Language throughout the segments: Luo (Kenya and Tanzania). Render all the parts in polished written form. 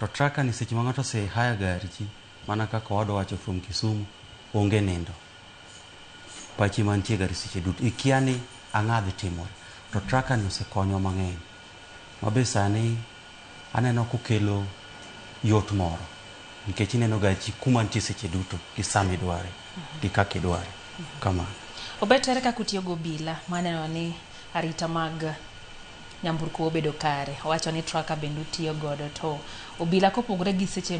To traka ni seche mangato se haya gari chi mana kaka wado wacho from Kisumu onge nindo. Pachi mantie gari seche duto ikiani ang'adhi timore. To traka ni osekonyo mang'eny. Mabe sani aneno kokelo yot moro. Nikech ineno gachi kuma nitie seche duto gi sami dware gi kaka idware. Kama obetere ka kutiyo go bila maneno ni arita mag nyamburko obedo kare. Wacho ni traka bende tiyo godo to obila kopogore gi seche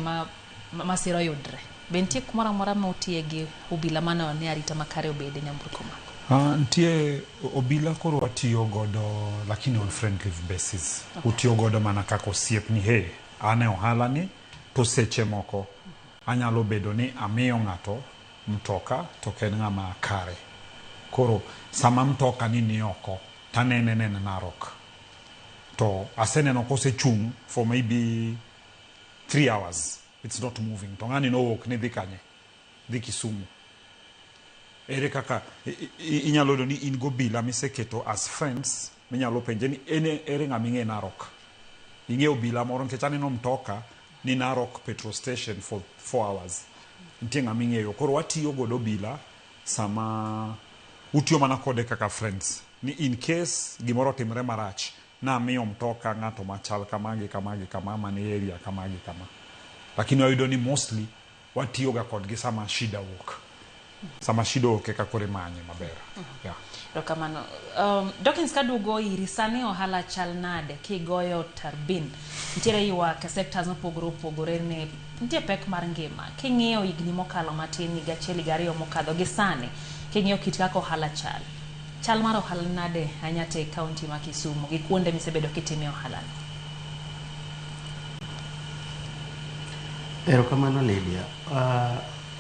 masiro yudre. Bentie kumora mora ma utiye gi obila maneno ni arita makare obede nyamburko mako. Ntie obila koro watiyo godo lakini on friendly basis. Utiyo godo mana kako osiep ni hey, ane ohala ni to seche moko anyalo bedo ni amiyo ng'ato mtoka to ken ng'ama kare. Koro sama mtoka ni oko tanene Narok. To aseneno kose chung for maybe 3 hours. It's not moving. To ng'ani no wok ni dhi kanye. Dhi Kisumu. Ere kaka inyalo do ni in go bila miseketo as friends minyalo penje ni ere ng'ama ing'e Narok. Ing'eyo bila moro nikech aneno mtoka ni Narok petrol station for 4 hours. Nitie ng'ama ing'eyo. Koro watiyo godo bila sama utiyo mana kode kaka friends. Ni in case gimoro timre marach na miyo mtoka ng'ato machal kama mani area kama. Lakini wayudo ni mostly watiyo ga kodgi sama shida wuok. Sama shida wuok eka kore manye maber. Yeah. Rokamano. Dawkins kadugo iri sani ohala chal nade kigoyo tarbin. Ntiere ywak sectors mopogore ne nitie pek mar ngima. King'iyo higni mokalo matin higa achiel higa ariyo mokadho gi sani. King'iyo kit kaka ohala chal. Chal mar ohala nade anyate kaunti ma Kisumu gi kuonde misebedo kitime ohala. Erokamano Lydia.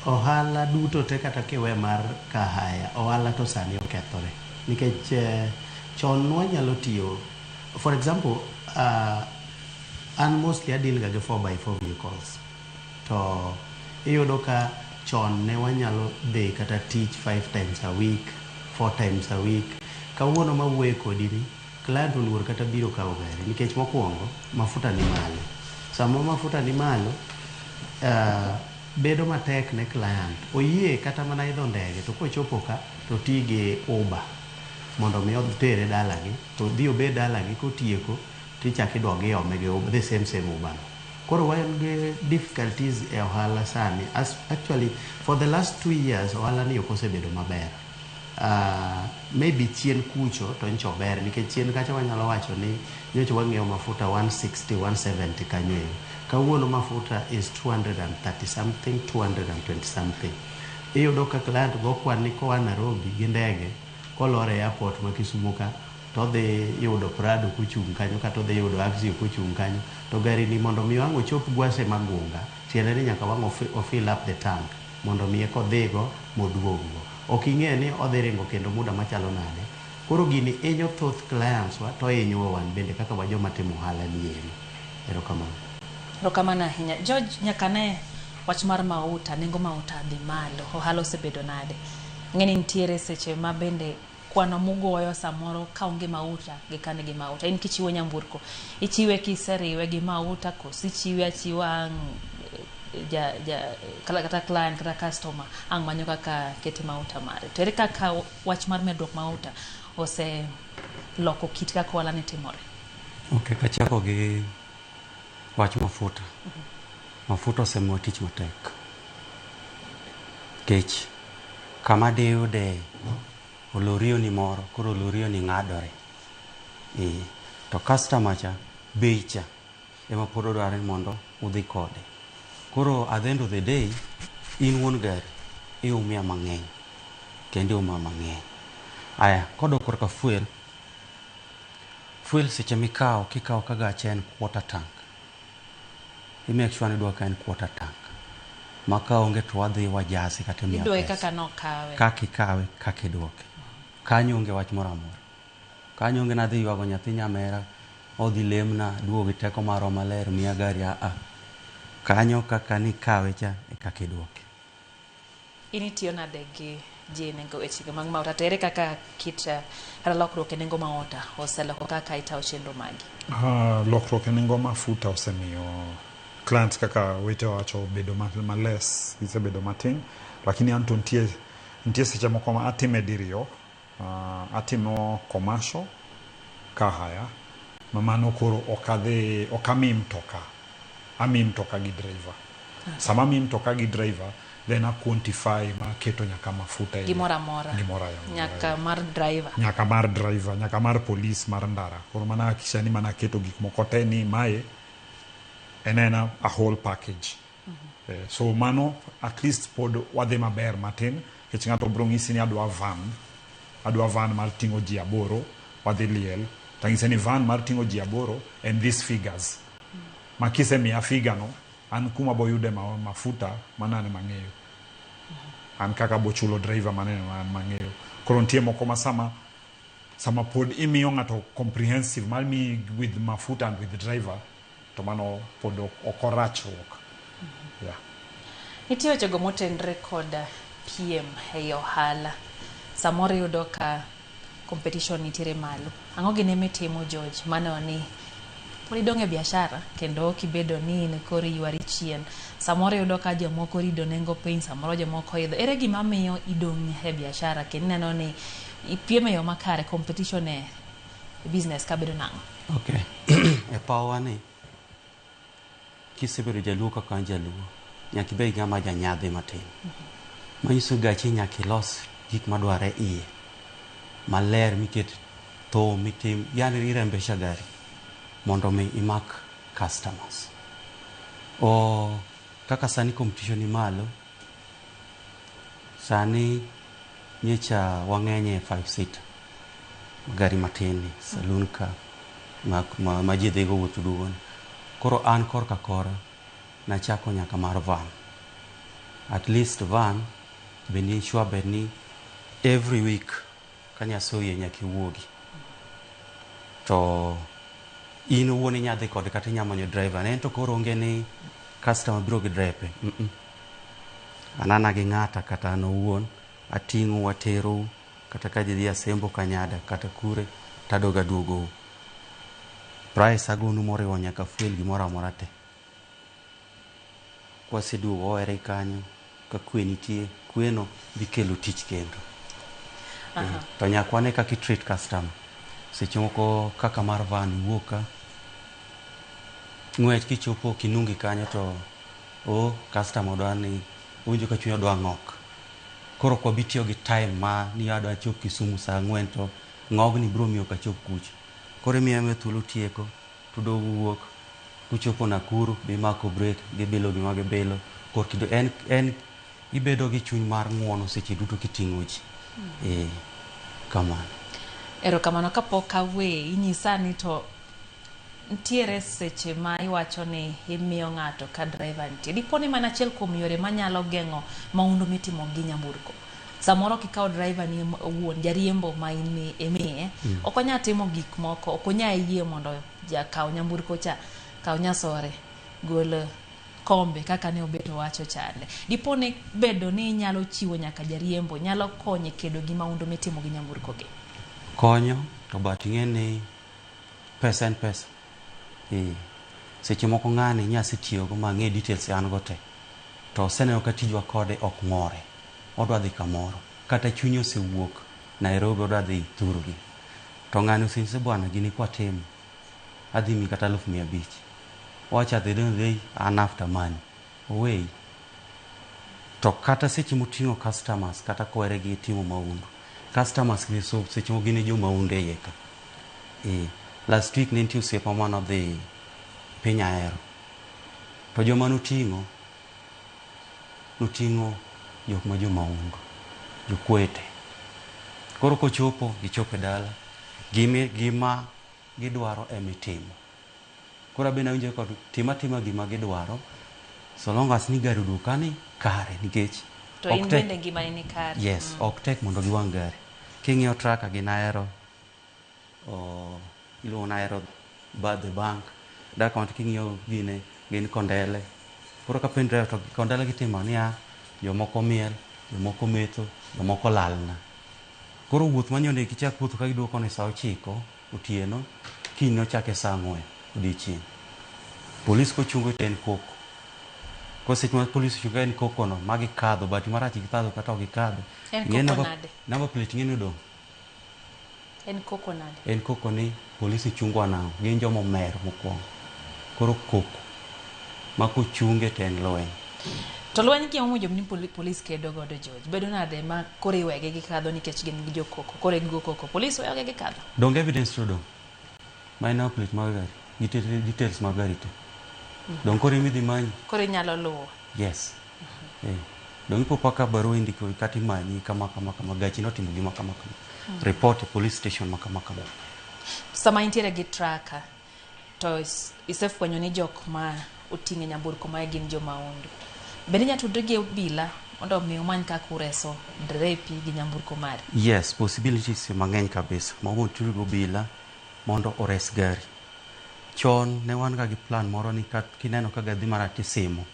Ohala duto te kata kiwe mar Kahaya, ohala to sani okethore. Nikech chon wanyalo tiyo, for example, and mostly I deal ga 4x4 vehicles. To iyudo ka chon ne wanyalo dhi kata teach 5 times a week, 4 times a week. Kawuono mawuoyo kodi ni client oluor kata biro kawo gari nikech mokwongo mafuta ni malo. Sama mafuta ni malo, bedo matek ne client. Oyie kata mana idho ndege to kochopo ka to tige Uber mondo mi otere dalagi to dhi obed dalagi kotieko tichaki dogi ome gi Uber, the same Uber. Koro wan gi difficulties e ohala sani. Actually for the last 2 years ohala ni okosebedo maber. Maybe chien kucho to ncho ber nikech chien kacha wanyalo wacho ni nyocha wang'iewo mafuta 160 170 kanyo. Kawuono mafuta is 230 something, 220 something. Iyudo ka client go kwan ni koa Nairobi gi ndege kolore airport ma Kisumu ka to dhi yudo Prado kuchung' kanyo kata dhi yudo Axio kuchung' kanyo to gari ni mondo mi wang' ochop Gwase Magunga tiende ni nyaka wang' fill up the tank mondo mi kodhigo moduogo. Ok ing'e ni odhi ringo kendo muda machalo nade. Koro gini inyo thoth clients wa to inyo wan bende kaka wa joma timo ohala ni eri. Erokamano. Rokamana hinya. George nyakane wach mar mauta, nengo mauta dhi malo, ohala osebedo nade. Ng'eni ntiere seche ma bende kwano mugoyo samoro kaonge mauta gikane gi mauta. In kichiwo nyamburko, ichiwe kiseriwe gi mauta kosi chiwe achiwa kata client kata customer ang' manyo kaka kete mauta mare. To ere kaka wach mar medruok mauta ose loko kit kaka ohala ni timore. Okay, kachako gi wach mafuta. Mafuta osemiyo tich matek. Kech kama deyude olorio ni moro, koro olorio ni ng'adore. To customer cha bei cha ema pod odware mondo udhi kode. Koro at the end of the day in wuon gari iumia mang'eny kendo iuma mang'eny. Aya kodok korka fuel seche mikao kikao ka gache en quarter tank. Make sure ni dwaka en quarter tank. Maka onge to wadhi wajasi kata mia. Idwe kaka no kawe. Kaki kawe kaki dwoke. Kanyo onge wach moro amora. Kanyo onge nadhi ywago nyathi nyamera odhi lemna duogi teko maro maler miya gari a. Kanyo kaka ni kawe cha e kaki dwoke. Ini tiyo nade gi ji nengo echigo mag mauta. Tere kaka kit lokruok e nengo mauta oseloko kaka itawo chenro magi. Lokruok e nengo mafuta osemiyo clients kaka wete wacho bedo males gisebedo matin, lakini anto nitie seche moko ma atime diriyo, atimo commercial ka haya, mamano koro okami mtoka gi driver. Sama mi mtoka gi driver, then I quantify ma keto nyaka mafuta gimora mora nyaka mar driver nyaka mar police mar ndara. Koro mana kisha ni mana keto gik moko te ni mae enena a whole package. So mano at least pod wadhi maber matin, kech ng'ato bro ng'isi ni adwa van mar ting'o ji aboro, wadhi liel tang'ise ni van mar ting'o ji aboro and these figures. Makise miya figure no, an kuma boyude mafuta manane mang'eyo. An kaka bochulo driver manene mang'eyo. Koro nitie moko ma sama pod imiyo ng'ato comprehensive mal mi with mafuta and with the driver, to mano pod okorachruok. Yeah. Nitie wechego motenre kod piem e ohala. Samoro yudo ka competition nitiere malo. Ang'o gine mitimo George mano ni pod idong' e biashara kendo kibedo ni in koro ywari chien. Samoro yudo ka jomoko rido nengo piny, samoro jomoko idho. Ere gima miyo idong' e biashara kendo neno ni ipiem e yo makare, competition e business ka bedo nang'o? Okay. E pawa ni kisebedo jaluo kaka jaluo, nyaka ibed ng'ama janyadhi matin. Manyiso gachi nyaka ilos gik madware iye maler, miket tho, mitim, yani irembesha gari mondo mi imak customers. Kaka sani competition ni malo, sani nyecha wang'enye 5-seater gari matini, saloon ka ma ji dhigo wuotho duon. Koro an korka kora nachako nyaka mar van. At least van bende sure bed ni every week ka Nyasaye nyaka iwuogi. To in wuone nyadhi kode kata nyamanyo driver ne to koro onge ni customer biro gi drepe. Anana gi ng'ata kata an owuon ating'o watero kata ka dhi asembo Kanyada kata kure tadoga duogo. Price agonu moriwo nyaka fuel gimoro amora te. Kwaseduogo owere kanyo ka kwe nitie, kweno dhi kelo tich kendo. To nyakwane kaka treat customer. Seche moko kaka mar van wuoka ng'wech kichopo kinungi kanyo to customer dwa ni winjo ka chunya dwa ng'ok. Koro kwa bitiyo gi time ma ni adwa chop Kisumu saa 4 to ng'ogni bro miyo ka chop kucho. Koro miya me thuolo tieko tudo wuok kuchopo Nakuru bimako break gibilo gima gibilo. Koro kido en ibedo gi chuny mar ng'uono seche duto kiting'o ji. Kamano. Erokamano kapok awe inyisa ni to ntiere seche ma iwacho ni imiyo ng'ato ka driver nitie. Diponi mana achiel kuom yore manyalo geng'o maundu mitimo gi nyamburko. Samoro kikawo driver ni owuon jariembo ma imiye, ok onya timo gik moko, ok onya yie mondo jakaw nyamburko cha kaw nyasore gol kombe kaka ne obeto wacho chande. Diponi bedo ni nyalo chiwo nyaka jariembo nyalo konye kedo gi maundu mitimo gi nyamburko gi. Konyo to but ing'eni pesa en pesa. Seche moko ng'ani nyasi tiyogo ma ng'e details an go te. To seneno ka tijwa kode ok ng'ore. Odwa dhi kamoro. Kata chunye osewuok Nairobi odwa dhi Thurgi. To ng'ani osenyise bwana gini kwa timo. Adhi mi kata 500. Wacha they don't say an after money. Away. To kata seche moting'o customers kata kwere gi timo maundu. Customers gi so seche mo gine jo maunde yeka. Last week ninti usiepa mano dhi piny Ahero. To joma nuting'o jok ma jo maundu, jo kwete. Koro kochopo gichope dala, gima gidwaro emitimo. Koro bena winjo kod tima gima gidwaro, so long as ni gari dukani kare nikech to in bende gima ni kare. Yes, ok tek mondo giwang' gari. King'iyo traka gin Ahero, iluongo Ahero the bank. Dak kama king'iyo gine gin Kondele. Koro ka pen driver to Kondele gitimo niya, jomoko miel, jomoko metho, jomoko lalna. Koro wuoth manyonde kichak wuotho ka giduoko ni saa 9 otieno, kiny nochake saa 4 odiochieng'. Polis kochungo ten koko. Koseche ma polis ochungo en koko no, magi kadho, but marach gikadho kata ok gikadho. En koko nade? Number plate ng'eni odong'. En koko nade? En koko ni polis chungo anang'o, gin jomo mer mokwongo. Koro koko, ma kochunge to en lweny. To lweny gi omo jomni polis kedo godo George. Bedo nade ma koro iwegi gikadho nikech gin gi jokoko. Koro gigo koko. Polis wegi gikadho. Dong evidence to dong'. Ma en number plate mag gari. Details mag gari te. Dong koro imidhi manyi. Koro inyalo luwo. Yes. Dong ipo paka barua indiko kati manyi kama gachi notimo gima kama. Report e police station kama. Sama intiere gi tracker to isefwenyo ni jok ma oting'e nyamburko ma gin joma ondu. Bende nya tudri gi obila mondo mi umany kaka ureso drepi gi nyamburko mari. Yes, possibilities mang'eny kabisa. Momo tudri gi obila mondo ores gari. Chon ne wan ga gi plan moro ni kineno ka gadhi marati simo.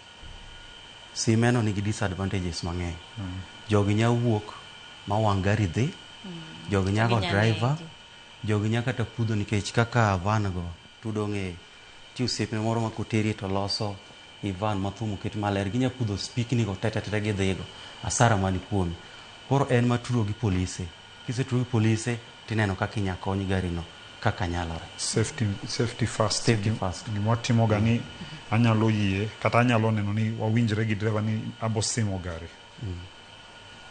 Simeno nigi disadvantages mang'eny. Jogi nya wuok ma wang' gari dhi. Jogi nya go driver. Jogi nya kata pudho nikech kaka van go tudong'e ti osiepne moro ma koteri to loso i van mathumo ket maler ginya pudho spikni go tete gi dhigo asara mani kuome. Koro en maturo gi polise. Kiseturo gi polise tineno kaka inya kony gari no kaka nyalore. Safety first. Safety first. Gimotimo ga ni anyalo yie kata anyalo neno ni wawinjre gi driver ni abo simo gari.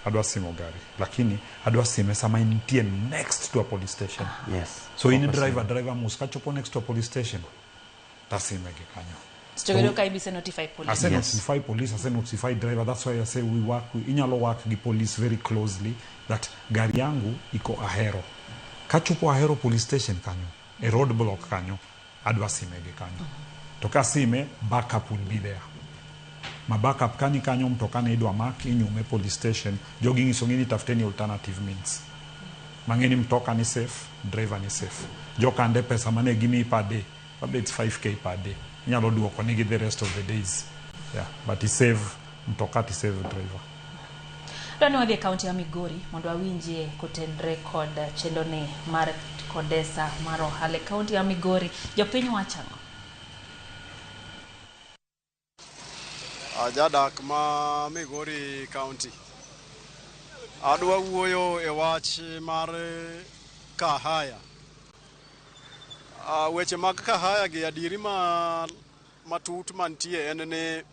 Adwa simo gari. Lakini adwa sime sama intie next to a police station. Yes. So in driver mus kachopo next to a police station. Tasime gi kanyo. Still okay, be notify police. I say notify police, I say notify driver. That's why I say inyalo work with police very closely that gari yangu iko Ahero. Kachupo Ahero police station kanyo, a road block kanyo, adwa sime gi kanyo. Toka sime, backup will be there. Ma backup kanyo mtokane idwa mark inyume police station, jogi ngisongini tafuteni alternative means. Mangeni mtoka ni safe, driver ni safe. Joka ande pesa mane gimi per day. Probably it's 5k per day. Nyalo duoko nigi the rest of the days. Yeah, but he save mtoka ti save driver. Dwani wadhi e kaunti ya Migori mondo awinjie kotendre kod chendoni mar Kodesa mar Ohale kaunti ya Migori. Jopiny wachang'o? Jadak ma Migori County. Adwa wuoyo e wach mar Kahaya. Weche mag Kahaya gi adiri matut mantie en ni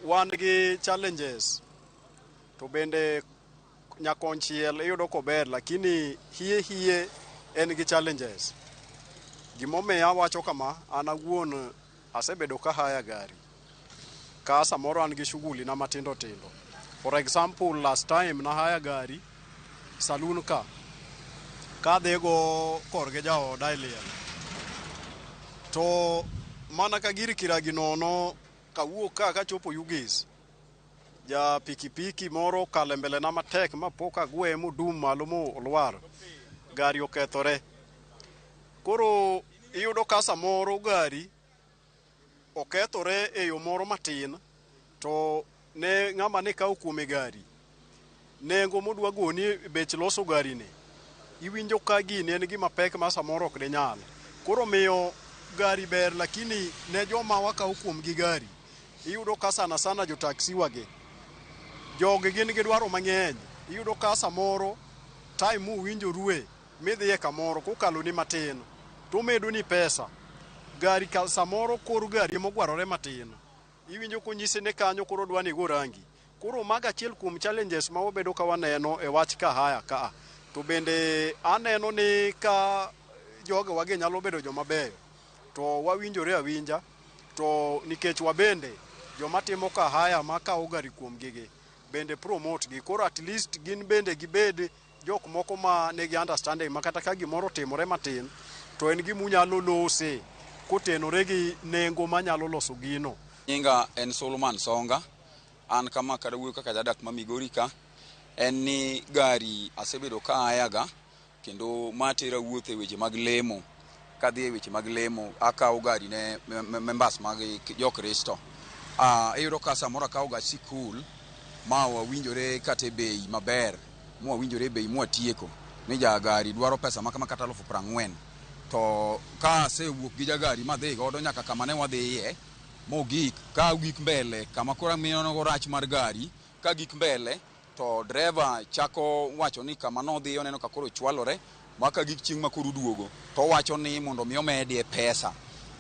wan gi challenges to bende nyakonchiel iyudo kober lakini hie en gi challenges. Gimomiyo awacho kama an awuon asebedo Kahaya gari. Ka samoro an gi shughuli na matindo. For example, last time na haya gari saloon ka dhego korge jao dailiel. To mana ka giri kiragi nono ka wuok ka chopo Ugis. Ja pikipiki moro kalembele na matek ma poka gwe modum malo mo olwar. Gari okethore. Koro iyudo ka samoro gari okethore e yo moro matin to ne ng'ama ne kawo kuome gari nengo modwa goni bech loso gari ne iwinjo ka gini en gima pek ma samoro ok de nyal. Koro miyo gari ber lakini ne joma wakawo kuom gi gari iyudo ka sana jo taxi wage joge gin gi dwaro mang'eny. Iyudo ka samoro time uwinjo ruwe midhiye kamoro kokalo ni matin to medo ni pesa gari ka samoro kor gari mogwarore matin iwinjo konyise ne kanyo koro dwani go rangi. Koro maga achiel kuom challenges ma wabedo ka waneno e wach Kahaya ka. To bende aneno ni ka joge wage nyalo bedo joma beyo to wawinjore awinja to nikech wabende joma timo Kahaya ma kawo gari kuom gigi bende promote gi. Koro at least gin bende gibed jok moko ma negi understanding makata ka gimoro timore matin to en gimunyalo lose kotenore gi nengo manyalo loso gino. Nyinga en Solomon Songa. An kama kada wuoyo kaka jadak ma Migori ka. En ni gari asebedo ka ayaga kendo matera wuothe weche mag lemo. Kadhi e weche mag lemo akawo gari ne members mag jokristo. Iyudo ka samoro akawo ga sikul ma wawinjore kate bei maber. Mo wawinjore bei mo atieko. Ni ja gari dwaro pesa makama kata 40,000. to ka asewuok gi jagari madhi godo nyaka kama ne wadhiye mogik ka gik mbele kama kora miyonogo rach mar gari ka gik mbele to dreva chako wacho ni kama nodhi oneno ka koro chwalore maka gik chieng' ma koro duogo to wacho ni mondo mi omedie pesa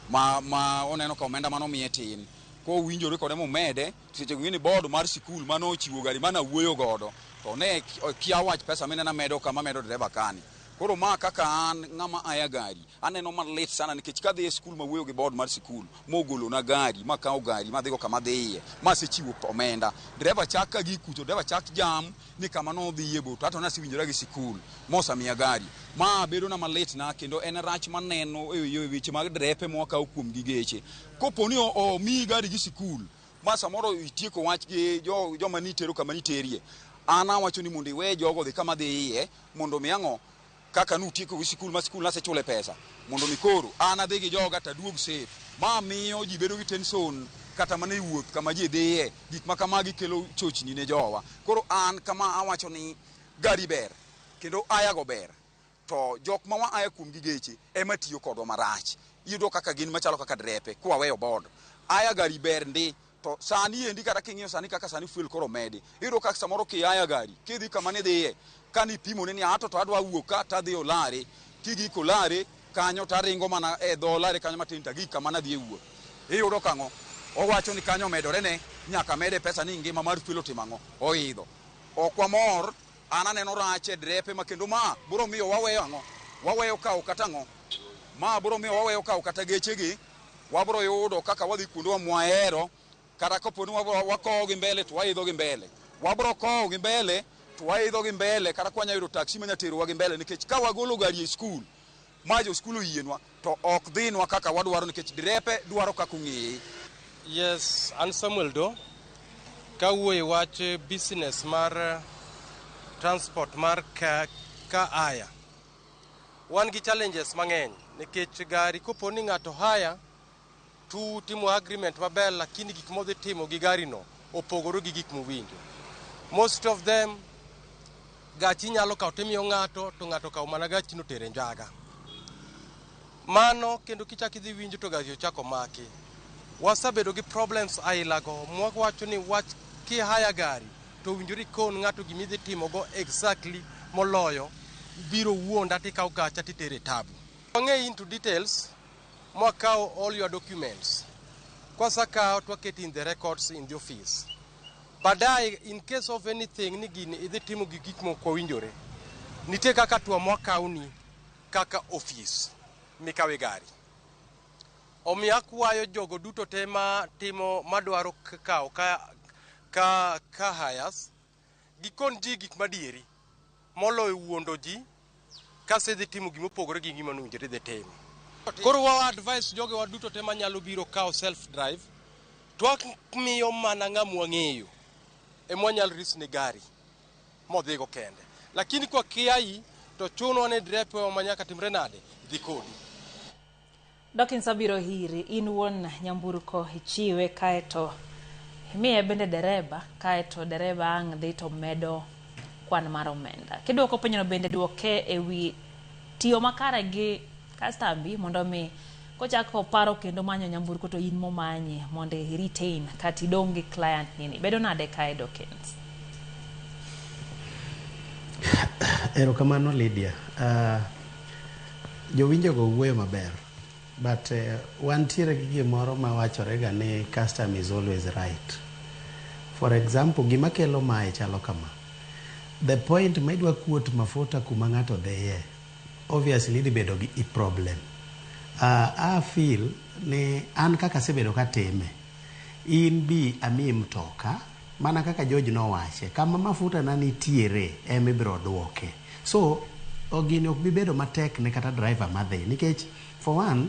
ma oneno ka omenda manomiye tin ko winjore kode momede seche ng'ini board mar sikul manochiwo gari mana wuoyo godo to ne kia wach pesa minena medo kama medo dreva kani koro ma kaka an ng'ama aya gari aneno malit sana nikech kadhi e skul mawuoyo gi board mar sikul mogolo na gari makawo gari madhigo kama dhiye masechiwo omenda dreva chak ka gikucho dreva chak jam ni kama nodhiye bo to nasiwinjora gi sikul mosamiya gari ma bedo na malit na kendo en rach maneno e weche mag drepe mwakawo kuom gi geche koponi omiyi gari gi sikul ma samoro itieko wach gi joma nitero kama niterie ana wacho ni mondo iwe jogo dhi kama dhiye mondo miang'o kaka nutieko gi sikul ma sikul nasechule pesa mondo mikoro ana dhi gi joga taduog safe ma miyo ji bedo gi tension kata mana e wuoth kama ji dhiye gik ma kamagi kelo chochni ne jowa koro an kama awacho ni gari ber kendo aya go ber to jok ma wa aya kuom gi geche ema tiyo kodwa marach iyudo kaka gin machalo kaka drepe kwa weyo board aya gari ber ndi to sani endi kata king'iyo sani kaka sani fuel koro medi iyudo kaka samoro kiaya gari kidhi kama ne dhiye kani pimo ni ato to adwa wuok ka tadhi olare kigi kolare kanyo taringo mana e dho olare kanyo matin tagik kama na dhi wuok iyudo kang'o owacho ni kanyo medore ne nyaka mede pesa ni ngima mar fuel otimang'o oidho okwa mor ana neno rache drepe makendo ma bro miyo waweyo ang'o waweyo kawo kata ang'o ma bro miyo waweyo kawo kata gechegi wabro yudo kaka wadhi kuonde mwahero kata koponi wakowo gi mbele to waidho gi mbele wabro kowo gi mbele to waidho gi mbele kata kwanya yudo taksi manya tero wa gi mbele nikech ka wagolo gari e skul ma jo skul oyienwa to ok dhinwa kaka wadwaro nikech drepe dwaro kaka ong'eye. Yes, an Samuel Do ka wuoye wach business mar transport mar ka aya wan gi challenges mang'eny nikech gari koponi ng'ato haya tu timo agreement maber lakini gik modhi timo gi gari no opogore gi gik mowinjo. Most of them gachi nyalo kawo timiyo ng'ato to ng'ato kawo mana gachi no tere njaga mano kendo kichaki dhi winjo to gari ochako maki. Wasabedo gi problems ailago mwawacho ni wach ki haya gari to winjori kon ng'ato gimidhi timo go exactly moloyo biro wuonda tikawo gacha titere tabu. Wang'e into details mwakawo all your documents kwasakawo twaketi in the records in the office badai in case of anything ni gini idhi timo gi gik moko winjore nitie kaka twa mwakawni kaka office mikawe gari omiyo akwayo jogo duto te ma timo madwaro kawo ka hayas gikon ji gik madieri moloyo wuondo ji kasedhi timo gimopogore gi gima nowinjore dhi timo. Koro wa advice joge wa duto te manyalo biro kawo self drive twak miyo mana ng'amu wang'eyo emwanyal risne gari modhigo kende lakini kwa kiai to chuno ne drepe wa manyaka timre nade dhi kodi. Dawkins abiro hiri in wuon nyamburko ichiwe kaeto imiye bende dereba kaeto dereba ang' dhi to medo kwan mar omenda kiduoko penyono bende duoke ewi tiyo makare gi kastambi mondo mi kochako paro kendo manyo nyamburko to in momanye mondo retain kati dongi client nini bedo nade kae Dawkins? Erokamano Lydia. Jowinjo go wuoyo maber but wantiere gi gimoro ma wachore ga ni custom is always right. For example gima kelo mae chalo kama the point ma idwa kuot mafuta kuma ng'ato dhiye obviously dhi bedo gi problem. I feel ni an kaka sebedo katime in bi ami mtoka mana kaka George no wache kama mafuta na nitiere emibiro duoke so ogini ok bibedo matek ne kata driver madhi nikech for one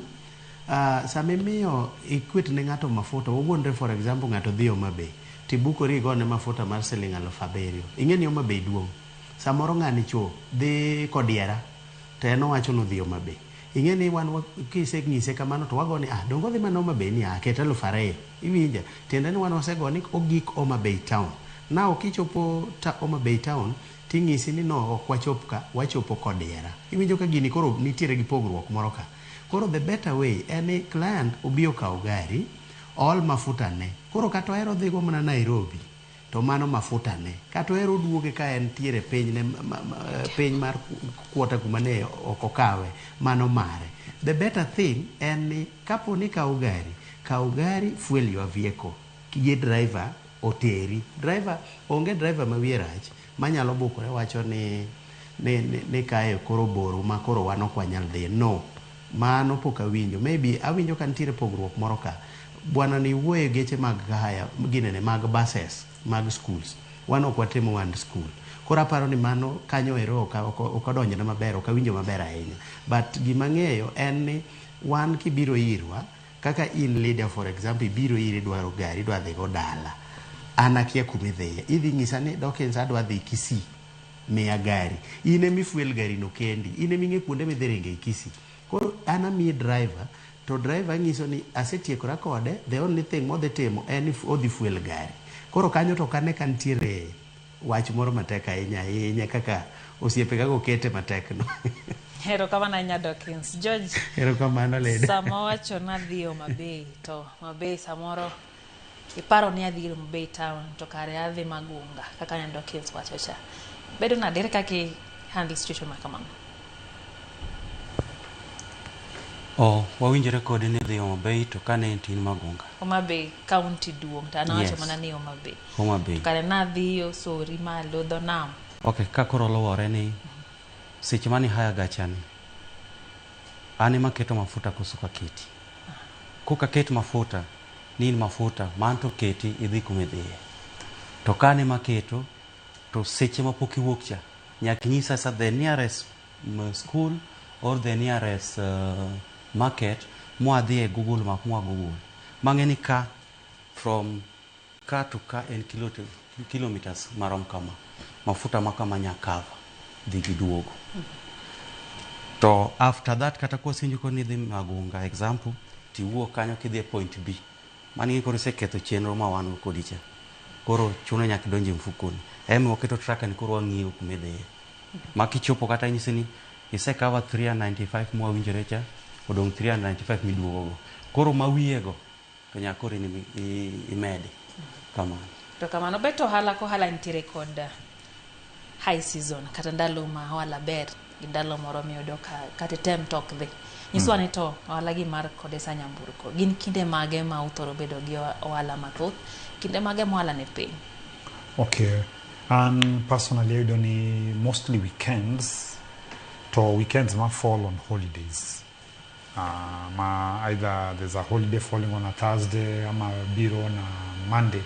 same miyo equate ne ng'ato mafuta wuonre for example ng'ato dhi Homa Bay tibukori gone mafuta mar siling 7,000 ing'eni Homa Bay duong' samoro ng'ani cho dhi kodiera to en owacho no dhi Homa Bay ing'eni wan kise ng'ise kamano to wagoni dongo dhi mana Homa Bay ni kete 2,000 iwinja tiende ni wan wasegoni ogik Homa Bay town now kichopo ta Homa Bay town ting'isi ni no ok wachop ka wachopo kodiera. Iwinjo ka gini koro nitiere gi pogruok moro ka. Koro the better way en ni client obio kaw gari all mafuta ne. Koro kata ohero dhigo mana Nairobi to mano mafuta ne. Kata ohero duoge ka en tiere piny mar kuota kuma ne ok okawe mano mare. The better thing en ni kapo ni kaw gari fuel your vehicle. Kiyie driver oteri. Onge driver ma wiye rach manyalo bukore wacho ni kae koro boro ma koro wan ok wanyal dhi. No, mano pok awinjo. Maybe awinjo ka nitiere pogruok moro ka. Bwana ni wuoye geche mag haya ginene mag buses mag schools. Wan ok watimo one school. Koro aparo ni mano kanyo ero ok odonjona maber, ok awinjo maber ahinya. But gima ng'eyo en ni wan kibiro irwa kaka in leader for example ibiro iri dwaro gari dwa dhigo dala. An akia kumidhiye. Idhi ng'isa ni Dawkins adwa dhi Kisii miya gari. In emi fuel gari no kendi. In emi ng'e kuonde midhi ringe Kisii. Koro an amiyi driver to driver ng'iso ni asetiekora kode, the only thing modhi timo en ni odhi fuel gari. Koro kanyo to kane kantiere wach moro matek ahinya kaka osiepe kago kete matek no. Erokamano ahinya Dawkins. George, erokamano Leda. Sama wacho nadhi Homa Bay to Homa Bay samoro iparo ni adhi Homa Bay town to kare adhi Magunga kaka nya Dawkins wacho cha. Bedo nade kaka handle situation makamano? Wawinjore kode ni dhi Homa Bay to kane tin Magunga. Homa Bay county duong' ta anawacho mana ni Homa Bay. Homa Bay. Kare nadhi yo sori malo dho nam. Okay, ka koro luwore ni seche mani haya gachani an ema keto mafuta kusuka keti. Kuka ket mafuta ni mafuta manto keti idhi kumidhiye. To kane maketo to seche mapok iwuok cha nyaka nyisa sa the nearest school or the nearest market mwadhi e Google Map Google. Mang'eni ka from ka to ka en kilometers marom kama. Mafuta makama nyakava dhi giduogo. To after that kata kwa sinjuko ni dhi Magunga example ti wuok kanyo kidhi e point B. Mani koro seketho chenro ma wan kodi cha. Koro chuno nyaka donje mfukoni. Emi waketo tracker ni koro wang'iyo kumidhiye. Makichopo kata nyisi ni isekava 395 mwa winjore cha odong 395 miduogo. Koro mawiyego to nyaka koro imede kamano. To kamano beto hala ko hala nitiere kod high season kata ndalo ma ohala ber gi ndalo moro miyudo kata tem tok dhi. Nyiswa ni to ohala gi mar Kodesa Nyamburko gin kinde mage ma uthoro bedo gi ohala mathoth, kinde mage ma ohala ne piny? Okay, and personally I don't need mostly weekends. To weekends ma fall on holidays. Either there's a holiday falling on a Thursday ama biro on a Monday.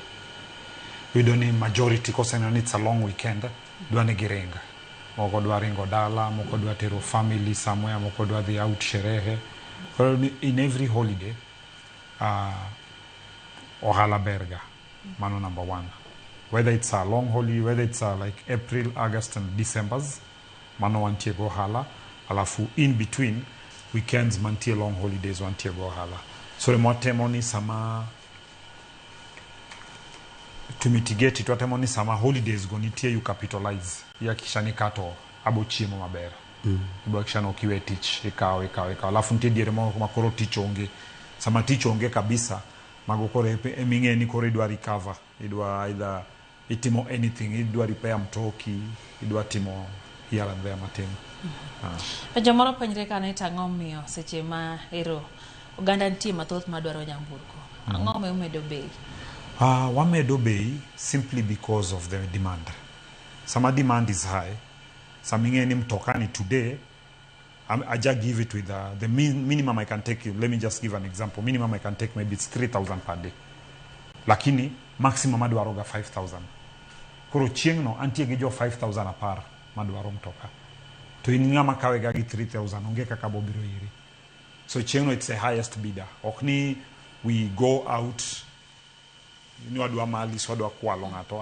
We don't need majority because I know it's a long weekend. Dwane girenga. Moko dwa ringo dala, moko dwa tero family somewhere, moko dwa the out sherehe. In every holiday, ohala berga. Mano number one. Whether it's a long holiday, whether it's like April, August and December's, mano wantie go hala. Alafu in between, weekends mantie long holidays wantie go hala. So the motemoni sama to mitigate it, watemoni sama holidays go nitie you capitalize. Ya kishani kato abo chimo mabera. Ibo kishana ukiwe teach ikaw. Alafu ntie diere mo makoro teach onge. Sama teach onge kabisa mago kore eminge ni kore idwa recover. Idwa either itimo anything, idwa repair mtoki, idwa timo here and there matimo. Jomoro penjre kana itang'o miyo seche ma ero oganda nitie mathoth madwaro nyamburko. Ang'o me umedo bei? Wamedo bei simply because of the demand. Some demand is high. Some ingeni mtokani today, I just give it with the minimum I can take. Let me just give an example. Minimum I can take maybe it's 3,000 per day. Lakini maximum madwaroga 5,000. Kuro chiengno antie jo 5,000 apar madwaro mtoka. To ingama kawega gi 3,000 onge kaka bobiro iri. So chiengno it's the highest bidder. Okni we go out ni wadwa mali so wadwa kwalo ngato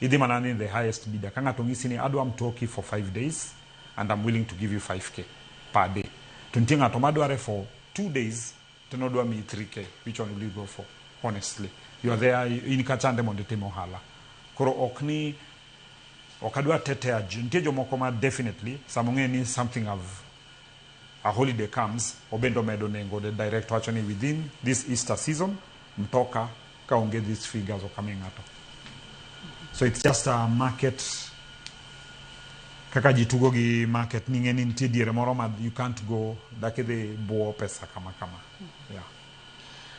idhi manani the highest bidder. Kanga tongisi ni adwa mtoki for 5 days and I'm willing to give you 5k per day. Tuntinga to madware for 2 days to nodwa me 3k. Which one will you go for? Honestly, you are there in kachande monde temo hala. Koro okni okadwa tetea ji nitie jomoko ma definitely samong'e ni something of a holiday comes obendo medo nengo the direct wacho ni within this Easter season mtoka ka onge these figures okame ng'ato. So it's just a market kaka jitugo gi market ning'e ni nitie diere moro ma you can't go dakidhi buo pesa kama yeah.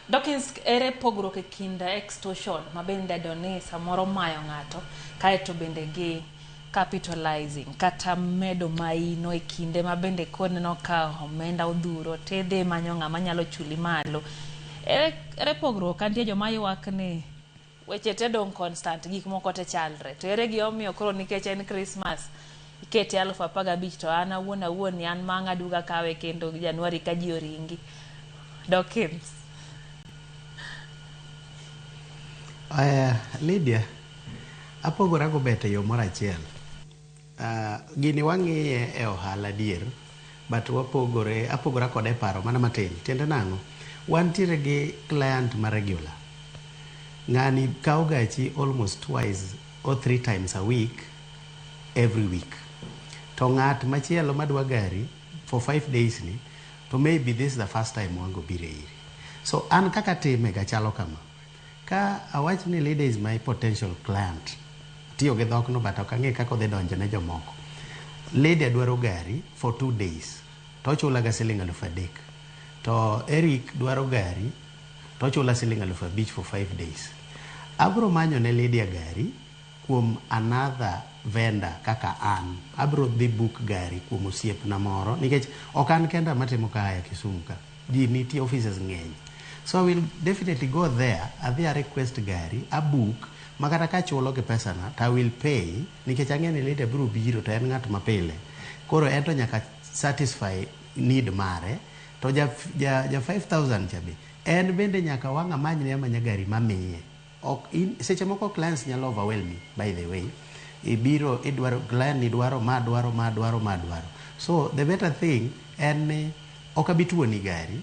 Dawkins, ere pogruok e kind extortion ma bende doni samoro mayo ng'ato kaeto bende gi capitalizing kata medo maino e kinde ma bende koneno ka omenda odhuro tedhe manyo ng'ama nyalo chuli malo. Ere pogruok kantie joma ywak ni weche te dong constant gik moko te chalre to ere gi omiyo koro nikech en Christmas ikete 15,000 to an awuon ni an manga duga kawe kendo Januari ka ji oringi. Dawkins. Lydia, apogora go bete yo moro achiel. Gini wang'iye e ohala dier, but apogora kode paro mana matin. Tiende nang'o? Wantiere gi client ma regular. Ng'ani kawo gachi almost 2 or 3 times a week, every week. To ng'at machielo madwa gari for 5 days ni, to maybe this is the first time wango bire iri. So an kaka time ga chalo kama. Ka awach ni Lydia is my potential client, tiyo gi dhok no but ok ang'e kaka odhi donjo ne jomoko. Lydia dwaro gari for 2 days, to chula ga siling 3,000. To Eric dwaro gari, to chula siling 5,000 for 5 days. Abro manyo ne Lydia gari kuom another vendor kaka an. Abro dhi book gari kuom osiep na moro, nikech ok an kenda matimo kaya Kisumu ka. Ji nitie offices ng'eny. So I will definitely go there, adhi a request gari, a book, makata ka chulo gi pesa na, I will pay, nikech ang'e ni Lydia biro biro to en ng'at mapile. Koro en to nyaka satisfy need mare, to ja 5,000 chabe. En bende nyaka wanga manyne amanya gari mamiye. Seche moko clients nyalo overwhelm me, by the way. Ibiro, client ni dwaro. So the better thing, en ni, okabituo ni gari,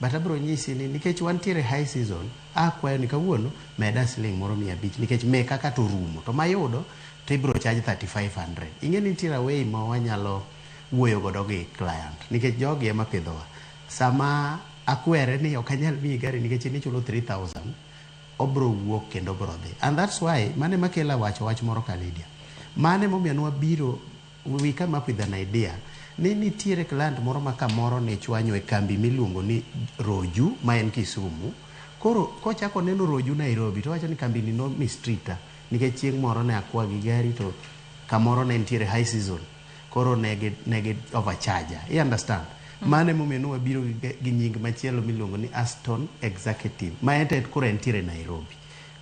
but abro nyisi ni nikech wantiere high season akwayo ni kawuono meda siling moro 500 nikech me kaka to rumo to mayudo to ibro charge 3,500. Ing'e ni nitie way ma wanyalo wuoyo godo gi client nikech jogi ema pidhowa. Sama akwere ni ok anyal miyi gari nikech ni chulo 3,000, obro wuok kendo obro dhi. And that's why mane makela wach moro ka Lydia. Mane momiyo nwa biro, we come up with an idea. Nitiere client moro ma kamoro ne chwanyo e kambi miluongo ni Roju ma en Kisumu. Koro kochako neno Roju Nairobi to wacho ni kambi ni no mistrita nikech chieng' moro ne akwa gi gari to kamoro ne nitiere high season. Koro nege overcharge. You understand? Mane momiyo nwa biro gi nying machielo miluongo ni Aston Executive ma ente koro nitiere Nairobi.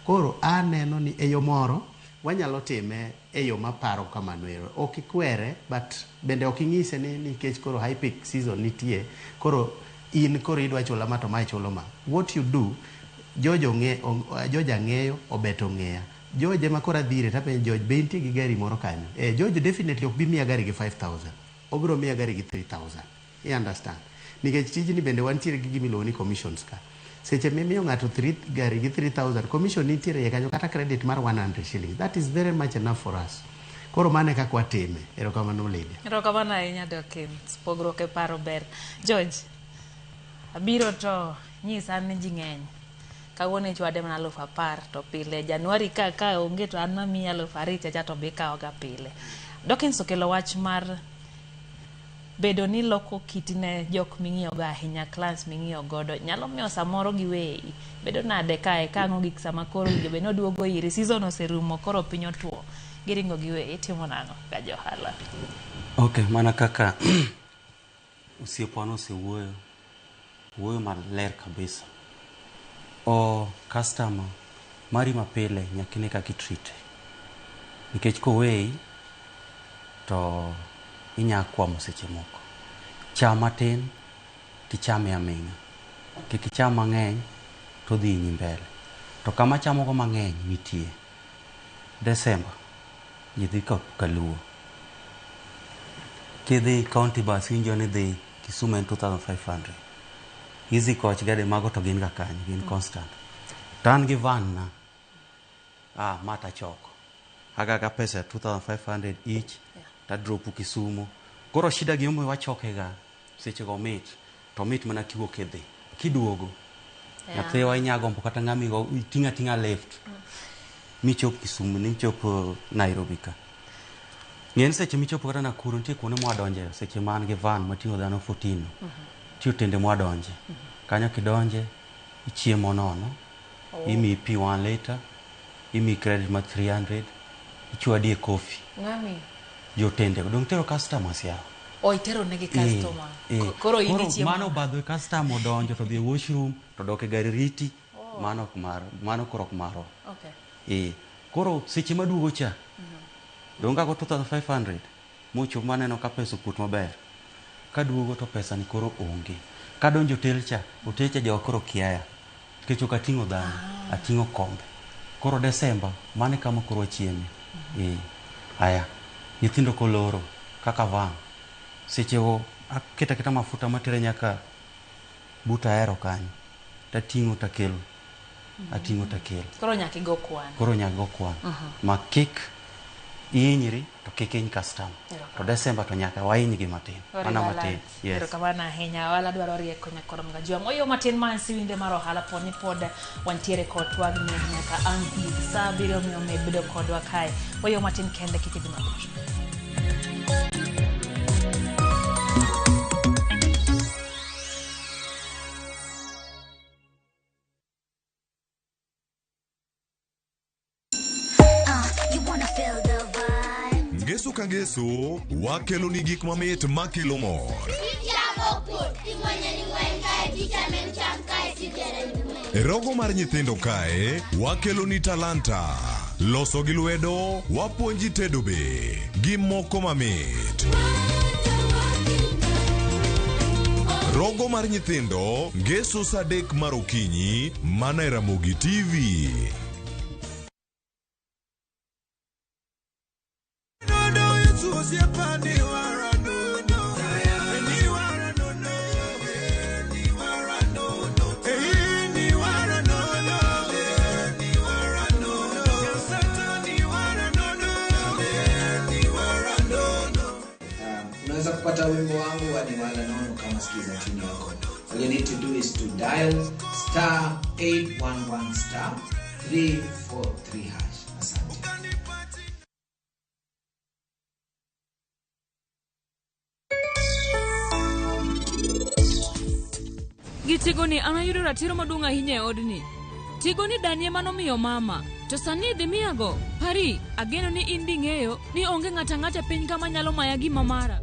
Koro aneno ni eyo moro wanyalo time eyo maparo kamano ero. Ok ikwere but bende ok ing'ise ni nikech koro high peak season nitie koro in koro idwa chula ma to ma chulo ma. What you do, Joja ng'eyo obeto ng'eya. Joja ma kora dhire tapenjo George be intie gi gari moro kanyo. George definitely ok bi miya gari gi 5,000. Obro miya gari gi 3,000. You understand? Nikech tijni bende wantiere gi gimiluongo ni commissions ka. Seche mimiyo ng'ato gari gi 3,000, commission nitiere kanyo kata credit mar 100 shillings. That is very much enough for us. Koro mane kaka watime. Erokamano Lydia. Erokamano ahinya Dawkins. Pogruok e paro ber. George, abiro to nyisa ni ji ng'eny. Kawuono chwade mana 10,000 to pile Januari ka onge to an namiyi 2,000 cha to be kawoga pile. Dawkins okelo wach mar bedo ni loko kiti ne jok ming'iyogo ahinya, clans ming'iyo godo nyalo miyo samoro giweyi bedo nade kae kang'o gik sama koro jobe noduogo iri season oserumo koro piny otuo giringo giweyi timo nang'o ka johala? Ok, mana kaka osiepwa osewuoyo maler kabisa. Customer mari mapile nyakine kaka itrite, nikech koweyi to inya kwamo seche moko. Cham matin tichame aming'a, kik icham mang'eny to dhi nyi mbele. To kama chamogo mang'eny nitie Desemba ji dhi kaluo. Kidhi county bus winjo ni dhi Kisumu en 2,500. Easy coach gade mago to gin ga kanyo, gin constant. Tan gi van na mata choko. aga pesa 2500 each ta drop Kisumu. Koro shida gi umwe wachokega seche go mit to mit mana kiwo kedhi kiduogo nyathi wa inyago kata ngami go tinga left michop Kisumu ni chop Nairobi ka ngien seche michopo kata Nakuru nitie kuone mwadonje seche man gi van matingo dhano 14 tiyo tende mwadonje kanyo kidonje ichiemo nono imi pi 1 liter imi credit ma 300 ichwadi e coffee ngami jo tende dong tero customers yao itero negi customer koro indi chiemo mano badho customer donjo to the washroom to doke gari riti mano koro kumaro koro seche maduogo cha donga go 2500 mucho maneno ka pesa put maber kaduogo to pesa ni koro onge kadonjo hotel cha jo koro kiaya kecho katingo dhano atingo kombe koro Desemba mane kama koro chieme haya nyithindo koloro kaka van seche go aketa mafuta matere nyaka buta aero kanyo tatingo takelo atingo takelo koro nyaki go kwan ma kik inyiri to kikeny customer to Desemba to nyaka wainygi matin mana matin yes kamana henya wala dwaro rieko nyakoro mga juang oyo matin man siwinde maro hala poni pod wantiere kotwag ni nyaka angi sabiro mi omebedo kodwa kai oyo matin kende kikidhi mabush Ngeso ka ngeso wakelo ni gik mamit makelo mor. Rogo mar nyithindo kae wakelo ni talanta. Loso gi lwedo wapuonji tedo be gi moko mamit. Rogo mar nyithindo ngeso saa 3 mar okinyi mana e Ramogi TV. Unaweza kupata wimbo wangu wa Niwala Nono kama sikiza tuni yako. All you need to do is to dial *811 *343#. Asante. Gitigoni anayudo ratiro maduong' ahinya e odni. Tigoni danie manomiyo mama. To sani dhi miyago, pari, ageno ni in ding'eyo ni onge ng'ata piny kama nyalo maya gima mara.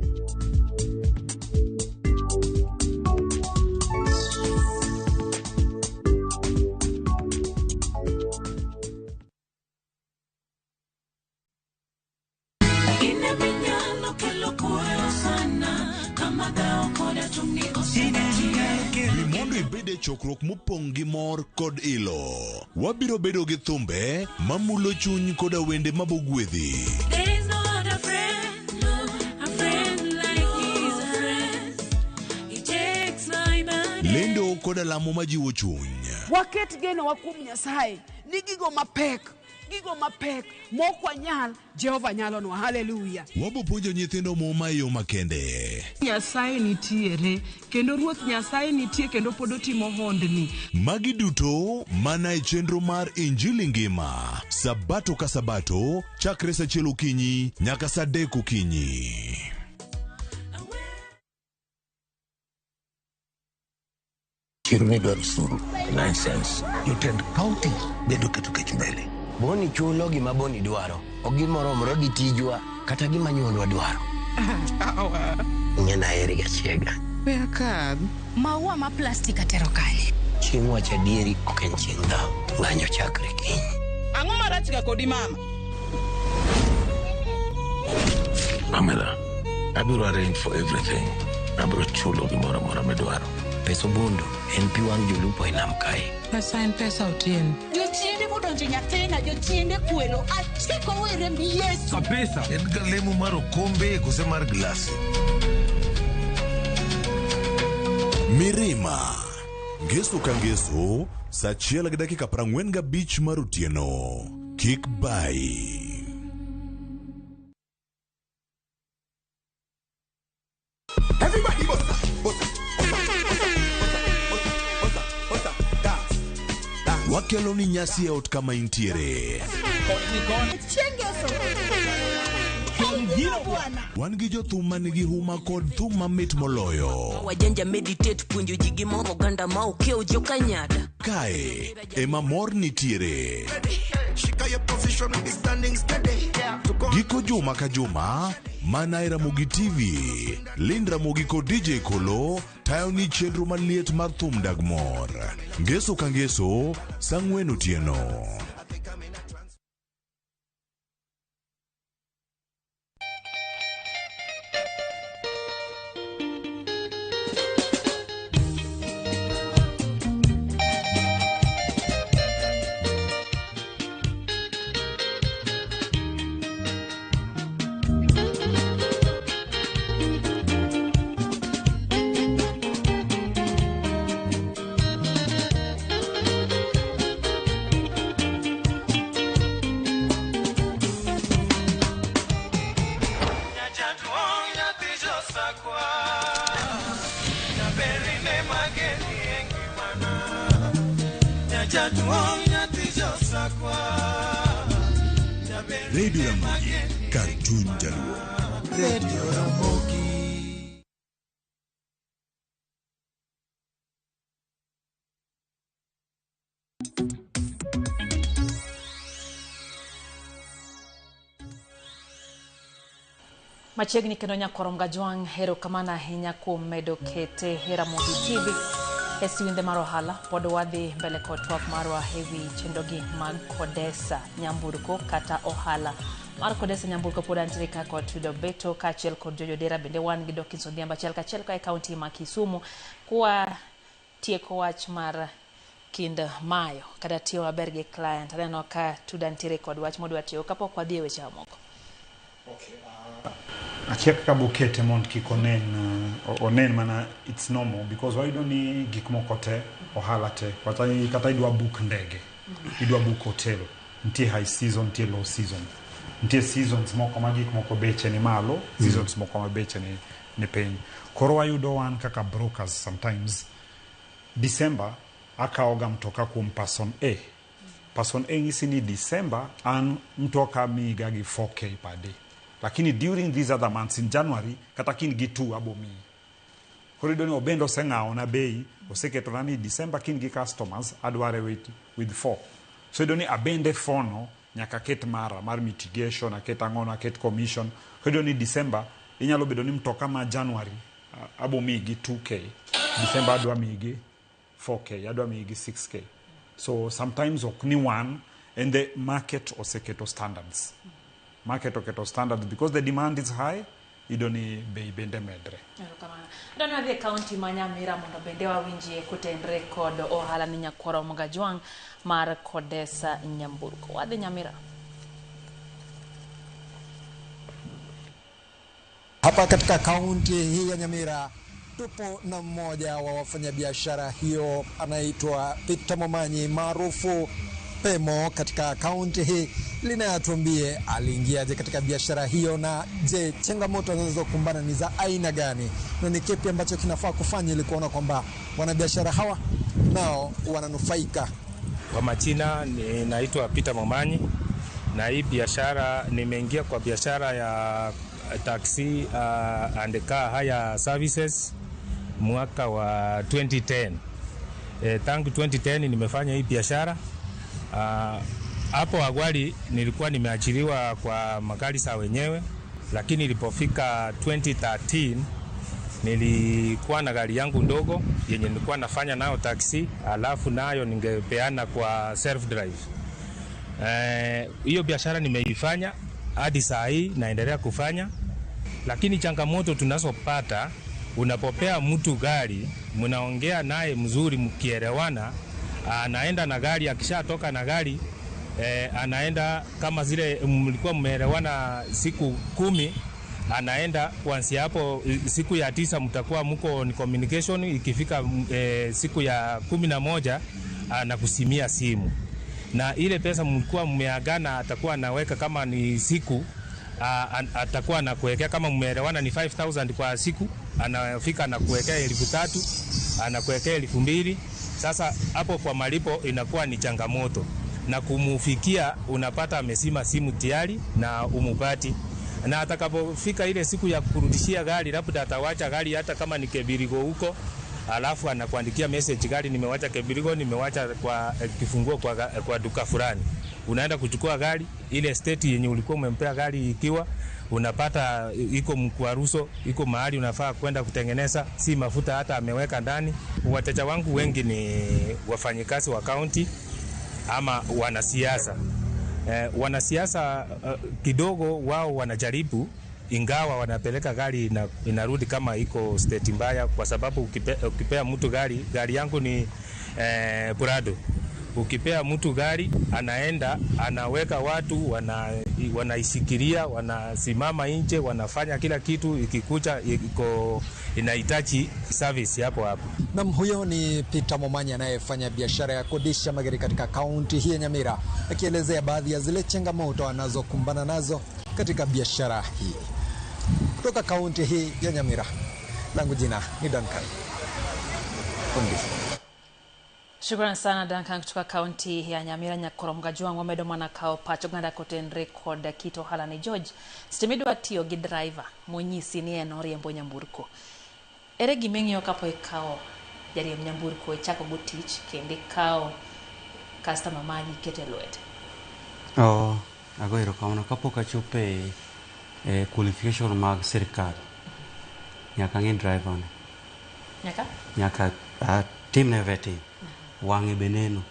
Mondo ibede chokruok mopong' gi mor kod ilo. Wabiro bedo gi thumbe mamulo chuny kod wende mabogwedhi. Lendo kod lamo majiwo chuny. Waket geno wa kuom Nyasaye ni gigo mapek mokwa nyal Jehova nyalonwa. Haleluya. Wabo puonjo nyithindo moma yo makende. Nyasaye nitiere kendo Ruoth Nyasaye nitie kendo pod otimo hondni. Magi duto mana e chenro mar Injili ngima. Sabato ka sabato chakre saa 1 okinyi nyaka saa 3 okinyi. Kirni dwaro suru. Nonsense. Jotend county bedo keto kech mbele. Boni chulo gima Boni dwaro. Ogimoro moro gi tijwa kata gima nyuolwa dwaro. Ngena eri gachiega. Wea kad. Maua ma plastic atero kanye. Chieng' wacha dieri ok en chieng' dhao. Ng'anyo chakre kiny. Ang'o marach ga kodi mama? Pamela, abiro arrange for everything. Abiro chulo gimoro moro midwaro. Pesa bondo en pi wang' jolupo e nam kae. Pesa en pesa Otieno. Jochiende modonjo nyathina, jochiende kwelo, achiko were mi Yesu. Kabisa. En galemo mar okombe kose mar glasi. Mirima. Ngeso ka ngeso saa 1:45 mar otieno. Kik bai. Everybody bussa, bussa, bussa, dance. Wakelo ni nyasi e ot kama intiere. Wan gi jothum manigi huma kod thum mamit moloyo. Wajanja meditate puonjo ji gima oganda ma okeo jokanyada. Kae ema mor nitiere. Giko juma ka juma, mana e Ramogi TV, Lind Ramogi kod DJ Kolo, tayo ni chenro maliet mar thum Dagmor. Ngeso ka ngeso, Sang'wen otieno. Radio Ramogi, Cartoon Jaluo. Radio Ramogi. Machiegni kendo nyakorom Gajwang' hero kamana ahinya kuom medo kete Ramogi TV e siwinde mar ohala. Pod wadhi mbele kod twak marwa hewi chendogi mag Kodesa nyamburko kata ohala mar Kodesa nyamburko pod antiere ka kod Tudo Beto kaachiel kod Jojo Dera. Bende wan gi Dawkins Odhiambo achiel kachiel ka e kaunti ma Kisumu kwa tieko wach mar kind mayo kata tiyo maber gi client. Aneno ka Tudo antiere kod wach modwa tiyo kapok wadhi e weche moko. Achiek ka bukete mond kik onen mana it's normal because why don't ni gik moko te ohala te kata idwa book ndege idwa book hotel ntie high season ntie low season ntie seasons moko ma gik moko beche ni malo seasons moko ma beche ni piny. Koro wayudo wan kaka brokers sometimes December akaoga mtoka kuom person A ngisi ni December an mtoka miga gi 4k per day. Lakini during these other months in January kata kin gi 2 abomi. Korido ni obendo sengao na bei oseketo nani December kin gi customers adware with 4. So idoni abende fono nyaka ket mar mitigation aket angono aket commission. Korido ni December inyalo bedo ni mtoka ma January abomi gi 2k. December adwa mi gi 4k, adwa mi gi 6k. So sometimes okni one and the market oseketo standards. Market oketo standards because the demand is high, idoni bei bende medre. Dona wadhi kaunti ma Nyamira mondo bende wawinjie kutenre kod ohala ni nyakorom Gajwang' mar Kodesa nyamburko. Wadhi Nyamira. Hapa katika kaunti hii ya Nyamira tupo na mmoja wa wafanyabiashara hiyo anaitwa Peter Momanyi maarufu Pemo katika kaunti hii. Linatuambie aliingiaje katika biashara hiyo na je, changamoto zinazokumbana ni za aina gani na ni kipi ambacho kinafaa kufanya ili kuona kwamba wanabiashara hawa nao wananufaika. Kwa majina naitwa Peter Momanyi na hii biashara nimeingia kwa biashara ya taxi and car hire services mwaka wa 2010. Tangu 2010 nimefanya hii biashara. Hapo awali nilikuwa nimeachiliwa kwa magari za wenyewe, lakini ilipofika 2013 nilikuwa na gari yangu ndogo yenye nilikuwa nafanya nayo taxi, alafu nayo ningepeana kwa self drive. Hiyo biashara nimeifanya hadi saa hii naendelea kufanya, lakini changamoto tunazopata unapopea mtu gari, mnaongea naye mzuri mkielewana, anaenda na gari, akishatoka na gari anaenda kama zile mlikuwa mmeelewana siku 10, anaenda kuanzia hapo siku ya 9 mtakuwa mko ni communication. Ikifika siku ya 11 anakusimia simu, na ile pesa mlikuwa mmeagana atakuwa anaweka kama ni siku atakuwa anakuwekea kama mmeelewana ni 5000 kwa siku, anafika anakuwekea 3,000, anakuwekea 2,000. Sasa hapo kwa malipo inakuwa ni changamoto, na kumufikia unapata amesima simu tayari na umupati, na atakapofika ile siku ya kurudishia gari, labda atawacha gari hata kama ni Kebirigo huko, alafu anakuandikia message, gari nimewacha Kebirigo, nimewacha kwa kifunguo kwa duka fulani. Unaenda kuchukua gari, ile state yenye ulikuwa umempea gari ikiwa unapata iko mkwaruso, iko mahali unafaa kwenda kutengeneza, si mafuta hata ameweka ndani. Wateja wangu wengi ni wafanyikazi wa county ama wanasiasa. Wanasiasa kidogo wao wanajaribu, ingawa wanapeleka gari inarudi kama iko state mbaya, kwa sababu ukipea mtu gari yangu ni Prado. Ukipea mtu gari anaenda anaweka watu wanaishikilia, wanasimama nje, wanafanya kila kitu, ikikucha inahitaji service hapo. Na huyo ni Peter Momanyi anayefanya biashara ya kodisha magari katika kaunti hii ya Nyamira, akielezea baadhi ya zile changamoto anazokumbana nazo katika biashara hii. Kutoka kaunti hii ya Nyamira, langu jina ni Duncan Fundi. Shukrani sana Duncan kutoka kaunti ya Nyamira. Nyakoro mgajua ng'omedo mana kao pacho ganda koten record kito halani George stimido atio gi driver monyisi ni en oriembo nyamburko. Ere gimeng'iyo kapo ikao jariemb nyamburko ichako go tich kendo ikao customer magi kete lwete? Ago erokamano kapok achope qualification mag sirkal nyaka ng'e driver ne nyaka tim ne vetting wange beneno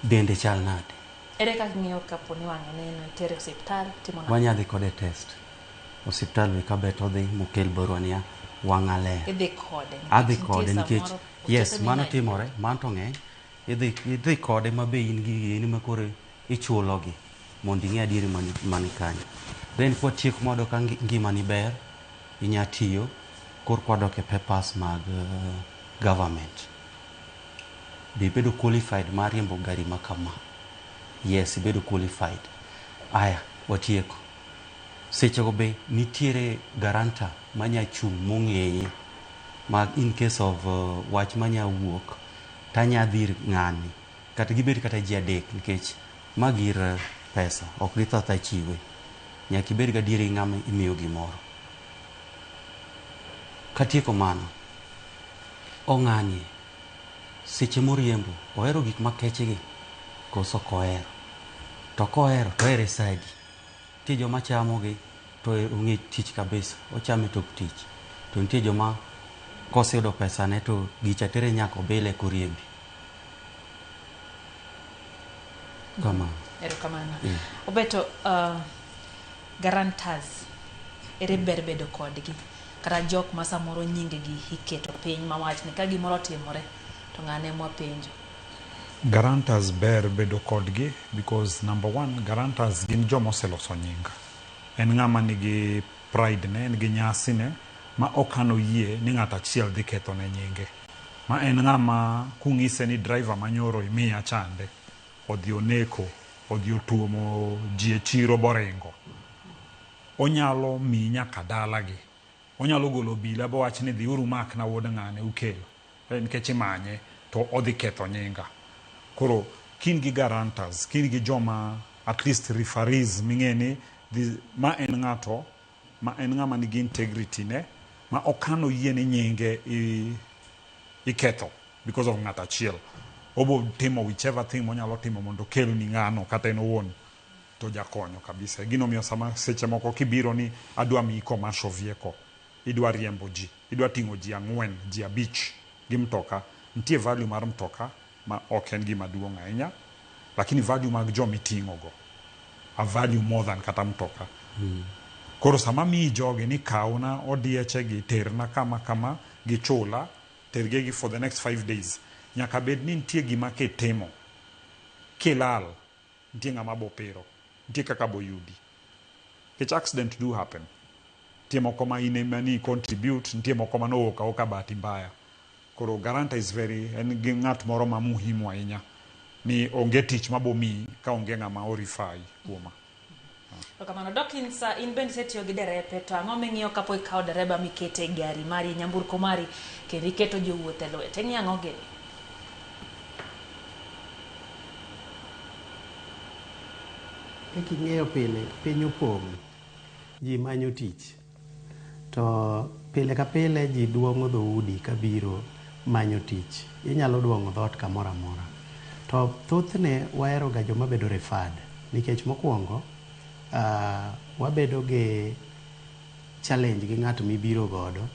dende chal nade. Ere kaka ng'iyo kapo ni wange neno tere hospital timo nade? Wanyadhi kode test hospital we kabet odhi mokel barua niya wang'a ler. Adhi kode nikech yes mano timore, man to ng'eny idhi kode mabe in gi yeni makore ichulogi mondo ing'e adieri mani kanyo. Then kwa tieko modo ka ngimani ber inya tiyo kor kwadok e papers mag government. Be bedo qualified mar riembo gari makama. Yes, bedo qualified. Aya, watieko. Sechego be nitiere garanta manya chung' mong'eye mag in case of wach manya wuok tanya dhir ng'ani kata gibed kata ji adek nikech magir pesa ok githotha chiwe. Nyaka ibed gadieri ng'ama imiyo gimoro. Katieko mano, ong'anie seche moriembo ohero gik makechegi koso kohero. To kohero to ere sagi. Nitie joma chamogi to ong'e tich kabisa, ochame tok tich. To nitie joma koseyudo pesane to gicha tere nyaka obile koriembi. Erokamano. Obeto guarantors ere ber bedo kodgi kata jok ma samoro nyingegi iketo piny mawach ni ka gimoro timore to ng'ane mwa penjo? Guarantors ber bedo kodgi because number one, guarantors gin joma oseloso nying. En ng'ama nigi pride ne, nigi nyasi ne, ma okano yie ni ng'at achiel dhi ketho ne nyinge. Ma en ng'ama kung'ise ni driver manyoro imiya chande, odhi oneko, odhi otuomo ji e chiro boringo, onyalo mi nyaka dalagi. Onyalo golo bila bo wach ni dhi uru mak na wuod ng'ane ukelo. Nikech imanye to odhi ketho nyinga. Koro kin gi guarantors, kin gi joma at least referees ming'eni ma en ng'ato, ma en ng'ama nigi integrity ne, ma okano yie ni nyinge iketho because of ng'at achiel. Obo timo whichever thing monyalo timo mondo kelo ni ng'ano kata en owuon to jakonyo kabisa. Gino miyo sama seche moko kibiro ni adwa mi commercial vehicle, idwa riembo ji, idwa ting'o ji 4, ji 5 gi mtoka, nitie value mar mtoka ma ok en gima duong' ahinya, lakini value mag jo miting'o go a value more than kata mtoka. Koro sama mi joge ni kauna odieche gi terna kama gi chula tergegi for the next 5 days, nyaka bed ni nitie gima kitimo kilal, nitie ng'ama bopero, nitie kaka boyudi. Kech accident do happen. Nitie moko ma ine mani contribute, nitie moko ma nooka oka bahati mbaya. Koro guarantor is very, en gi ng'at moro ma muhimu ahinya ni onge tich mabomi ka onge ng'ama orifai kuoma. To kamano Dawkins, in bende setiyo gi derepe, to ang'o ming'iyo kapo ikawo dereba mikete gari mari, nyamburko mari, kendo iketo jowuoth e lwete, ng'i ang'o gini? King'eyo pile piny opong', ji manyo tich, to pile ka pile ji duong'o dhoudi kabiro manyo tich. Inyalo duong'o dhot kamoro amora, to thothne wahero ga joma bedo referred, nikech mokwongo wabedo gi challenge gi ng'ato mibiro godo,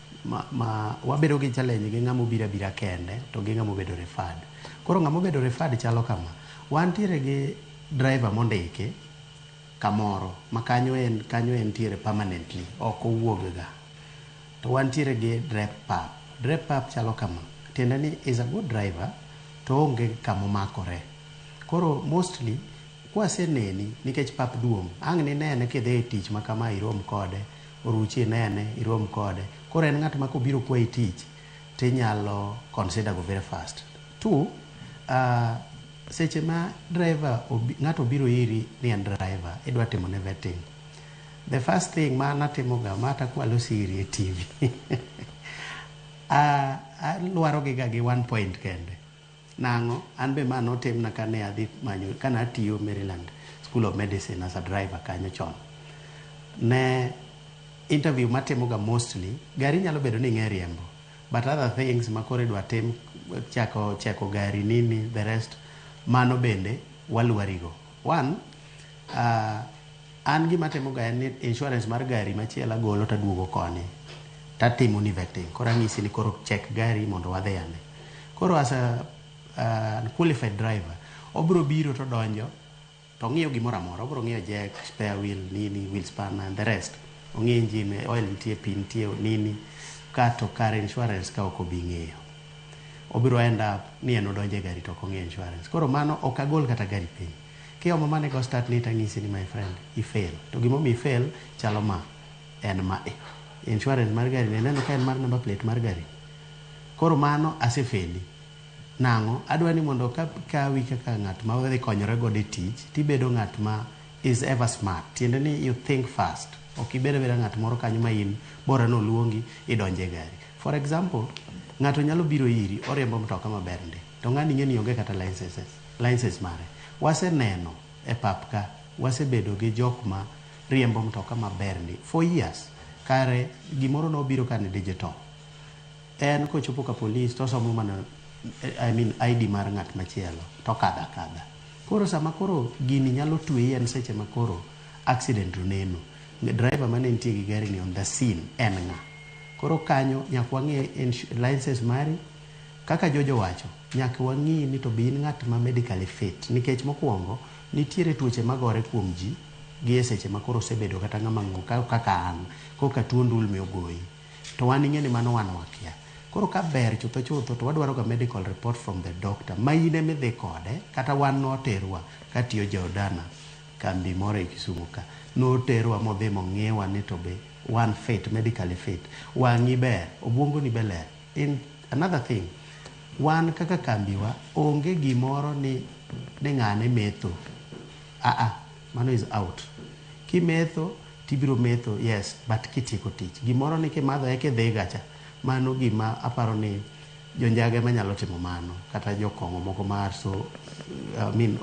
wabedo gi challenge gi ng'ama obiro abira kende to gi ng'ama obedo referred. Koro ng'ama obedo referred chalo kama, wantiere gi driver mondiki kamoro ma kanyo entiere permanently, ok owuog ga. To wantiere gi drep pap chalo kama, tiende ni is a good driver to onge kama omakore. Koro mostly kwaseneni nikech pap duong', ang' ni nene kidhi e tich ma kama irom kode, oruchi nene irom kode. Koro en ng'at ma kobiro kwayi tich tinyalo consider go very fast. Two, seche ma driver ng'ato biro iri ni en driver, idwa timo ne vetting. The first thing ma natimo ga mata kwalo siri e TV alwaro giga gi 1 point kende. Nang'o, an be ma notimna kane adhi manyo, kana atiyo Maryland School of Medicine as a driver kanyo chon. Ne interview matimo ga mostly, gari nyalo bedo ni ng'e riembo, but other things ma kore dwa tim, cheko gari nini, the rest, mano bende walwarigo. One, an gima timo ga en insurance mar gari machielo agolo taduogo koni, tatimo ni vetting. Koro ang'isi ni koro check gari mondo wadhi ane. Koro as a qualified driver, obro biro to donjo, to ng'iyo gimoro amora, obro ng'iyo jack, spare wheel, nini, wheel spanner and the rest. Ong'iyo engine, oil nitie, pin nitie, nini, kato car insurance ka ok obi ng'iyo. Obiro end up ni en odonje gari to ok ong'iyo insurance. Koro mano ok agol kata gari piny. Kiyomo mane go start ni tang'isi ni my friend, i fail. To gimomi fail chalo ma, en ma insurance mar gari, neno ka en mar number plate mar gari. Koro mano asefeli. Nang'o, adwa ni mondo kawi kaka ng'at ma dhi konyore godo e tich, tibedo ng'at ma is ever smart. Tiende ni you think fast. Ok ibedo ng'at moro kanyo ma in bora no luongi idonje gari. For example, ng'ato nyalo biro iri, oriembo mtoka maber ndi, to ng'ani ng'e ni onge kata licenses mare. Waseneno e pap ka, wasebedo gi jok ma riembo mtoka maber ndi for years. Kare gimoro no biro kane digital. En kochopo ka police to somo mana ID mar ng'at machielo to kada. Koro sama koro gini nyalo tuwi en seche ma koro accident oneno. Driver mane nitie gi gari ni on the scene en ng'a. Koro kanyo nyaka wang'e license mari, kaka Jojo wacho, nyaka wang'i ni to be in ng'at ma medically fit, nikech mokwongo nitiere tuoche magore kuom ji gi e seche ma koro osebedo kata ng'ama ng'o kaka an, koka tuo ndulme ogoyi. To wan ing'e ni mano wan wakia. Koro ka ber chutho to wadwaro ga medical report from the doctor ma ine midhi kode, kata wan noterwa katiyo Jordana kambi moro e Kisumu ka, noterwa modhi mong'iewa ni to be one fit, medically fit, wang'i ber, obwongo ni beler. In another thing, wan kaka kambiwa onge gimoro ni ng'ane metho. Mano is out. Kimetho tibiro metho, yes, but kitieko tich. Gimoro ni kimadho eke dhi gacha, mano gima aparo ni jonjage manyalo timo mano, kata jokong'o moko mar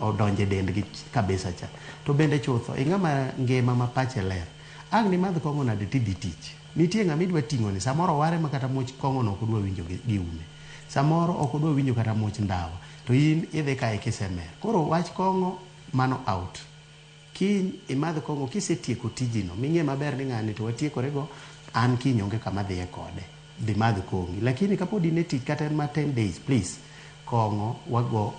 odonje dendgi kabisa cha. To bende chutho, ing'ama ngima ma pache ler, ang' ni madh kong'o nade tidhi tich. Nitie ng'ama idwa ting'o ni, samoro ware ma kata much kong'o no ok odwa winjo gi ume. Samoro ok odwa winjo kata much ndawa, to in idhi kae kisemer. Koro wach kong'o mano out. Kiny imadh kong'o kisetieko tijino, ming'e maber ni ng'ani to watiekore go, an kiny onge kama dhiye kode, dhi madh kong'i. Lakini kapod in e tich kata en ma 10 days, please, kong'o wago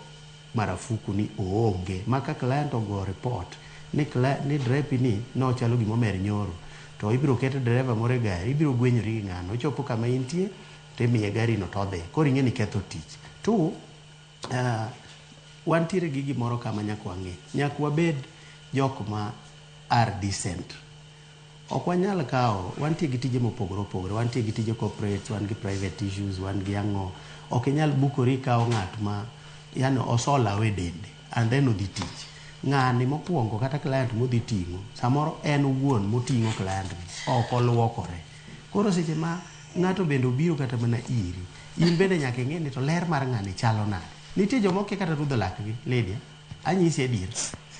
marafuku ni oonge. Maka client ogo report ni drepi ni no chalo gimomer nyoro, to ibiro keto driver moro e gari, ibiro gwenyori gi ng'ano, ochopo kama intie, to imiye gari no to dhi. Koro ing'e ni ketho tich. To wantiere gi gimoro kama nyaka wang'e. Nyaka wabed jok ma are decent. Ok wanyal kawo, wantie gi tije mopogore opogore, wantie gi tije corporate, wan gi private issues, wan gi ang'o. Ok inyal bukori kawo ng'at ma yani osolawe dende and then odhi tich. ng'ani mokwongo kata client modhi ting'o samoro en wuon moting'o client ok oluokore. Koro seche ma ng'ato bende obiro kata mana iri, in bende nyaka ing'e ni to ler mar ng'ani chalo nade. Nitie jomoko kia kata rudho lakgi, Lydia, anyisi adier,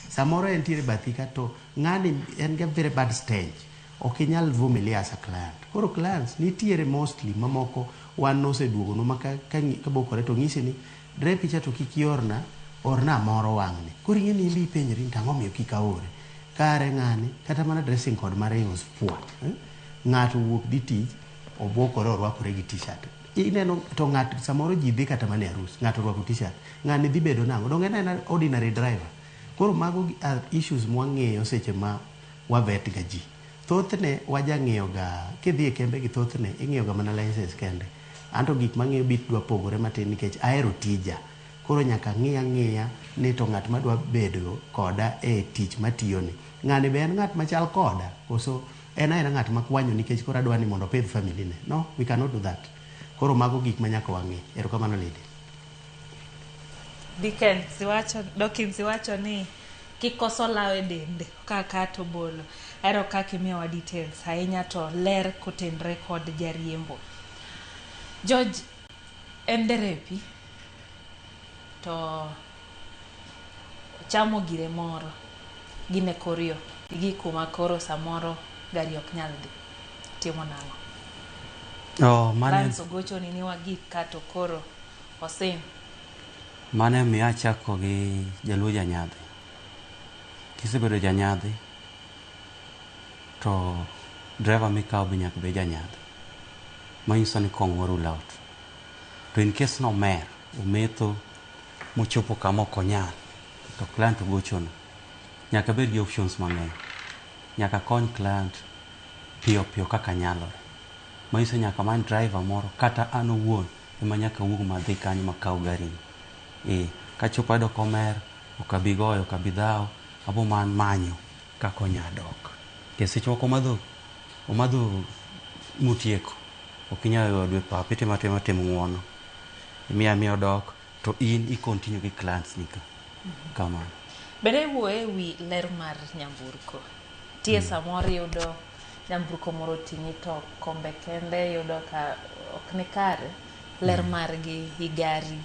samoro entiere bathi ka to ng'ani en ga very bad stage, ok inyal vumilia as a client. Koro clients nitiere mostly mamoko wan noseduogono ma ka bokore to ng'isi ni dre picha to kik orna moro wang'ni. Koro ing'e ni imbi ipenjri ni tang'o miyo kik aore. Kare ng'ani kata mana dressing code mare was poor. Ng'ato wuok dhi tich, obokore orwakore gi t-shirt. Ineno to ng'ato samoro ji dhi kata mana arus, ng'ato orwako t-shirt. Ng'ani dhi bedo nang'o? Donge en ordinary driver. Koro mago are issues mwang'eyo seche ma wavet ga ji. Thothne wajang'iyo ga, kidhi e kembe gi thothne ing'iyo ga mana license kende. Anto gik mang'iyo bit dwa pogore matin nikech ahero tija. Koro nyaka ng'iya ni to ng'at ma dwa bedo koda e tich matiyoni. Ng'ani be en ng'at machal koda, koso en aena ng'at makwanyo nikech koro adwa ni mondo opidh family ne. No, we cannot do that. Koro mago gik ma nyaka wang'i. Erokamano Lydia. Dawkins iwacho ni kikoso lawe dende kaka to bolo. Ero kaka imiyowa details ahinya to ler kotenre kod jariembo. George en derepi to chamo gire moro gine korio igi kuma koro samoro gari ok nyal dhi timo nang'o. Mane gocho ni wagik kato koro osim. Mane mi achako gi jaluo janyadhi. Kisebedo janyadhi to driver mikao be nyaka be janyadhi. Manyiso ni kong'o rule out. To in case no mer, umetho mochopo kama ok onyal, to client gochono. Nyaka bed gi options mang'eny. Nyaka kony client piyo kaka nyalore. Manyiso nyaka man driver moro kata an owuon ema nyaka wuog madhi kanyo makao gari. Kachopo ayudo komer, ok abi goyo, ok abi dhaw, abo man manyo kaka onya dok. Seche moko omadho mutieko. Ok inyalo dwe papi timo ng'uono. Imiya odok to in i-continue gi clients nika. Kamano. Bende wuoye wi ler mar nyamburko. Tie samoro yudo nyamburko moro ting'i to kombe kende yudo ka ok ni kare ler margi i gari.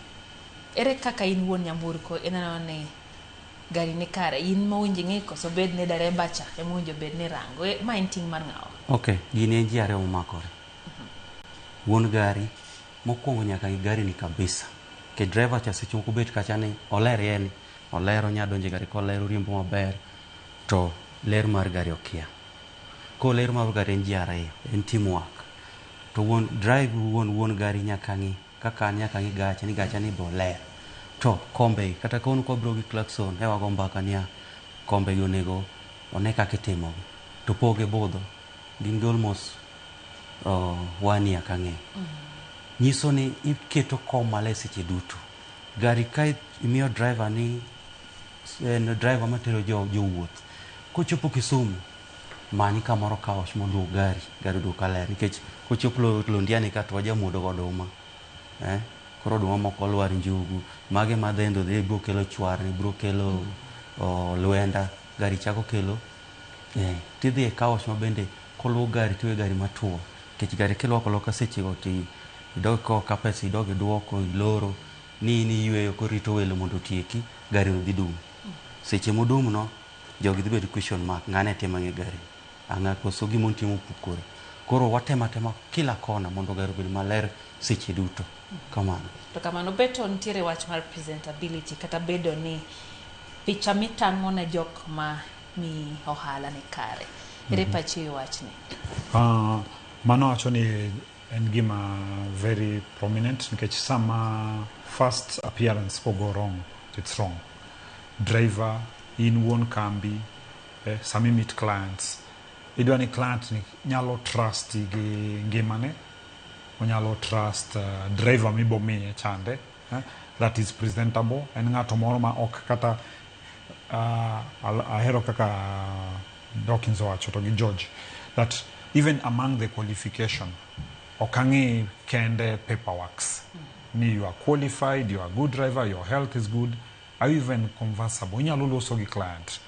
Ere kaka in wuon nyamburko ineno ni gari ni kare, in mawinji ng'i koso bed ni dereba cha emowinjo bed ni rango. Ma en ting' mar ng'awa? Ok, gini en ji ariyo momakore. Wuon gari mokwongo nyaka ng'i gari ni kabisa. Ke driver cha seche moko bet kacha ni oler yeni, olero nya donje gari kolero riembo maber to ler mar gari okia. Ko ler mar gari en ji ariyo, en teamwork. To wuon gari nyaka ng'i kaka nyaka ng'i gacha ni bo ler. To kombe kata kono ko bro gi klaxon e wago mbaka niya kombe gi onego one kaka itimo. To poge budho gin almost 1 year kang'e. Nyiso ni iketo kom male seche duto. Gari ka imiyo driver ni en driver matero jowuoth. Kochopo Kisumu manyi kamoro kaosh mondo gari duka ler nikech kochopo Londiani ka to wajamuodo goduma. Koro oduma moko olwar njugu. Mage madhendo dhi bro kelo chwarni, bro kelo lwenda. Gari chako kelo. Tidhi e kaosh ma bende koluwo gari tiwe gari matuo. Kech gari kilwako loka seche go ti idog ko kapesi idog iduoko iloro ni yweyo korito welo mondo tieki gari no dhi dum. Seche modum no jogi dhi bedo question mark ng'ane tema ng'e gari. Ang'a koso gimon timo pukore. Koro watema kila kona mondo gari obed maler seche duto. Kamano. To kamano beto nitiere wach mar presentability kata bedo ni picha mitang'o ne jok ma mi ohala ni kare. Ere pachi wach ni? Mano wacho ni en gima very prominent nikech sama first appearance go wrong, it's wrong. Driver in wuon kambi, sami meet clients. Idwa ni client ni nyalo trust gi ngimane, onyalo trust driver mibo miye chande, that is presentable. En ng'ato moro ma ok kata ahero kaka Dawkins wacho to gi George, that even among the qualification, okang'i kende paperworks. Ni you are qualified, you are a good driver, your health is good. are you even conversable? Inyalo loso gi client.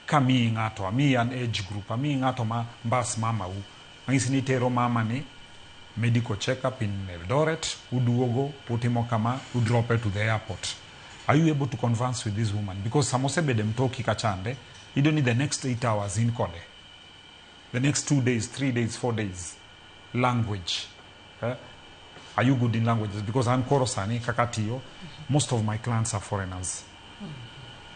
Kami ng'ato, ami an age group, ami ng'ato ma mbas mama u. Mangisi ni tero mama ni medical checkup in Eldoret, uduogo, utimo kama, udrope to the airport. Are you able to converse with this woman? Because samose bede mtoki kachande, you don't need the next 8 hours in kode. The next 2 days, 3 days, 4 days. Language. Are you good in languages? Because I'm Korosani, Kakatiyo. Most of my clients are foreigners.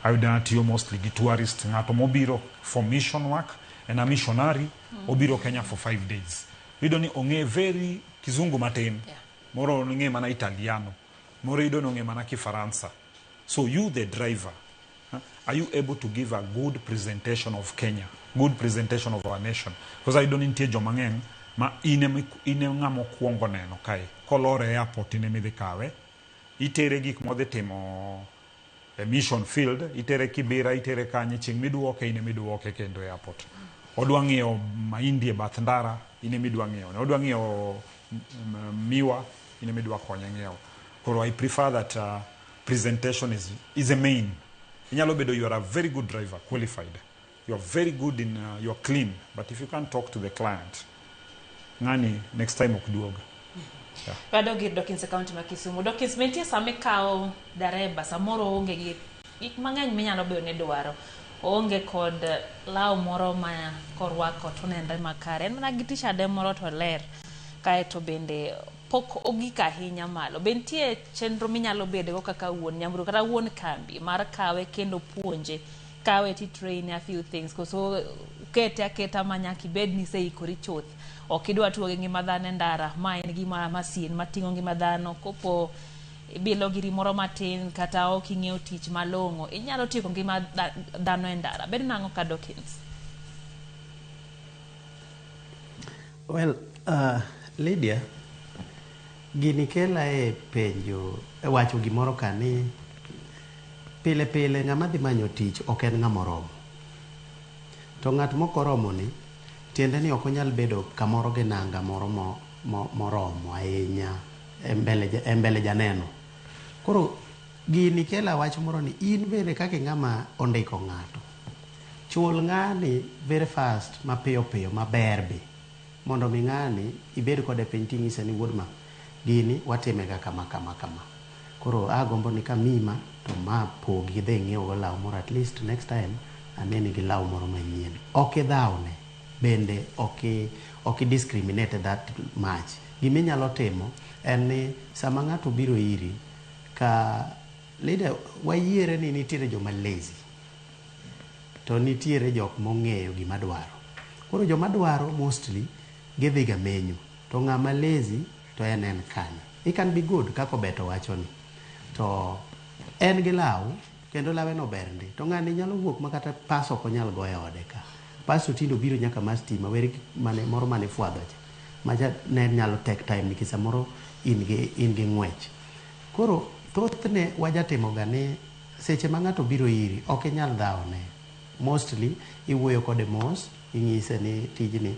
I would Tiyo mostly the tourist. Ngato mobiro for mission work and a missionary. Obiro Kenya for 5 days. You don't need onge very kizungu maten. Moro onge mana Italiano. Moro you don't onge mana Kifaransa. So you, the driver, are you able to give a good presentation of Kenya? Good presentation of our nation? Because I don't need jomangeng ma ine ngamo kuongo neno kai. Kolore airport ine midhi kawe. Itere gik modhi timo mission field. Itere Kibera, itere kanye ching miduoke ine miduoke kendo airport. Odwa ng'iyo mahindi e bath ndara ine midwa ng'iyo. Odwa ng'iyo miwa ine midwa konye ng'iyo. Koro I prefer that presentation is a main. Inyalo bedo you are a very good driver, qualified. You are very good in you're clean, but if you can't talk to the client, ngani next time okuduoga. Wado gir Dawkins account ma Kisumu. Dawkins mentie same kao dareba samoro onge gi gik mang'eny minyalo bedo ne dwaro. Onge kod lao moro ma korwako to nende makare. En mana gi t-shirt moro to ler. Kae to bende pok ogika ahinya malo. Bentie chenro minyalo bedo kaka wuon nyamburko kata wuon kambi mar kawe kendo puonje. Kawe ti train a few things koso kete aketa manyaki bed ni sei kori choth. Okidwa tuo gi ngima dhano ndara, ma en gima masin matingo ngima dhano kopo bilo giri moro matin kata ok ing'eyo tich malong'o. Inyalo tieko ngima dhano e ndara. Bed nango ka Dawkins. Well, Lydia, gini kela e penjo, wacho gimoro kani, pile pile ng'ama dhi manyo tich ok en ng'ama oromo. To ng'at mokoromo ni, tiende ni ok onyal bedo kamoro gi nanga moro moromo ahinya e mbele janeno. Koro gini kela wach moro ni in bende kaka ng'ama ondiko ng'ato. Chul ng'ani very fast mapiyo piyo maber be. Mondo mi ng'ani ibed kode piny ting'ise ni wuod ma gini watime ga kama. Koro agombo ni kamima to ma pogi dhi ng'iewo go law moro at least next time aneni gi law moro manyien. Ok idhawne bende ok discriminate that much. Giminyalo timo en ni sama ng'ato biro iri ka leader wayiere ni nitiere joma lazy to nitiere jok mong'eyo gima dwaro. Koro joma dwaro mostly gidhi ga menyu to ng'ama lazy to en kanyo. It can be good kako beto wacho ni to en gi law kendo lawe no ber ndi to ng'ani nyalo wuok makata paso ko nyal goyo ode ka paso tindo biro nyaka mas tima weri mane moro mane fwadho cha maja ne nyalo take time nikisa moro in gi ng'wech. Koro thothne wajatimo ga ni seche ma ng'ato biro iri ok nyal dhawne. Mostly iwuoyo kode mos ing'ise ni tijni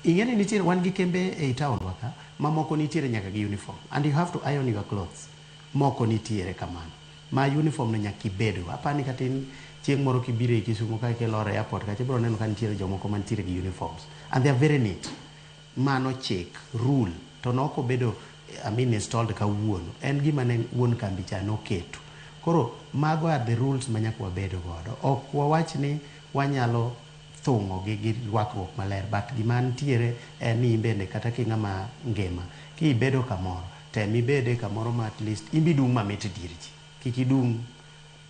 ing'eni nitiere wan gi kembe e town waka mamoko nitiere nyaka gi uniform and you have to iron your clothes. Moko nitiere kamano ma uniform no nyaka ibedgo. Apani katin chieng' moro kibiro e Kisumu ka kelore airport kacha biro neno ka nitiere jomoko mantiere gi uniforms and they are very neat. Mano check rule to noko bedo installed ka wuono en gima ne wuon kambi cha noketo. Koro mago are the rules manyaka wabedo godo. Ok wawach ni wanyalo thung'o gi rwakruok maler but gima nitiere en ni bende kata ki ng'ama ngima ki bedo kamoro tem ibede kamoro ma at least ibidung mamit dir ji kik idung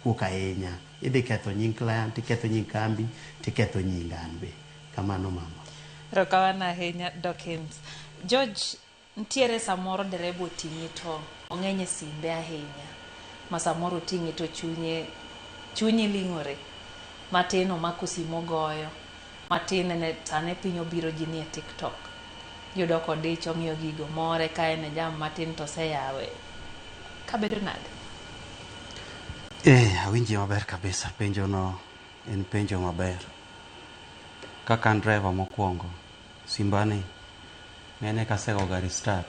kuok ahinya. Idhi ketho nying client, iketho nying kambi, tiketho nying an be. Kamano mama. Rokawana ahinya Dawkins. George, ntiere samoro derebo oting'i to ong'enye simbe ahinya. Ma samoro oting'i to chunye ling'ore. Matin omako simu goyo. Matin ne sane piny obiro ji ni e TikTok. Yudo kodicho ng'iyo gigo more ka en jam matin to seyawe. Kabedo nade? Awinji maber kabisa. Penjo no en penjo maber. Kaka driver mokwongo simbani nene kasego gari start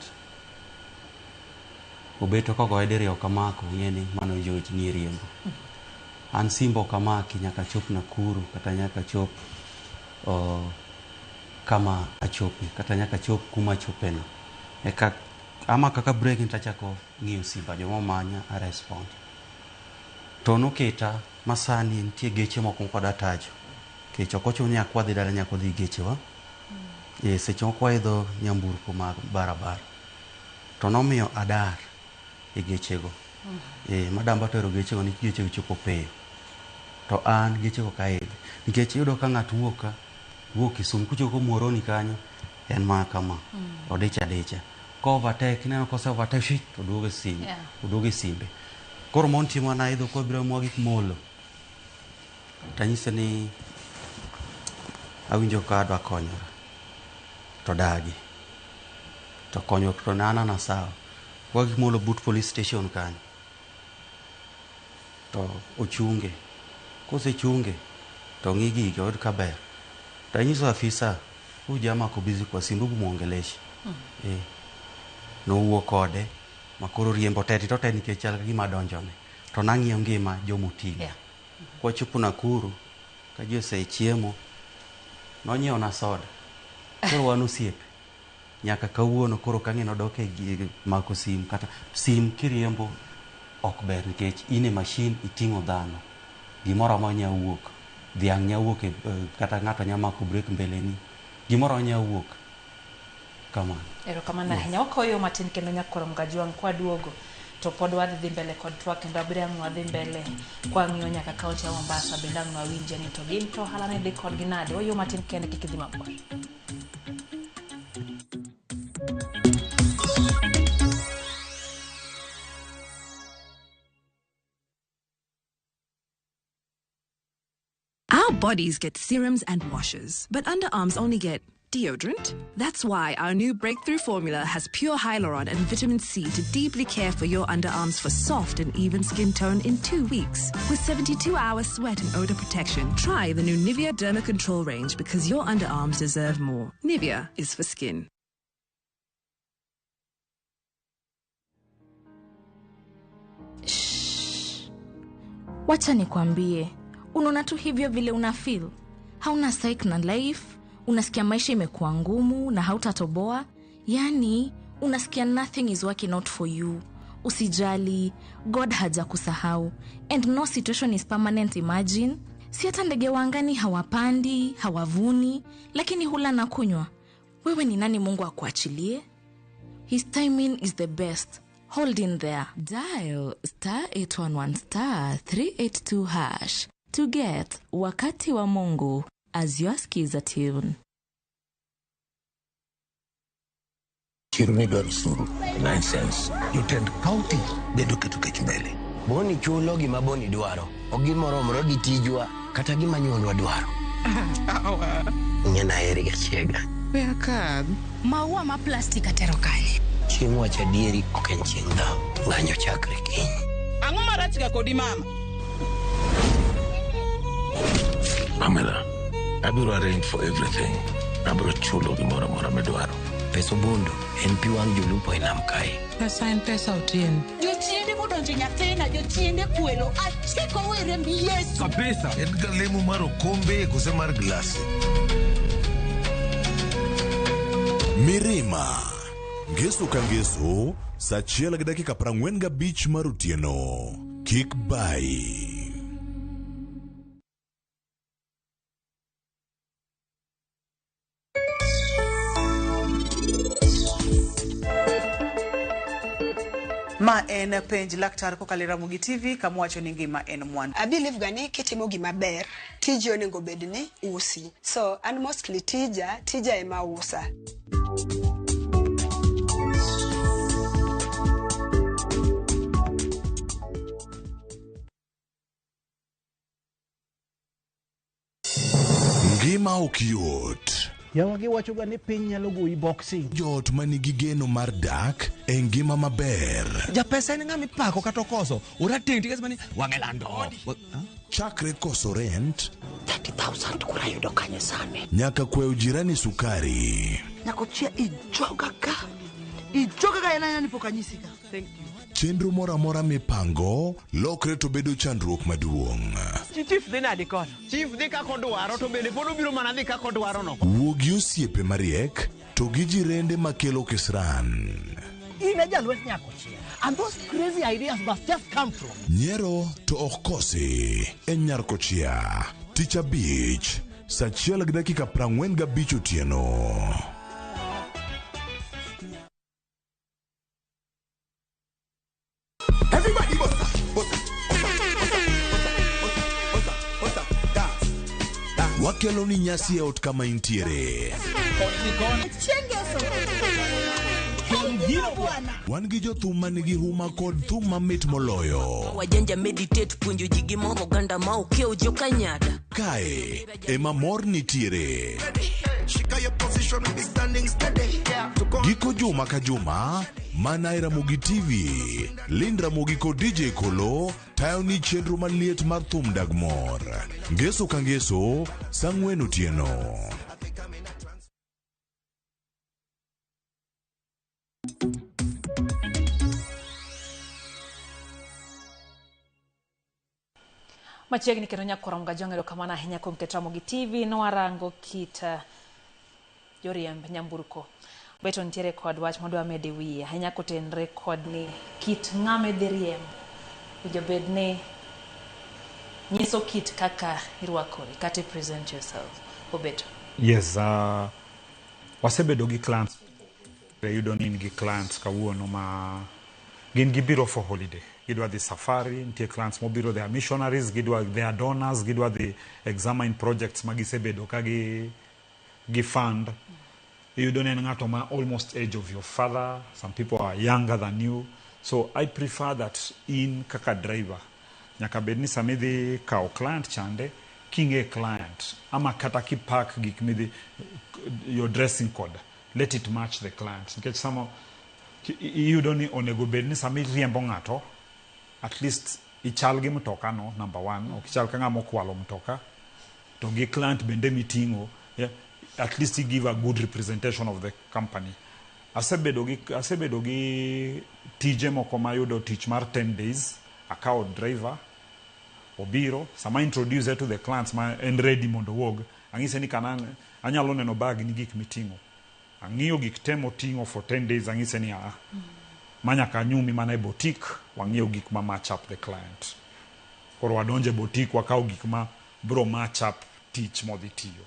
obeto kogo edere okamako ng'eni mano George ni riembo an simbo kama nyaka chop Nakuru kata nyaka chop kama achopi kata nyaka chop kuma chopeno eka ama kaka break nitachako ng'iyo simba joma manya a respond to noketa masani nitie geche moko kod atajo kech okocho nyakwa dhi dala nyako dhi geche wa seche moko waidho nyamburko mag barabara to nomiyo adar e gechego madamba tero gechego ni gechego chopo peyo to an gechego kaidhi nikech yudo ka ng'at wuok Kisumu kuchoko Muhoroni kanyo en ma kama odecha ko overtake neno kose overtake shit oduoge simbe koro mon timo na idho ko biro mo gik molo tanyise ni awinjo ka adwa konyora to dagi to konyo to nana na sawa kwa gik molo but police station kanyo to ochunge kose chunge to ng'igi od kaber tanyiso afisa ujama ko busy kwa simbu muongeleshi no wuo kode makoro riembo teti to teni ke chal gima donjone to nang'iyo ngima jomotigo kwa chopo Nakuru ka jose chiemo nonyiewo na soda koro wan osiepe nyaka kawuono koro kang'ino doke mako sim kata sim kiriembo ok ber nikech ine machine iting'o dhano gimoro ma nya wuok dhiang' nya wuok kata ng'ato nya mako break mbeleni gimoro nya wuok kamano erokamano ahinya okoyo matin kendo nyakoro Mgajwang' kwa duogo to pod wadhi mbele kod twak kendo abiriang' wadhi mbele kwa ng'iyo nyaka kaunti ya Mombasa bende ang' nawinje ni to gin to ohala ne dhi kod ginade oyo matin kende kik idhi mabor. Our bodies get serums and washes, but underarms only get deodorant. That's why our new breakthrough formula has pure hyaluron and vitamin C to deeply care for your underarms for soft and even skin tone in 2 weeks. With 72-hour sweat and odor protection, try the new Nivea Derma Control range because your underarms deserve more. Nivea is for skin. Shh. Wacha nikwambie, unaona tu hivyo vile una feel. Hauna psych na life. Unasikia maisha imekuwa ngumu na hautatoboa. Yani, unasikia nothing is working out for you. Usijali, God haja kusahau. And no situation is permanent, imagine. Si hata ndege wa angani hawapandi, hawavuni, lakini hula na kunywa. Wewe ni nani Mungu akuachilie? His timing is the best. Hold in there. Dial *811*382# to get wakati wa Mungu as your skiza tune. Chiruni Dorsuru, 9 cents. You tend county, bedo ketu kechmbele. Boni chulo gima boni dwaro. Ogimoro mrogi tijwa, kata gima nyuolwa dwaro. Awa. Nyana eriga chiega. Wea kad. Maua ma plastic atero kanye. Chiengwa cha dieri oken chieng dhao. Ng'anyo chakre kiny. Ang'o marachga kodi mama? Pamela, abiro arrange for everything. Abiro chulo gimoro mora medwaro. Peso bondo, en pi wang jolupo inam kai. Pesa en pesa utien. Jochiende modonje nyathina, jochiende kwelo, achiko were mbi Yesu. Kabisa. En galemu maro kombe kose mar glasi. Mirima. Ngeso ka ngeso, sa 1:45 mar otieno. Kik bai. Ma en penj laktar kokalo Ramogi TV kamwacho ni ngima en mwandu. I believe gani kitimo gima ber tiji onego bed ni usi. So and mostly tija ema usa. Ngima okiot. Yawagi wachoga ni piny nyalo goyi boxing. Jot manigi geno mar dak e ngima maber. Ja pesa en ng'ami pako kata koso. Ora tenti kasi mani wangelando. Chakre koso rent 30,000 kura yudo kanye sane. Nyaka kweo jirani sukari. Nyako chia ijoga ka. Ijoga ka ena yani pokanyisika. Thank you. chenro moro amora mipango lokre to bedo chandruok maduong'. Chief dhi nadi kono? Chief dhi kako dwaro to bende pod obiro mana dhi kako dwaro no. Wuo gi osiepe mariek to gi jirende makelo kisran. In a jalwet nyako chia. And those crazy ideas must just come from. Nyero to ok kosi en Nyarkochia. Tich Abich, saa 1:45 otieno. Everybody bossa. Wakelo ni nyasi e ot kama intiere. Wan gi jothum manigi huma kod thum mamit moloyo. Wajanja meditate puonjo ji gimoro oganda ma okeo joka nyada. Kae ema mor nitiere. Giko juma ka juma, mana Ramogi TV, Lind Ramogi kod DJ Kolo, tayo ni chenro maliet mar thum dag mor. Ngeso ka ngeso, saa 4 otieno. Machiegni kendo nyakorom ga jongero kamana ahinya kuom keto Ramogi TV nwarango kit joriemb nyamburko. Beto ntiere kod wach modwa mede wiye ahinya kotenre kod ni kit ng'ame dhi riembo. Winjo bed ni nyiso kit kaka irwakori kata present yourself. Obeto. Yes, wasebedo gi clients. Yudo ni gi clients kawuono ma gin gibiro for holiday. Gidwa the safari, ntie clients mobiro, they are missionaries, gidwa they are donors, gidwa the examine projects magisebedo ka gi fund. You don't know ma almost age of your father. Some people are younger than you. So I prefer that in kaka driver. Nyaka bedni samidhi kao client chande, kinge client. Ama kata ki park gik midhi your dressing code. Let it match the client. Nikech samo you don't need onego bedni samidhi riembo ng'ato. At least ichal gi mtoka no, number one. Okichal ka ng'amo kwalo mtoka. To gi client bende mitingo. Yeah. At least he give a good representation of the company. Asebedo gi tije moko mayudo tich mar 10 days, akao driver, obiro, sama introduce to the clients ma en ready mondo wog, angise ni kanan, anyalo neno bag ni gik mitingo. Ang'iyo gik temo tingo for 10 days, angise ni manyaka nyumi mana e boutique, wang'iyo gik ma match up the client. Koro wadonje boutique, wakao gik ma bro match up tich modhi tiyo.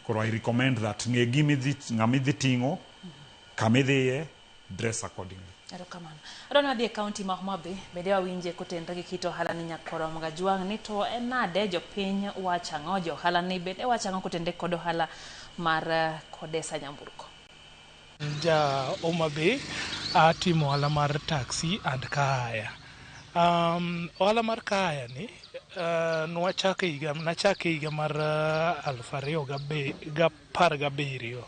Koro I recommend that ng'amidhi tingo, kamidhiye, dress accordingly. Erokamano. Adona dhi e county ma Homa Bay, bende wawinje kotenre gi kit ohala ni nyakorom ga jwang' ni to enade jopiny wacho ang'o, jo ohala ni bende wacho ang'o kotenre kod ohala mar kodesa nyamburko. Ja Homa Bay atimo ohala mar taxi and kaya. Ohala mar kaya ni nachake higa mar 2017.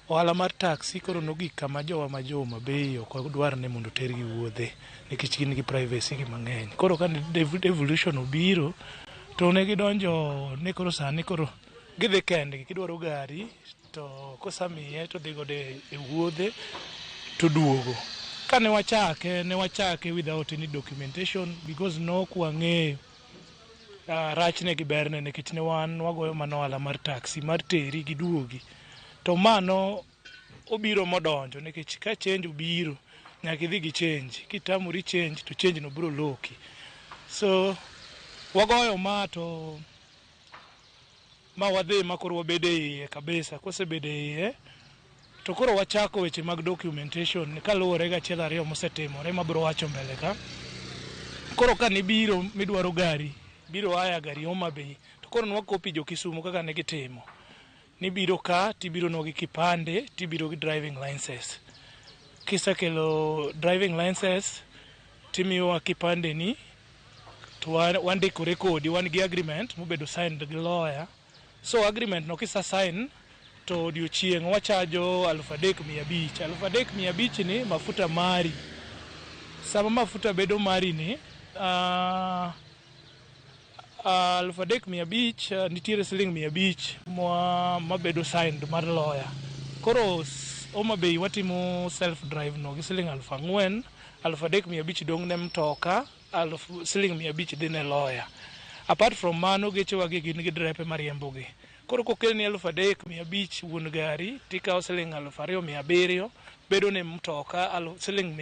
Ohala mar taxi koro nogik kama jowa ma jo Homa Bay ok dwar ne mondo tergi wuodhe nikech gin gi privacy gi mang'eny. Koro ka devolution obiro to ne gidonjo ne koro sani koro gidhi kendgi, kidwaro gari to kosamiye to dhi godo e wuodhe to duogo. Ka ne wachake without any documentation because nok wang'eyo rachne gi berne nikech ne wan wagoyo mana ohala mar taxi mar teri gi duogi. To mano obiro modonjo nikech ka change obiro nyaka idhi gi change. Kitamori change to change no biro loki. So wagoyo ma to ma wadhi ma koro wabede iye kabisa. Kosebede iye to koro wachako weche mag documentation kaluwore ga achiel ariyo mosetimore ma biro wacho mbele ka. Koro ka nibiro midwaro gari, biro aya gari Homa Bay, to koro nwakopi jo Kisumu kaka ne gitimo. Nibiro ka, tibiro no gi kipande, tibiro gi driving license. Kisekelo driving license, timiwa kipande ni, to wandikore kodi, wan gi agreement, mubedo signed gi lawyer. So agreement no kisa sign, to odiochieng' wachajo 3,500. 3,500 ni mafuta mari. Sama mafuta bedo mari ni, 3,500 nitiere siling 500 mabedo signed mar lawyer. Koro Homa Bay watimo self drive no gi siling 4,000 3,500 dong ne mtoka, siling 500 dhi ne lawyer. Apart from mano, geche wagi gin gi drepe mariembogi. Koro kokelni 3,500 wuon gari, tikao siling 2,700, bedo ne mtoka siling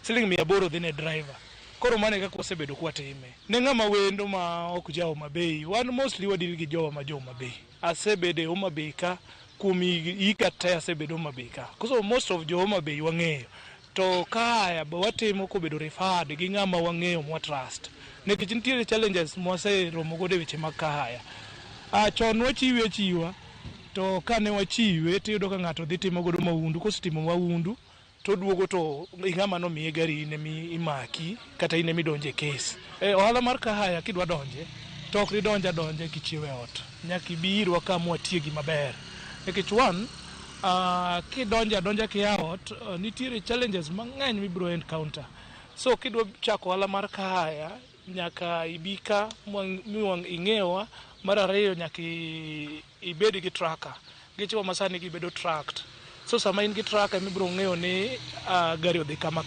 800 dhi ne driver. Koro mane kaka osebedo kwa time. Ne ng'ama wendo ma ok jawo Homabay, wan mostly wadil gi jowa ma jo Homabay. Asebede Homabay ka, kuom hika te asebedo Homabay ka. So most of jo Homabay wang'eyo. To kaya ba watimo kobedo referred gi ng'ama wang'eyo mwa trust. Nekech nitiere challenges mwase romo godo weche mag kaya. Chon wachiwe achiwa, to kane wachiwe tiyudo ka ng'ato dhi timo godo maundu, kosetimo maundu, to duogo to ng'ama nomiye gari ine mi imaki, kata ine mi donje kes. Ohala mar kaya kidwa donje, to ok donje kichiewe ot. Nyaka ibirwa kama watiegi maber. Nekech one, kidonja kia ot, nitiere challenges mang'eny mibiro encounter. So kidwa chako ohala mar kaya, nyaka ibika miwang ing'ewa. Mar ariyo nyaka ibed gi tracker. Gechewa masani gibedo tracked. So sama in gi tracker mibiro ng'eyo ni gari odhi kama.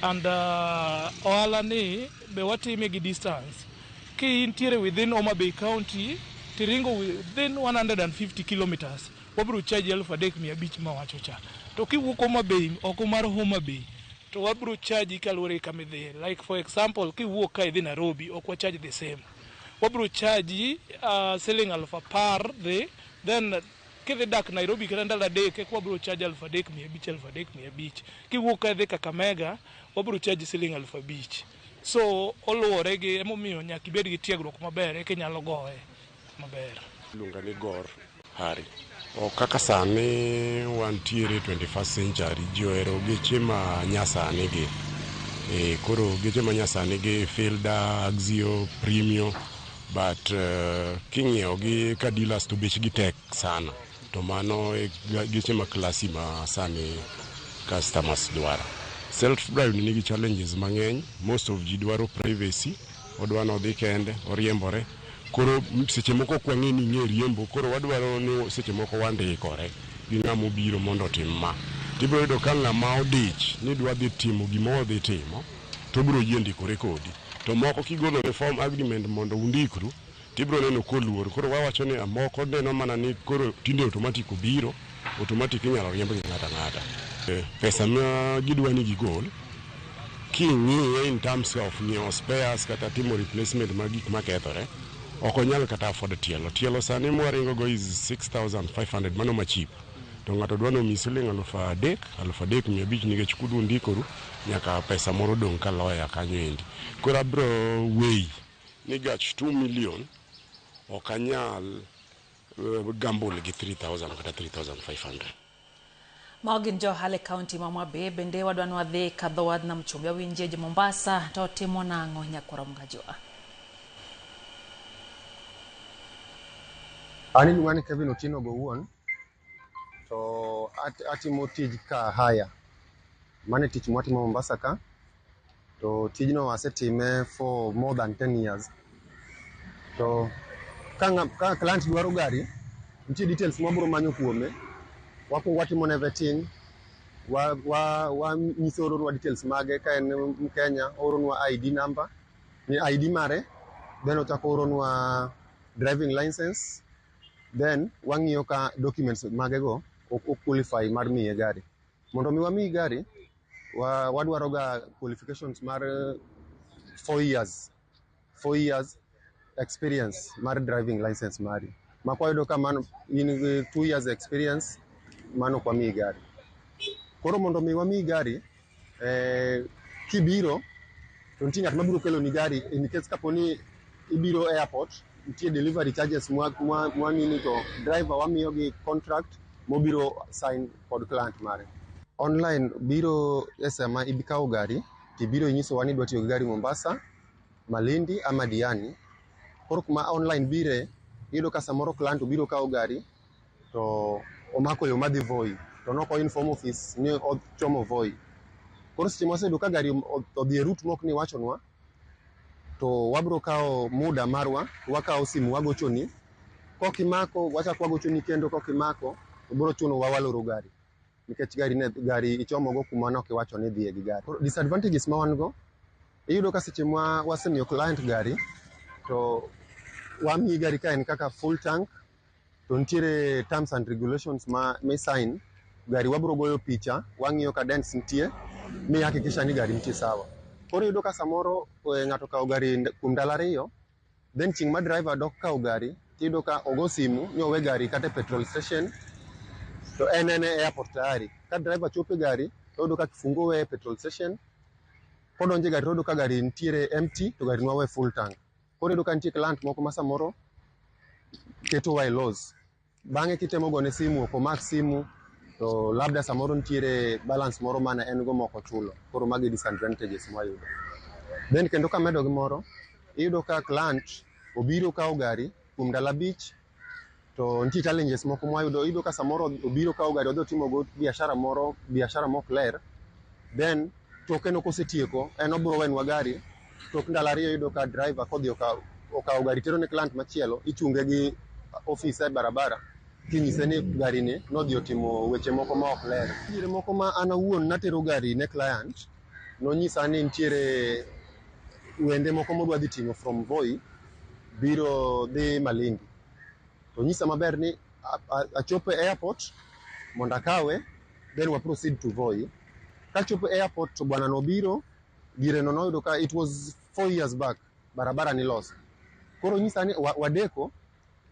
And ohala ni be watime gi distance. Ki intiere within Homabay County, tiringo within 150 kilometers, wabiro charge 3,500 mawacho cha. To kiwuok Homabay, oko mar Homabay, to wabiro charge kaluwore kama idhi. Like for example, kiwuok ka idhi Nairobi, ok wa charge the same. Wabiro charge siling 1,000 par dhi, then kidhi dak Nairobi kata ndalo adek, wabiro charge 3,500. Kiwuok ka idhi Kakamega, wabiro charge siling 5,000. So oluwore gi emomiyo nyaka ibed gi tiegruok maber eka inyalo goye maber. Iluonga ni Gor Hari. Kaka sani wantiere 21st century, ji ohero geche ma nyasani gi. Koro geche ma nyasani gi Fielder, Axio, Premio, but king'iewo gi ka dealers to bechgi tek sana. To mano geche ma klasi ma sani customers dwaro. Self-drive nigi challenges mang'eny. Most of ji dwaro privacy, odwa nodhi kende, oriembore. Koro seche moko kwa ng'e ni ng'e riembo, koro wadwaro ni seche moko wandikore gi ng'ama obiro mondo otim ma. Tibiro yudo ka ng'ama odich ni dwa dhi timo gima odhi timo, to biro yie ndikore kodi. To moko kigolo ne form agreement mondo undikru, tibiro neno koluor. Koro wawacho ni moko neno mana ni koro tinde automatic obiro, automatic inyalo riemb gi ng'ata ng'ata. Pesa ma gidwa ni gigol, king'iye in terms of nyiewo spares kata timo replacement mag gik makethore, ok onyal kata afford tielo. Tielo sani mwaringo go is 6,500, mano ma cheap. To ng'ato dwa nomi siling 3,000, 3,500 nikech kudu ndikoru, nyaka pesa moro dong' ka lawyer kanyo endi. Koro abiro weigh ni gach 2 million ok anyal gamble gi 3,000 kata 3,500. Maogin jo Hale County Homabay bende wadwa nwadhi kadho wadna mchumbi winjeje Mombasa to timo nang'o nyakoro mgajua. Ani luwani Kevin Otieno Gowuon, to atimo tij ka haya. Mane tich mwatimo Mombasa ka, to tijno asetime for more than 10 years. To ka client dwaro gari, nitie details mwabiro manyo kuome, wako watimo ne vetting, nyiso oronwa details mage, ka en Mkenya, oronwa ID number, ni ID mare, then ochako oronwa driving license, then wang'iyo ka documents magego ok qualify mar miye gari. Mondo mi wamiyi gari, wadwaro ga qualifications mar 4 years experience mar driving license mari. Makwayudo ka mano in 2 years experience, mano kwa miyi gari. Koro mondo mi wamiyi gari, kibiro, to nitie ng'at mabiro kelo ni gari, in case kaponi ibiro airport, nitie delivery charges mwang'ini, to driver wamiyo gi contract mobiro sign kod client mare. Online biro esama ibikawo gari, tibiro inyiso wani dwa tiyo gi gari Mombasa, Malindi ama Diani. Koro kuma online bire, iyudo ka samoro client obiro kawo gari, to omako yo madhi Voi, to noko inform office ni ochomo Voi. Koro seche mwaseyudo ka gari odhi e route mok ni wachonwa, to wabiro kawo muda marwa, wakawo simu wagochoni. Kokimako, wachako wagochoni kendo kokimako, to biro chuno waloro gari. nikech gari ichomogo kuma ne okiwacho ni dhiye gi gari. Disadvantages ma wan go, iyudo ka seche ma wasemiyo client gari, to wamiyi gari ka en kaka full tank, to nitiere terms and regulations ma sign, gari wabro goyo picha, wang'iyo ka dents nitie, mi hakikisha ni gari nitie sawa. Koro iyudo ka samoro ng'ato kawo gari kuom ndalo 2, then chieng' ma driver dok kawo gari, tiyudo ka ogo simu ni owe gari kata petrol station, to en airport tayari. Ka driver chope gari, to iyudo ka kifungo we petrol station, kodonje gari, to iyudo ka gari nitiere empty, to gari nwawe full tank. Koro iyudo ka nitie client moko ma samoro keto wa loss. Bang'e kitemo gone simu, ok omak simu, to labda samoro nitiere balance moro mana en go moko chulo. Koro magi disadvantages ma wayudo. Then kendo ka medo gimoro, iyudo ka client obiro kawo gari kuom ndalo 5, to nitie challenges moko ma wayudo. Iyudo ka samoro obiro kawo gari, odhi timo go biashara mok ler, then tokeno kosetieko, en obiro wenwa gari, tok ndalo 2 iyudo ka driver kodhi okawo gari tero ne client machielo, ichunge gi office e barabara, kinyise ni gari ni nodhi otimo weche moko ma ok ler. Diere moko ma an awuon natero gari ne client, nonyisa ni nitiere wende moko modwa dhi timo from Voi biro dhi Malindi. To nyisa maber ni achopo e airport mondo akawe, then wa proceed to Voi. Kachopo e airport to bwana no biro, gire no noyudo ka it was 4 years back, barabara ni lost. Koro nyisa ni wadeko,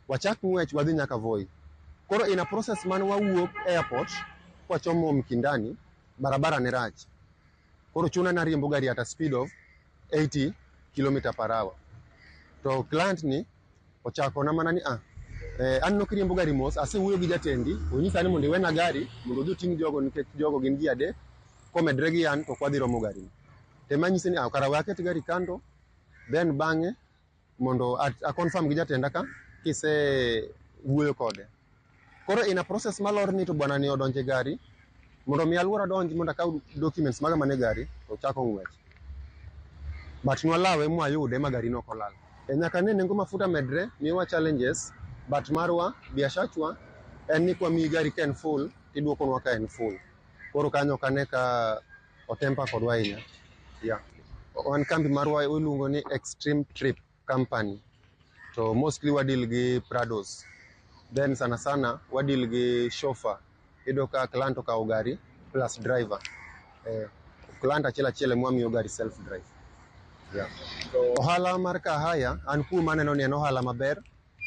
wachak ng'wech wadhi nyaka Voi. Koro in a process man wawuok airport, wachomo Mkindani, barabara ni rach. Koro chuna na riembo gari at a speed of 80 km/h. To client ni ochako na mana ni an nok riembo gari mos, asewuoyo gi jatendi, onyisa ni mondo iwena gari, mondo odhi ting' jogo nikech jogo gin ji adek, komedre gi an to kwadhi romo gari. Tema nyise ni kara waket gari kando, then bang'e mondo a confirm gi jatenda ka kise wuoyo kode. Koro in a process malor ni to bwana ni odonje gari, mondo mi alwora donji mondo akaw documents maga mane gari, to chako ng'wech. But nwalawe mwa yude magari no kolal. Nyaka ne nengo mafuta medre, miwa challenges, but marwa biashachwa en ni kwa mi gari ka en full, tiduoko nwa ka en full. Koro kanyo kane ka otempa kodwa inya. Yeah. Wan kambi marwa iluongo ni Extreme Trip Company. To mostly wadil gi Prados. Then sana wadil gi chauffeur. Ido ka client okawo gari plus driver. Client achiel mwamiyo gari self drive. Yeah. Ohala mar Kahaya an kuma aneno ni en ohala maber,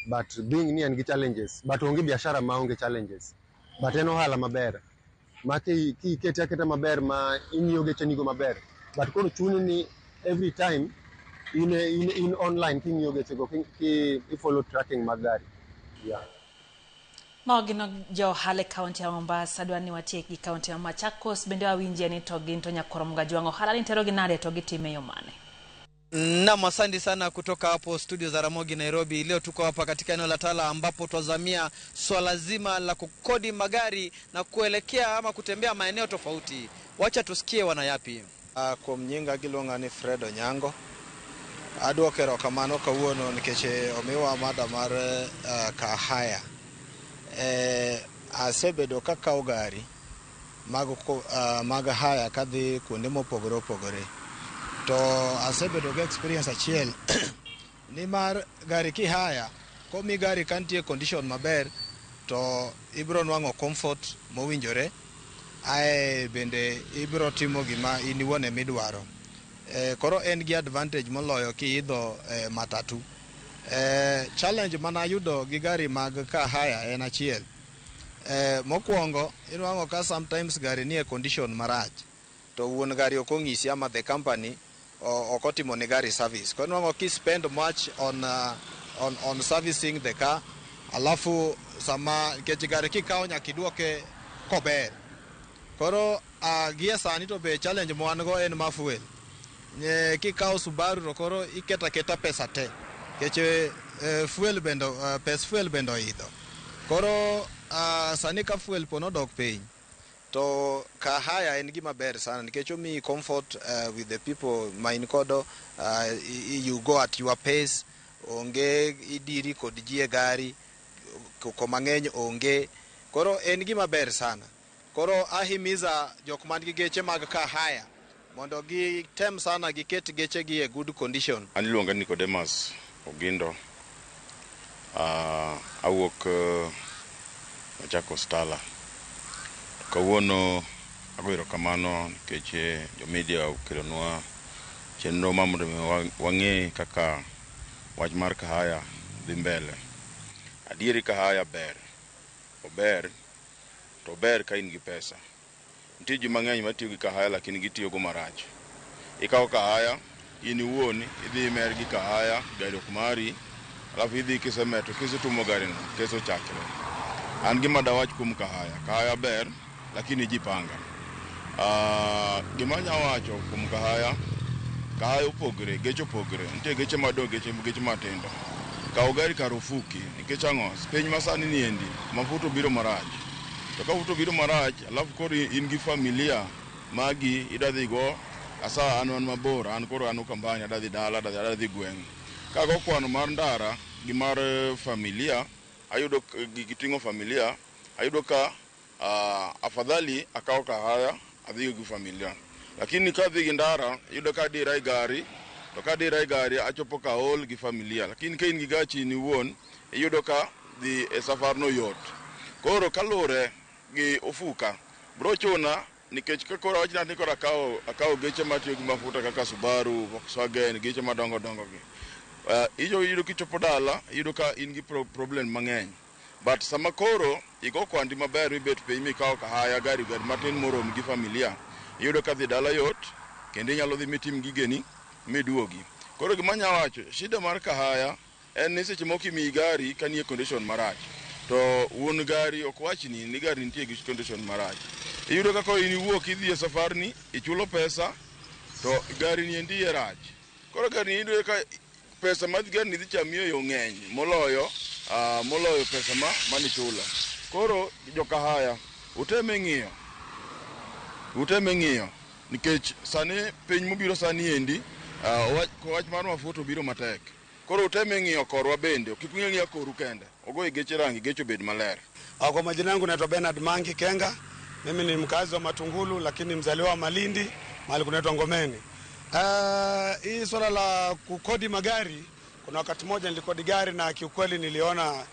but being ni en gi challenges, but onge biashara ma onge challenges. But en ohala maber. Ma ki ikete aketa maber, ma imiyo gecheni go maber. But koro chuni ni every time in online king'iyo gechego ki follow tracking magari. Yeah. Magino jo hale kaunti ya Mombasa dwani watieki kaunti ya Machakos, bende wawinje ni to ginto nyakoromoga jwango hala ni tero ginare to gitime yomane. Naam, asante sana kutoka hapo studio za Ramogi Nairobi. Leo tuko hapa katika eneo la Tala ambapo twazamia swala zima la kukodi magari na kuelekea ama kutembea maeneo tofauti. Wacha tusikie wanayapi. Kuom nyinga gilonga ni Fred Onyango. Adwoke erokamano kawuono nikech omiwa mada mar Kahaya. Asebedo kakawo gari mag haya kadhi kuonde mopogore opogore. To asebedo gi experience achiel ni mar gari ki haya, komi gari kantie condition maber, to ibro nwang'o comfort mowinjore, bende ibro timo gima iniwone midwaro. Koro en gi advantage moloyo kiidho matatu. Challenge mana yudo gi gari mag Kahaya en achiel. Mokwongo inwang'o ka sometimes gari nie condition marach, to wuon gari ok ong'isi ama the company okotimo ne gari service. Kwa nwango ki spend much on servicing the car, alafu sama kechi gari ki kao nyakiduoke kober. Koro gia sani to be challenge mwango en mafuel. Nye ki kao Subaru to koro iketa pesa te. Keche fuel bendo, pes fuel bendo idho. Koro sani ka fuel pono dok pay. To Kahaya en gima ber sana nikech omi comfort with the people main kodo. You go at your pace, onge idiri kod jie gari ko mang'eny onge. Koro en gima ber sana. Koro ahimiza jok man gi geche mag Kahaya mondo gitem sana giket geche gi e good condition. An iluonga Nicodemus Ogindo. Awuok Machakos Tala. Kawuono agoyo kamano nikech jo media okelonwa chenro mondo wang'e kaka wach mar Kahaya dhi mbele. Adieri Kahaya ber. Ober to ber ka in gi pesa. Nitie ji mang'eny matiyo gi Kahaya lakini gitiyo go marach. Ikawo Kahaya, in iwuon idhi mer gi Kahaya, gari ok mari, alafu idhi kisemeto kisetumo gari no, keso chakre. An gima dawach kuom Kahaya. Kahaya ber lakini ji panga. Gima nyawacho kuom Kahaya, Kahaya opogre, geche opogre. Nitie geche madongo, geche matindo. Kawo gari karufuki nikech ang'o? Piny masani ni endi, mafuta biro marach. To ka mafuta biro marach, alafu koro in gi familia magi idadhi go, asa an mabor, an koro an Ukambani, adadhi dala, adadhi gweng'. Kago kwano mar ndara gi mar familia, ayudo giting'o familia, ayudo ka afadhali akawo Kahaya adhi gi familia. Lakini ka adhi gi ndara, ayudo ka adira gari, to ka adira gari achopo ka ol gi familia. Lakini ka in gi gachi ni wuon, iyudo ka dhi e safar no yot. Koro kalure gi ofuka bro chuna nikech ka koro wachna ni koro akawo geche matiyo gi mafuta kaka Subaru, Volkswagen, geche madongo gi. Iyudo kichopo dala, iyudo ka in gi problem mang'eny. But sama koro igo kwandi maber ibet piny mikawo Kahaya gari matin morom gi familia, iyudo ka dhi dala yot kendo inyalo dhi mitim gigeni miduogi. Koro gima nyawacho, shida mar Kahaya en ni seche moko imiyi gari ka nie condition marach. To wuon gari ok wachni ni gari nitie gi condition marach. Iyudo ka koro in iwuok idhi e safar ni, ichulo pesa, to gari ni endi rach. Koro gari ni iyudo ka pesa ma gari ni dhi chamiyo yo ng'eny moloyo pesa mani chula. Koro jo Kahaya uteme ng'iyo nikech sani piny mobiro sani endi wach mar mafuta biro matek. Koro uteme ng'iyo korwa bende, kikung'ia koru kende. Ogoe geche rangi, geche bed maler. Kwa majina yangu naitwa Bernard Mangi Kenga. Mimi ni mkazi wa Matungulu lakini mzaliwa wa Malindi, mahali kunaitwa Ngomeni. Hii swala la kukodi magari, kuna wakati mmoja nilikodi gari na kiukweli niliona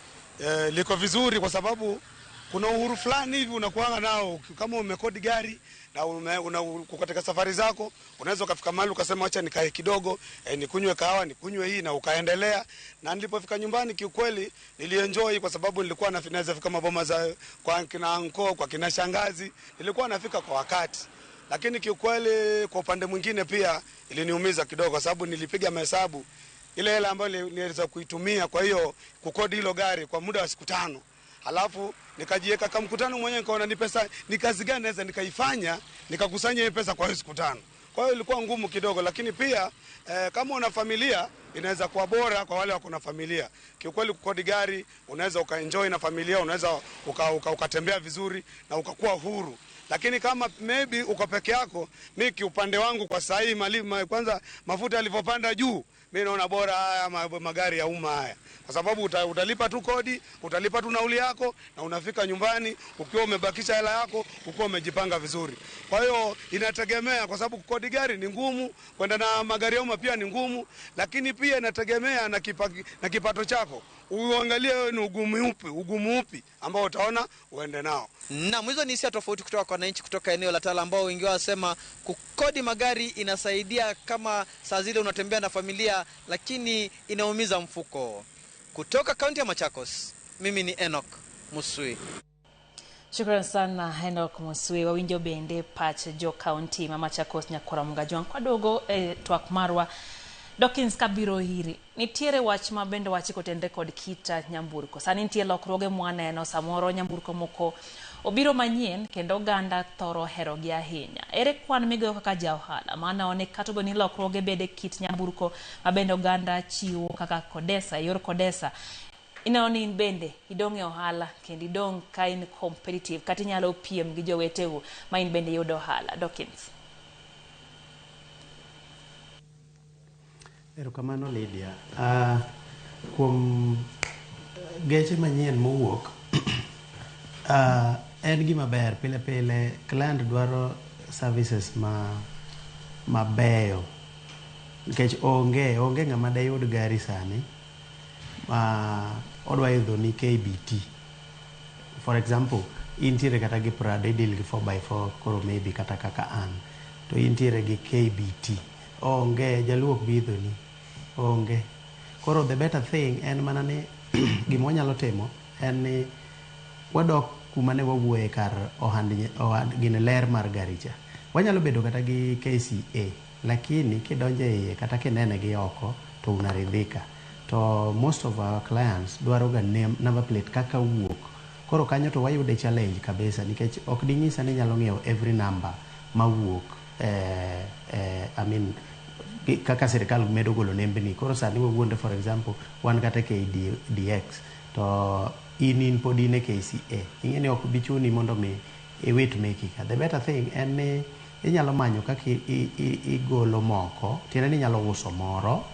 liko vizuri kwa sababu kuna uhuru fulani hivi unakuanga nao kama umekodi gari na uko katika safari zako, unaweza ukafika mahali ukasema acha nikae kidogo, nikunywe kahawa, nikunywe hii na ukaendelea. Na nilipofika nyumbani kiukweli nilienjoy kwa sababu nilikuwa naweza fika maboma za kwa kina anko, kwa kina shangazi, nilikuwa nafika kwa wakati. Lakini kiukweli kwa upande mwingine pia iliniumiza kidogo kwa sababu nilipiga mahesabu ile hela ambayo niliweza kuitumia kwa hiyo kukodi hilo gari kwa muda wa siku 5. Halafu nikajiweka kama mkutano mwenyewe, nikaona ni pesa ni kazi gani naweza nikaifanya nikakusanya hiyo pesa kwa siku 5. Kwa hiyo ilikuwa ngumu kidogo, lakini pia kama una familia inaweza kuwa bora kwa wale wako na familia. Kiukweli kukodi gari unaweza ukaenjoy na familia, unaweza ukatembea vizuri na ukakuwa huru. Lakini kama maybe uko peke yako, mimi kiupande wangu kwa sasa hii kwanza mafuta yalivyopanda juu, mimi naona bora haya magari ya umma haya. Kwa sababu utalipa tu kodi, utalipa tu nauli yako na unafika nyumbani ukiwa umebakisha hela yako, ukiwa umejipanga vizuri. Kwa hiyo inategemea kwa sababu kukodi gari ni ngumu, kwenda na magari ya umma pia ni ngumu, lakini pia inategemea na kipato chako. Uangalie wewe ni ugumu upi ambao utaona uende nao. Na hizo ni hisia tofauti kutoka kwa wananchi kutoka eneo la Tala ambao wengi wasema kukodi magari inasaidia kama saa zile unatembea na familia lakini inaumiza mfuko. Kutoka kaunti ya Machakos, mimi ni Enoch Musui. Shukrani sana Enoch Musui. Wawinjo bende pach jo kaunti ma Machakos nyakora mungajwang kwa dogo twak marwa. Dawkins kabiro hiri. Nitiere wach ma bende wachi kotende kod kita nyamburko. Sani nitie lokruoge mwaneno samoro nyamburko moko obiro manyien kendo ganda thoro hero gi ahinya. Ere kwan migoyo kaka ja ohala mana one katogo ni lokruoge bede kit nyamburko ma bende ganda chiwo kaka Kodesa, yor Kodesa. Inaoni bende idong e ohala kendo idong ka in competitive kati nyalo piem gi joweteu ma in bende yudo ohala. Dawkins. Erokamano Lydia. Kuom geche manyien mowuok, en gima ber pile pile client dwaro services mabeyo nikech onge ng'ama de yud gari sani ma odwa idho ni KBT. For example, intiere kata gi Prado idil gi 4x4 koro maybe kata kaka an to intiere gi KBT. Onge jaluok bidho ni onge. Koro the better thing en mana ni gima wanyalo timo en ni wadok kuma ne wawuoye kar ohand gine ler mar gari cha. Wanyalo bedo kata gi KCA lakini kidonje iye kata kinene gi oko to unaridhika. To most of our clients dwaro ga number plate kaka wuok. Koro kanyo to wayude challenge kabisa nikech ok dinyisa ni nyalo ng'iewo every number mawuok I mean kaka serikal medo golo nembni. Koro sani wawuonde for example wan kata KDX to in pod in KCA ing'eni ok bichuni mondo mi iwit mekika. The better thing en ni inyalo manyo kaka igolo moko tiende ni inyalo uso moro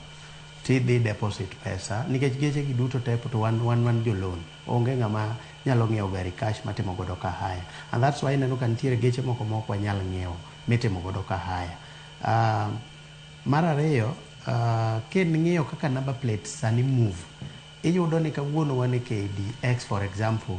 tidhi deposit pesa nikech geche gi duto tepo to wan jo loan. Onge ng'ama nyalo ng'iewo gari cash matimo godo ka haya, and that's why neno ka nitiere geche moko wanyalo ng'iewo mitimo godo ka haya. Mar ariyo ng'iyo kaka number plate sani move iyudo ni kawuono wan e KDX for example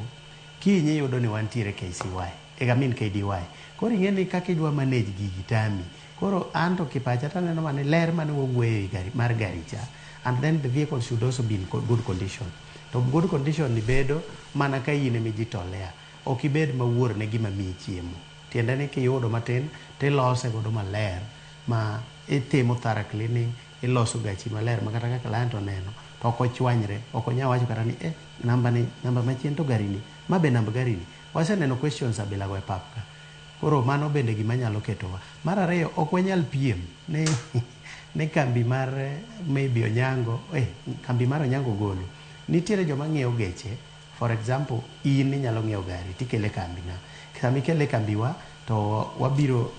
kinyi iyudo ni wantiere KCY KDY. Koro ing'eni kaka idwa manage gigi tami. Koro anto kipacha taneno mane ler mane wawuoye mar gari cha, and then the vehicle should also be in good condition. To good condition ni bedo mana ka in emi jitolea, ok ibed mawuor ne gima miyi chiemo. Tiende ni kiyudo matin tilose godo maler ma itimo thara cleaning, iloso gachi maler ma kata ka client oneno to ok ochwanyre, ok onya wacho kata ni namba machien to gari ni ma be namba gari ni waseneno questions abila go e pap ka. Koro mano bende gima nyalo ketowa. Mar ariyo ok wanyal piem ne kambi mar maybe Onyango kambi mar Onyango golo. Nitiere joma ng'iewo geche for example in inyalo ng'iewo gari tikele kambi na. Sama ikele kambi wa to wabiro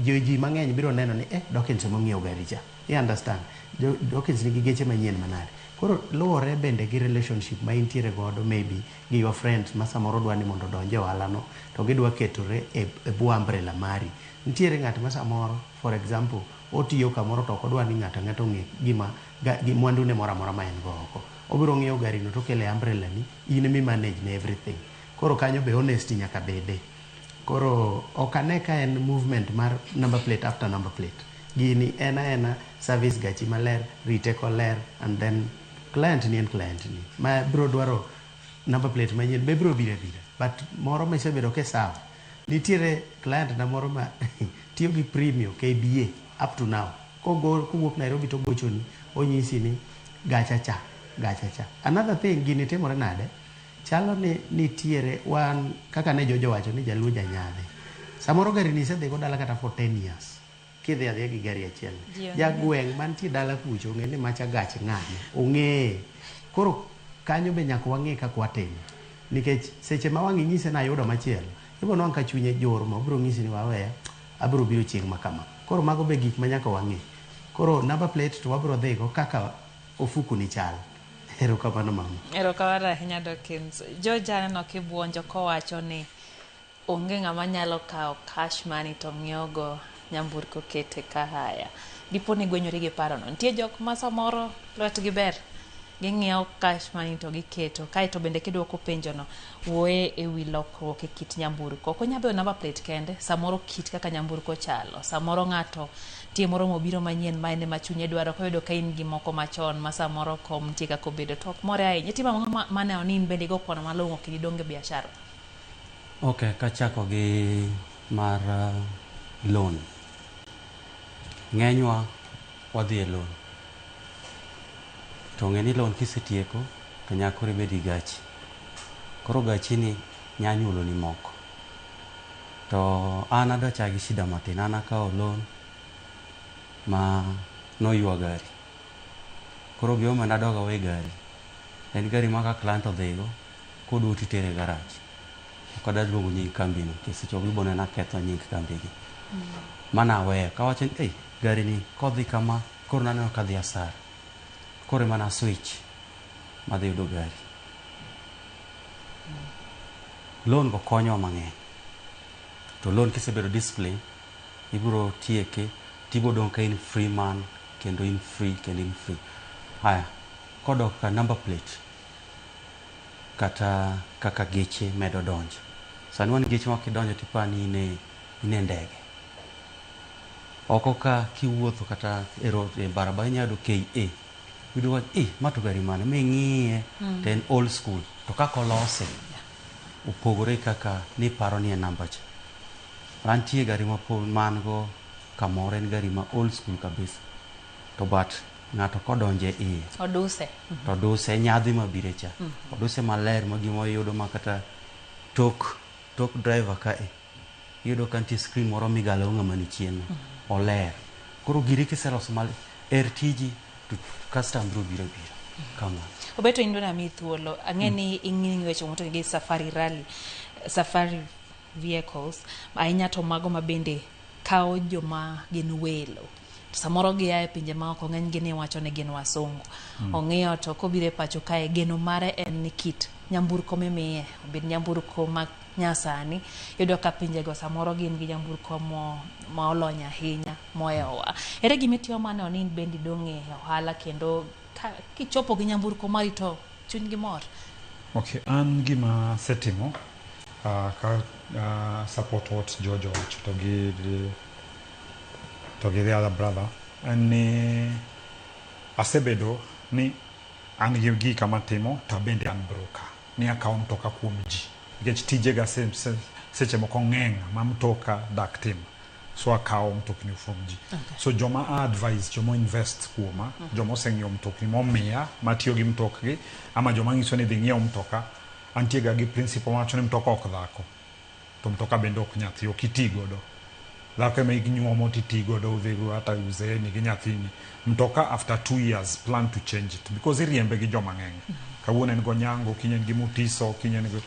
ji mang'eny biro neno ni Dawkins emo ng'iewo gari cha. You understand? Dawkins nigi geche manyien manade. Koro luwore bende gi relationship ma intiere godo maybe gi your friends ma samoro dwa ni mondo donje ohala no to gidwa ketore e bwo umbrella mari. Nitiere ng'at ma samoro for example otiyo kamoro to kodwa ni ng'ato ng'e gima mwandu ne mora ma en go oko. Obiro ng'iewo gari no to kele umbrella ni in mi manage ne everything. Koro kanyo be honesty nyaka bede. Koro okane ka en movement mar number plate after number plate. Gini ena service gachi maler, reteko ler, and then client ni ma bro dwaro number plate manyien be bro bira but moro ma isebedo ke sawa. Nitiere client na moro ma tiyo gi premium KBA up to now kowuok Nairobi to gochoni onyisi ni gacha cha. Another thing gini timore nade chalo ni nitiere wan kaka ne jojo wacho ni jaluo janyadhe samoro gari ni sedhi go dala kata for 10 years kidhi adhiya gi gari achiel jagweng' mantie dala kucho ong'e ni macha gach ng'ane ong'e. Koro kanyo be nyaka wang'e kaka watimo nikech seche ma wang'i nyise na yudo machielo ibo nwang' ka chunye jor ma biro ng'isi ni waweya abiro biro chieng' makama. Koro mago be gik ma nyaka wang'e. Koro number plate to wabiro dhigo kaka ofuku ni chal. Erokamano mama. Erokamano ahinya Dawkins. George aneno kibuonjo kowacho ni onge ng'ama nyalo kawo cash money to ng'iewogo nyamburko kete ka haya. Dipo ni gwenyori gi parono. Nitie jok ma samoro lwetgi ber ging'iewo cash money to giketo kaeto bende kidwoko penjono wuoye e wi lokruok e kit nyamburko. Ok onyal bedo number plate kende, samoro kit kaka nyamburko chalo, samoro ng'ato tie moro mobiro manyien ma ene machunye dwaro koyudo ka in gi moko machon ma samoro kom nitie kaka obedo to ok more ahinya. Itima mane onin bende go kwano malong'o kidonge biashara. Ok, kachako gi mar loan. Ng'enywa wadhi e loan. To ng'eni loan kisetieko to nyaka ibed gi gachi. Koro gachi ni nyanyulo ni moko. To an adacha gi shida matin. An akawo loan ma noywa gari. Koro gima nadoga we gari. En gari ma ka client odhigo kodwa titere garage. Kada luongo nying kambi no seche obi bone na ketho nying kambi gi. Mana we kawacho ni gari ni kodhi kama koro naneno kadhi asara. Koro mana switch madhi yudo gari. loan go konyo mang'eny. To loan kisebedo discipline, ibiro tieke, tibo dong ka in free man, kendo in free, kendo in free. Haya, kodok ka number plate, kata kaka geche medo donjo. Sani wan geche makidonjo tipani ine ndege. Oko ka kiwuotho kata e barabara inyalo KA. Wido wa mato gari mane ming'iye to en old school. To kaka olose upogore kaka ni paro ni e namba cha. Antie gari man go kamoro en gari ma old school kabisa. To but ng'ato kodonje iye. Oduse. To oduse nyadhi mabire cha. Oduse maler ma gima yudo makata tok driver ka yudo kanti screen moro migalo ng'ama ni chien. Oler. Koro giri kiseloso mal tiji to custom biro. Kama. Obeto indona mi thuolo. Ang'eni ing'ini weche moto gi safari vehicles. Ahinya to mago mabende kao joma gin welo. Samoro gi ae pinje ma oko ng'eny gini wacho ne gin wasungu. Ong'eyo to kobire pacho kae geno mare en ni kit nyamburko mimiye. Obed nyamburko ma nyasani. Yudo ka pinje go samoro gin gi nyamburko ma olonya ahinya moewa. Ere gimitiyo mane onin bendi dong'e ohala kendo kichopo gi nyamburko mari to chuny gi mor. Okay, an gima setimo support what Jojo wacho to gi the other brother and ni asebedo ni an gi gika matimo to bende an broker ni akawo mtoka kuom ji nikech tijega seche moko ng'eny ma mtoka dak timo so akawo mtokni from ji. So joma advise joma invest kuoma joma oseng'iewo mtokni momiya matiyo gi mtokgi ama joma ng'iso ni dhi ng'iewo mtoka antiega gi principle wacho ni mtoka ok dhako to mtoka bende ok nyathi ok iti godo. Dhako ema inyuomo titi godo udhigo hata uzeni gi nyathini. Mtoka after 2 years plan to change it because iriembe gi joma ng'eny. Kawuono en go nyango, kinyen gi mutiso, kinyen go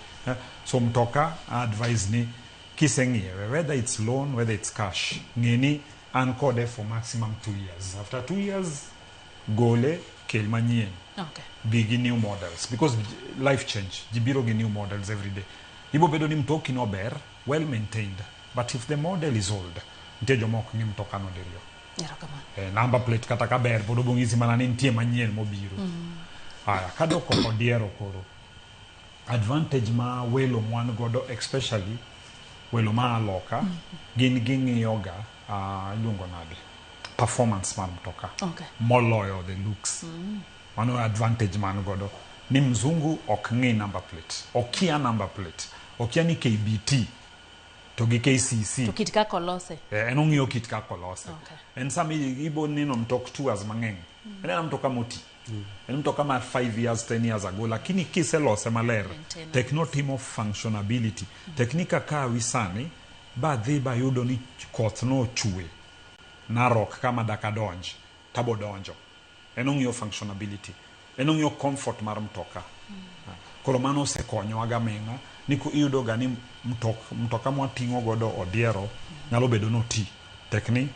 so mtoka advise ni kiseng'iewe whether it's loan whether it's cash ng'eni an kode for maximum 2 years. After 2 years gole kel manyien. Okay. Big new models because life change. Jibiro gi new models every day. Ibo bedo ni mtoki no ber, well maintained. But if the model is old, ntie jomok ni mtoka no derio. Number plate kata ka ber, bodo bongisi mana ni ntie manyien mobiro. Aya, kado koko diero koro. Advantage ma welo mwan godo, especially welo ma aloka, gin yoga, ilungo nade. Performance man mtoka. Okay. Moloyo the looks. Mano advantage man godo. Ni mzungu okng'i number plate. Okia number plate. Okia ni KBT. To gi KCC. To kit ka kolose. Enong'iyo kit ka kolose. En sami ibo nino mtok tours mang'eny. En mtoka moti. En mtoka ma 5 years, 10 years ago. Lakini kiselose maler. Tekno team of functionability. Teknika ka wisani. Ba dhi ba yudo ni koth no chue. Narok kama dakadonj. Tabo donjo. Enong'iyo functionability. Enong'iyo comfort mar mtoka. Koro mano se konyo aga menga. Niku iyudo gani mtoka mwating'o godo odiero nyalo bedo no ti tekni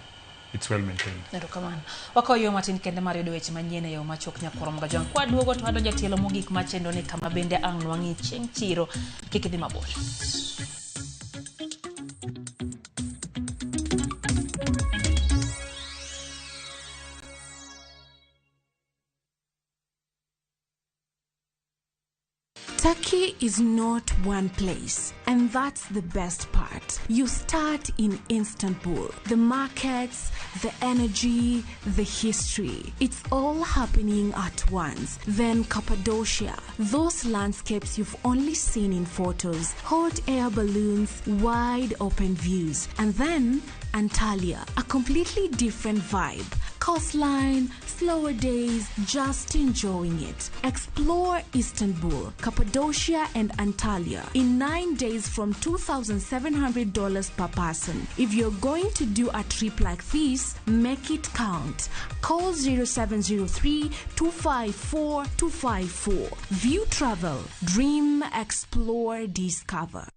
it's well maintained. Erokamano. Wakoyo matin kende mar yudo weche manyien e yo machok nyakorom ga jwan. Kwa duogo to adonjo tielo mogik machendo ni kama bende ang' nwang'i chieng' chiro kik idhi mabor. Turkey is not one place, and that's the best part. You start in Istanbul. The markets, the energy, the history. It's all happening at once. Then Cappadocia. Those landscapes you've only seen in photos. Hot air balloons, wide open views. And then Antalya, a completely different vibe. Coastline, slower days, just enjoying it. Explore Istanbul, Cappadocia and Antalya in 9 days from $2,700 per person. If you're going to do a trip like this, make it count. Call 0703-254-254. View Travel. Dream, explore, discover.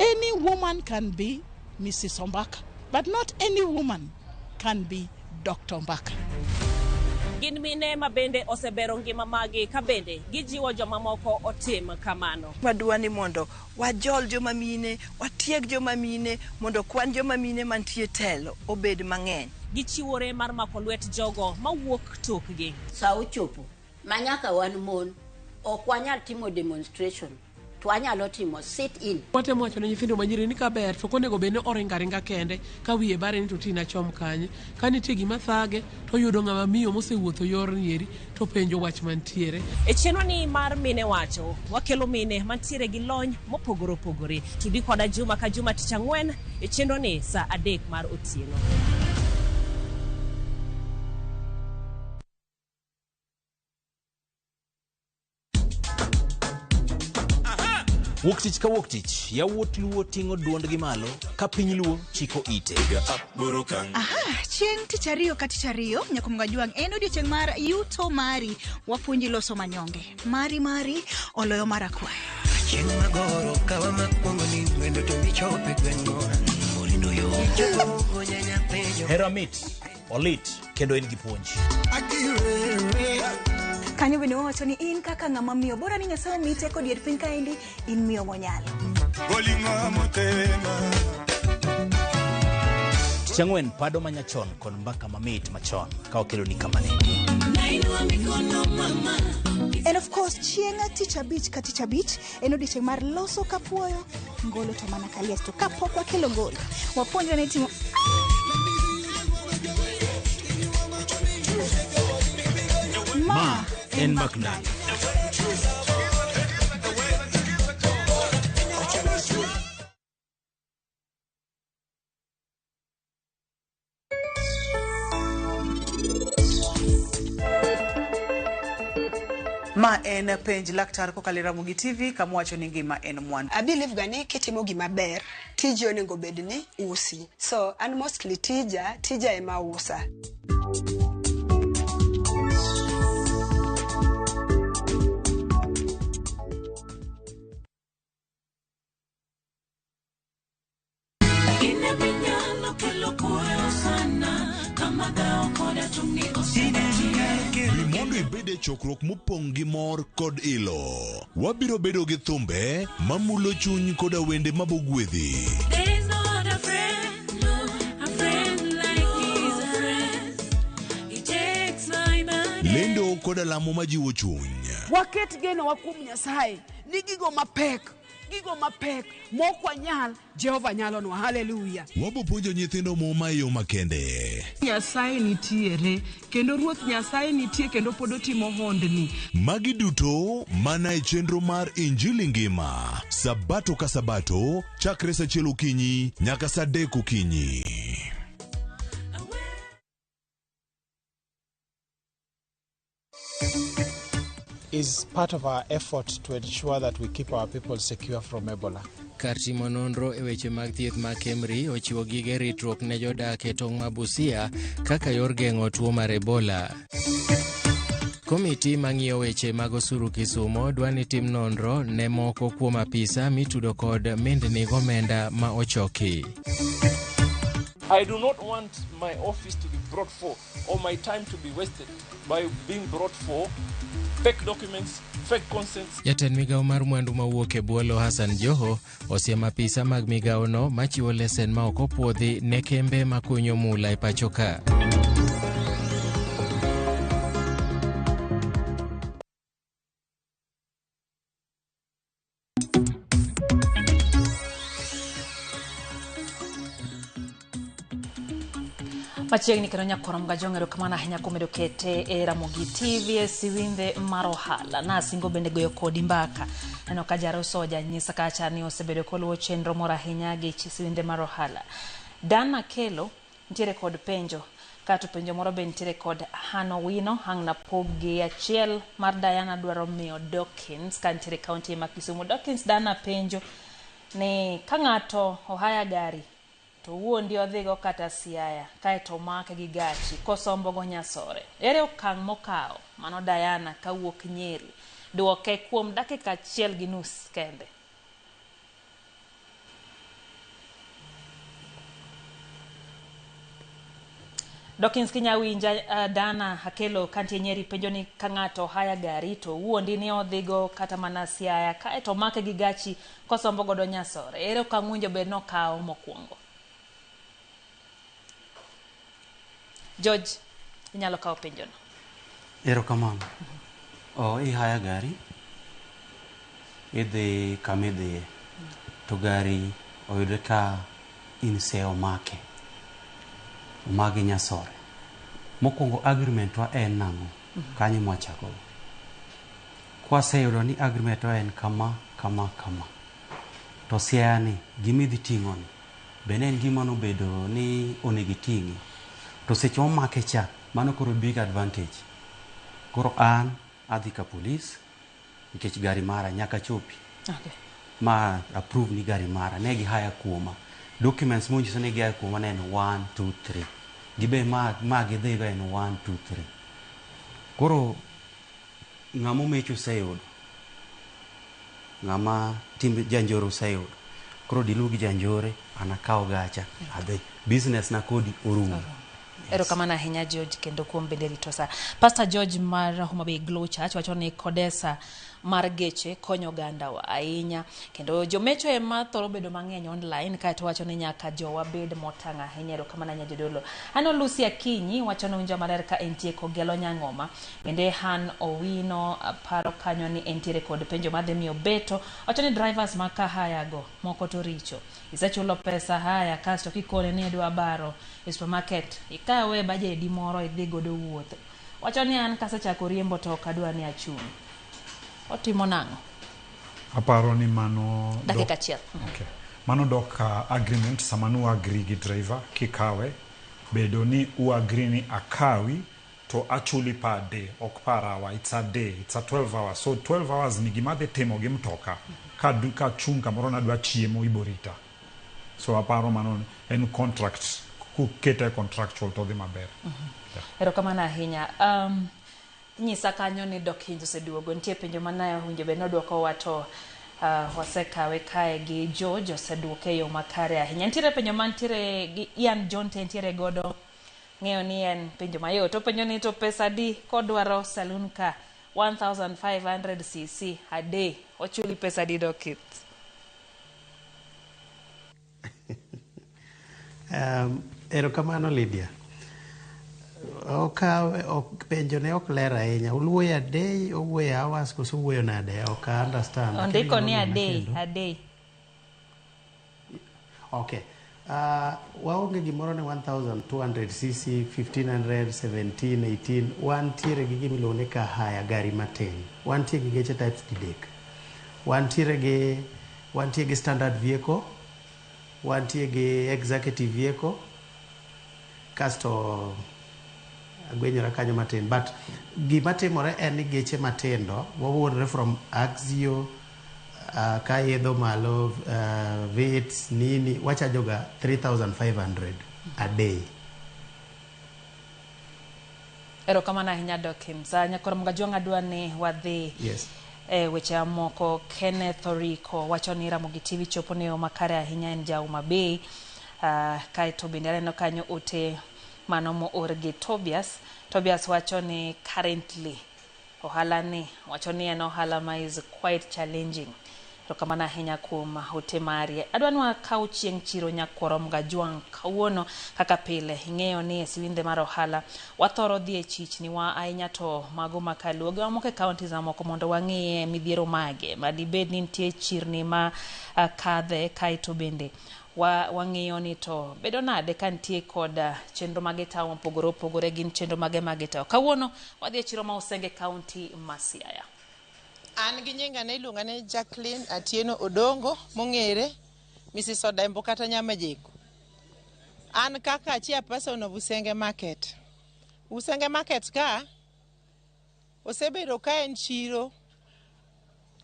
Any woman can be Mrs. Ombaka, but not any woman can be Dr. Ombaka. Gin mine ma bende osebero ngima magi ka bende gijiwo joma moko otim kamano. Wadwani mondo wajol joma mine, watieg joma mine mondo kwan joma mine mantie telo obed mang'eny. Gichiwore mar mako lwet jogo mawuok tokgi. Sa ochopo manyaka wan mon ok wanyal timo demonstration to wanyalo timo sit in. Watemo wacho ne nyithindo manyiri ni kaber to konego bene oringa kende ka wiye bare ni to tina chom kanye ka nitie gima thage to yudo ng'ama miyo mosewuotho yor nieri to penjo wach mantiere. E chenro ni mar mine wacho wakelo mine mantiere gi lony mopogore opogore. Tudi koda juma ka juma tich ang'wen e chenro ni sa 3 mar otieno. Wuktich ka wuktich, yawuot luo ting'o duondgi malo, ka piny luo chiko ite. Chieng' tich ariyo ka tich ariyo, Nyakumga Juang en odiochieng' mar yuto mari, wapuonji loso manyonge. Mari, oloyo mara kwayo. Chieng' magoro, kawa makwongo ni wendo to michope gweng'o. Molindo yo, onyanya pejo. Hero mit, olit, kendo en gi puonj. Kanyo bende wawacho ni in kaka ng'ama miyo bora ni Nyasaye omiyi teko dier piny kaendi in miyo monyalo. Chang'wen pado manyachon kod mbaka mamit machon ka okelo ni kamane. And of course chieng' tich abich ka tich abich en odiochieng' mar loso kapuoyo ngolo to mana kalias to kapok wakelo ngolo wapuonjre ne timo Ma en Maknani. Ma en penj laktar kokalo Ramogi TV kama wacho ni ngima en mwandu. I believe gani kitimo gima ber tiji onego bed ni usi. So and mostly tija ema usa. Mondo ibede chokruok mopong' gi mor kod ilo. Wabiro bedo gi thumbe mamulo chuny koda wende mabogwedhi. Lendo koda lamo majiwo chuny. Waket geno wa kuom Nyasaye ni gigo mapek mokwa nyal Jehova nyalonwa. Haleluya. Wabo puonjo nyithindo moma yo makende. Nyasaye nitiere kendo Ruoth Nyasaye nitie kendo pod otimo hondni. Magi duto mana e chenro mar Injili ngima. Sabato ka sabato chakre sa 1 okinyi nyaka sa 3 okinyi. Is part of our effort to ensure that we keep our people secure from Ebola. Kar timo nonro e weche mag thieth ma Kemri ochiwo gige ritruok ne jodak e tong' ma Busia kaka yor geng'o tuo mar Ebola. Komiti mang'iyo weche mag osuru Kisumo dwani tim nonro ne moko kuom apisa mitudo kod mendni gomenda ma ochoki. I do not want my office to be brought for or my time to be wasted by being brought for fake documents, fake consents. Jatend migao mar mwandu mawuok e Buolo Hassan Joho osiem apisa mag migao no machiwo lesen ma ok opuodhi ne kembe makunyo mula e pacho ka. Machiegni kendo nyakorom ga jongero kamana ahinya kumedo kete e Ramogi TV siwinde mar ohala na singo bende goyo kodi mbaka neno ka jaro soja nyisa kacha ni osebedo koluwo chenro moro ahinya gi siwinde mar ohala. Dana Kelo ntiere kod penjo kato penjo moro be ntiere kod Hano Wino hangna pog gi achiel mar Diana dwaro miyo Dawkins ka ntiere kaunti ma Kisumu. Dawkins Dana penjo ni ka ng'ato ohaya gari to wuondi odhigo kata Siaya kae to make gi gachi kosombo go Nyasore, ere okang' mokao mano Diana kawuok Nyeri duoke kuom dakika 1.5 kende. Dawkins Kinyawinja Dana Hakelo kantie Nyeri penjo ni kangato haya gari to wuondi ni odhigo kata mana Siaya kae to make gi gachi kosombo godo Nyasore. Ere okang'winjo bed nokawo mokwongo. George, inyalo kawo penjo no. Erokamano. I haya gari. Idhi kamidhi. To gari oyude ka inse omake. Omagi Nyasore. Mokwongo agreement wa en nang'o? Kanyo mwachako. Kwaseyudo ni agreement wa en kama. To Siaya ni gimidhi ting'o ni. Bende en gima nobedo ni onegi ting'i. To seche omake cha, mano koro big advantage. Koro an adhi ka polis nikech gari mara nyaka chopi. Okay. Ma approve ni gari mara negi haya kuoma. Documents monyiso ni haya kuoma ne en 1 2 3. Gibe ma gidhigo en 1 2 3. Koro ng'amo mecho sayudo. Ng'ama timbe janjoro sayudo. Koro dilugi janjore anakawo gacha adhi. Business na kodi orumo. Erokamano ahinya George kendo kuom bende rito sa. Pastor George mar Homa Bay Glow Church wacho ni kodesa mar geche konyo oganda wa ahinya kendo jomecho ema thoro bedo mang'eny online kae to wacho ni nyaka jowa bed motang' ahinya. Erokamano nya jodolo. Ano Lucy Akinyi wacho ni winjo maler ka entie kogelo Nyang'oma. Bende Han Owino paro kanyo ni entiere kod penjo madhi miyo beto. Wacho ni drivers maka haya go moko to richo. Isachulo pesa haya kasto kikone ni dwa baro e supermarket ikawe bajedi moro idhi godo wuoth. Wacho ni an kasechako riembo to kadwa ni achung'. Otimo nang'o? Aparo ni mano dakika achiel. Okay. Mano dok agreement sama nu agree gi driver kikawe bedo ni u agree ni akawi to actually per day ok per hour, it's a day, it's a 12 hours. So 12 hours ni gima dhi timo gi mtoka ka duka chung kamoro na dwa chiemo iborita. So aparo mano en contract kukete contractual to dhi maber. Erokamano ahinya. Nyisa kanyo ni Dawkins oseduogo nitie penjo manayo winjo be nodwoko wato wasekawe kae gi George oseduoke yo makare ahinya. Nitiere penjo mantiere gi Ian John ntiere godo ng'eyo ni en penjo mayo to penjo ni to pesa di kodwaro saloon ka 1500 cc a day ochuli pesa di Dawkins? Erokamano Lydia. Penjo ne ok ler ahinya. Uluoyo a day, owuoyo hours, koso owuoyo nade? Ok understand. Ondiko ni a day. Okay. Waonge gimoro ne 1200 cc, 1500, 17, 18. Wantiere gi gimiluongo ni ka haya gari matin. Wantiere gi geche types didek. Wantiere gi standard vehicle. Wantiere gi executive vehicle. Kasto agwenyora kanyo matin. But gima timore en ni geche matindo wawuodre from Axio ka yedho malo Vitz nini wachajoga 3500 a day. Erokamano ahinya Dawkins. Nyakoro Mgajwang' adwa ni wadhi. Yes. Weche moko. Kenneth Oriko wacho ni Ramogi TV chopo ne makare ahinya en Homa Bay. Kae to bende aneno kanyo ote mano mo orgi Tobias wacho ni currently ohala ni wacho ni en ohala ma is quite challenging. Erokamano ahinya kuom ote mari. Adwa ni wakaw chieng' chiro Nyakoro Mgajwang' kawuono kaka pile. Ing'eyo ni siwinde mar ohala wathoro dhi e chich ni wa ahinya to mago makaluo ga moko e counties amoko mondo wang'iye midhiero mage madibed ni nitie chirni ma kadhe kae to bende wang'iyo ni to bedo nade ka nitie kod chenro mage tawo opogore gin chenro mage tawo. Kawuono wadhi e chiro ma Usenge County ma Siaya. An gi nyinga ne iluonga ne Jacqueline Atieno Odongo mong'ere Mrs. Odembo kata Nyamajeko. An kaka chairperson of Usenge Market. Usenge Market ka osebedo ka en chiro.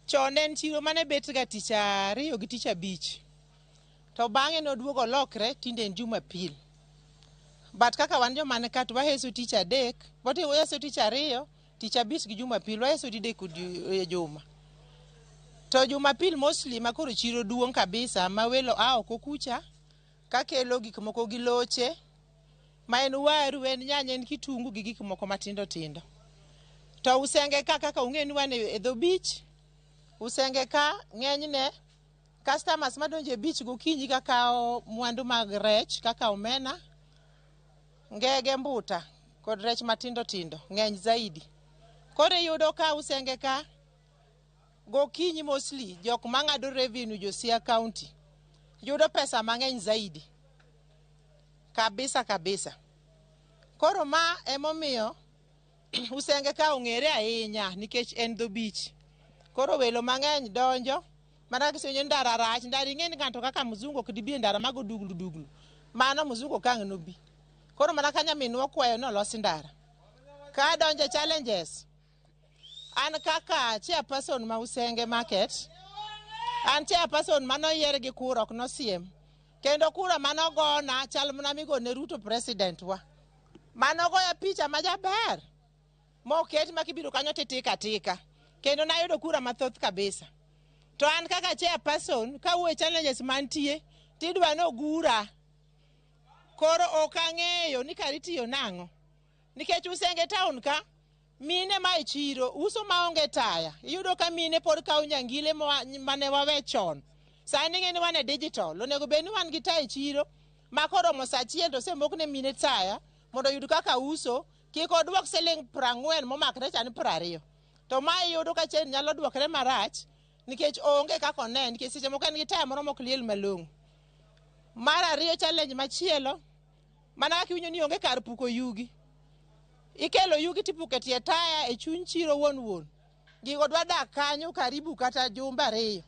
Chon en chiro mane bet ga tich ariyo gi tich abich. To bang'e noduogo lokre tinde en Jumapil. But kaka wan joma ne kat waheso tich adek, bote waheso tich ariyo, tich abich gi Jumapil, waheso didek juma. To Jumapil mostly makoro chiro duong' kabisa ma welo oko kucha kakelo gik moko gi loche ma en waru, en nyanya, en kitungu gi gik moko matindo tindo. To usenge ka kaka ung'e ni wan e dho beach, usenge ka ng'enyne customers madonjo e beach gokinyi ka kao mwandu mag rech kaka omena, ngege, mbuta kod rech matindo tindo ng'eny zaidi. Koro iyudo ka usenge ka gokinyi mostly jok mang'ado revenue Josia County yudo pesa mang'eny zaidi kabisa kabisa. Koro ma emomiyo usenge ka ong'ere ahinya nikech en dho beach. Koro welo mang'eny donjo mana kisenyo ndara rach, ndara ing'e ni ng'ato kaka mzungu ok dibi ndara mago duglu duglu, mano mzungu kang' nobi. Koro mana ka nyaminwa kwayo nolosi ndara ka donjo challenges. An kaka chairperson ma Usenge Market, an chairperson manoyier gi kura ok nosiem, kendo kura manogona chal mana migone Ruto president wa, manogoya picha majaber moket makibiro kanyo titika tika, kendo nayudo kura mathoth kabisa. To an kaka chairperson kawuoye challenges mantie tidwa nogura, koro ok ang'eyo ni kar itiyo nang'o nikech Usenge town ka mine ma chiro uso maonge taya. Iyudo ka mine pod kawo nyangile mane wawe chon. Sani ng'eni wan e digital, onego bed ni wan gi taya chiro ma koromo sa achiel to semok ne mine taya mondo yud kaka uso, kik odwok siling 40 momakre chan 20. To ma iyudo ka chen nyalo dwokre marach nikech onge kaka onen, nikech seche moko en gi taya moro mok liel malong'o. Mar ariyo, challenge machielo mana kaka iwinjo ni onge kar puko yugi. Ikelo yugi tipuko e tie taya e chuny chiro wuon. Gigo dwa dak kanyo karibu kata jumbe 2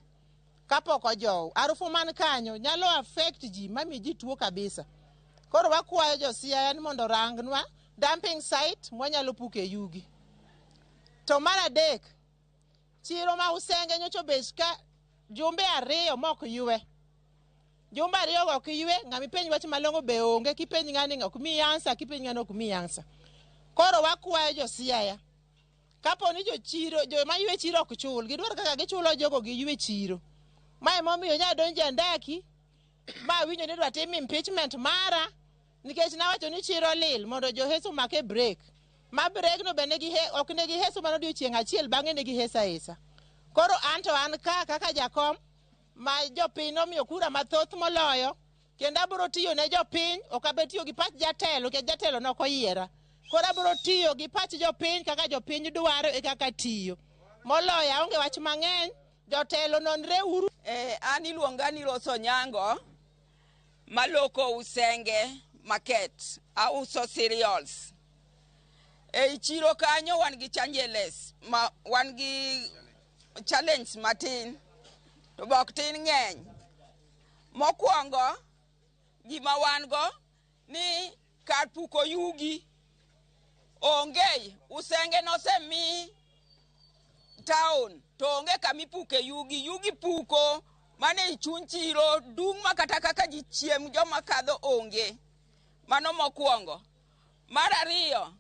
kapok ojow. Arufu man kanyo nyalo affect ji mami ji tuo kabisa. Koro wakwayo Josia ni mondo rangnwa dumping site mwanyalo puke yugi. To mar adek, chiro ma Usenge nyocho bech ka jumbe 2 mok ywe. Jumbe 2 go ok ywe, ng'ami penj wach malong'o be onge, kipenj ng'ani ok mi answer, kipenj ng'ani ok mi answer. Koro wakwayo Josia, kapo ni jochiro, joma ywe chiro ok chul, gidwaro kaka gichulo jogo gi ywe chiro. Ma emomiyo nya donjo e ndaki, ma winjo ni dwa tim impeachment mara, nikech nawacho ni chiro lil mondo joheso make break. Ma break no bende ok ne giheso mano odiochieng' achiel bang'e ne gihesa hesa. Koro anto an ka kaka jakom ma jopiny nomiyo kura mathoth moloyo, kendo abiro tiyo ne jopiny, ok abe tiyo gi pach jatelo, nikech jatelo nok oyiera. Koro abiro tiyo gi pach jopiny kaka jopiny dwaro e kaka tiyo. Moloyo aonge wach mang'eny, jotelo nonre uru. An iluonga ni Roso Nyango, maloko Usenge Market, auso cereals. E chiro kanyo wan gi challenges, wan gi challenge matin, to bok tin ng'eny. Mokwongo, gima wan go ni kar puko yugi onge. Usenge nosemi town to onge kami puke yugi. Yugi puko mane ichuny chiro dung' makata kaka ji chiem joma kadho onge. Mano mokwongo. Mar ariyo,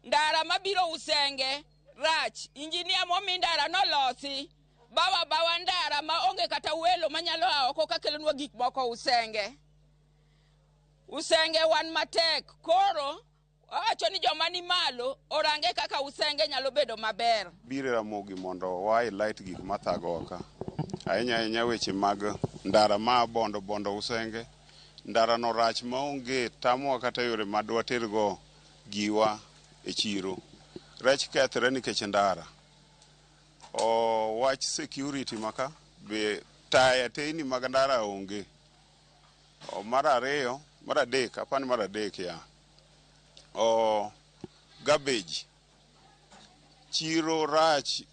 ndara mabiro Usenge rach. Injinia momi ndara nolosi bawa ndara ma onge kata welo manyalo oko kakelonwa gik moko Usenge. Usenge wan matek. Koro awacho ni joma ni malo orange kaka Usenge nyalo bedo maber. Bire Ramogi mondo wa highlight gik mathago ka. Ahinya weche mag ndara ma bondo Usenge. Ndara no rach maonge tamo kata yore madwa tergo giwa e chiro. Rech kethre nikech ndara. Wach security maka be taya teini mag ndara onge. Mar adek ya. Garbage. Chiro rach,